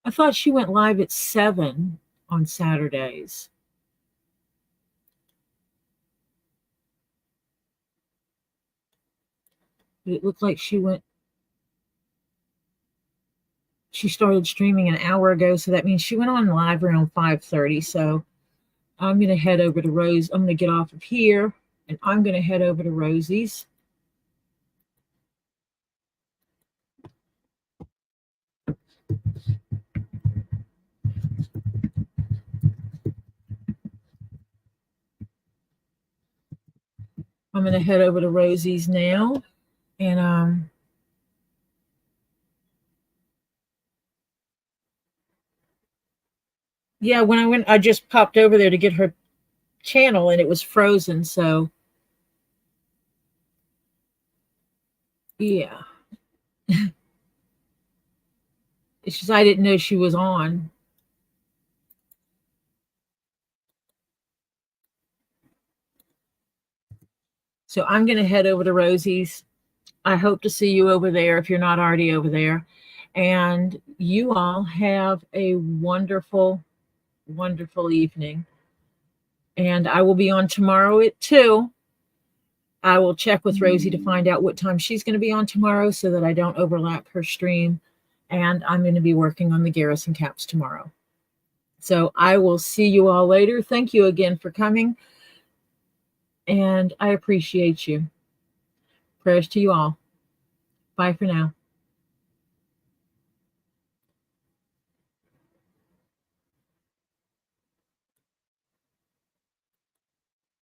I thought she went live at 7 on Saturdays. But it looked like she started streaming an hour ago, so that means she went on live around 5:30. So I'm going to head over to Rose. I'm going to get off of here, and I'm going to head over to Rosie's. I'm going to head over to Rosie's now, and Yeah, when I went, I just popped over there to get her channel and it was frozen. So, yeah. It's just I didn't know she was on. So I'm going to head over to Rosie's. I hope to see you over there if you're not already over there. And you all have a wonderful, wonderful evening. And I will be on tomorrow at 2. I will check with Rosie to find out what time she's going to be on tomorrow so that I don't overlap her stream. And I'm going to be working on the Garrison caps tomorrow. So I will see you all later. Thank you again for coming. And I appreciate you. Prayers to you all. Bye for now.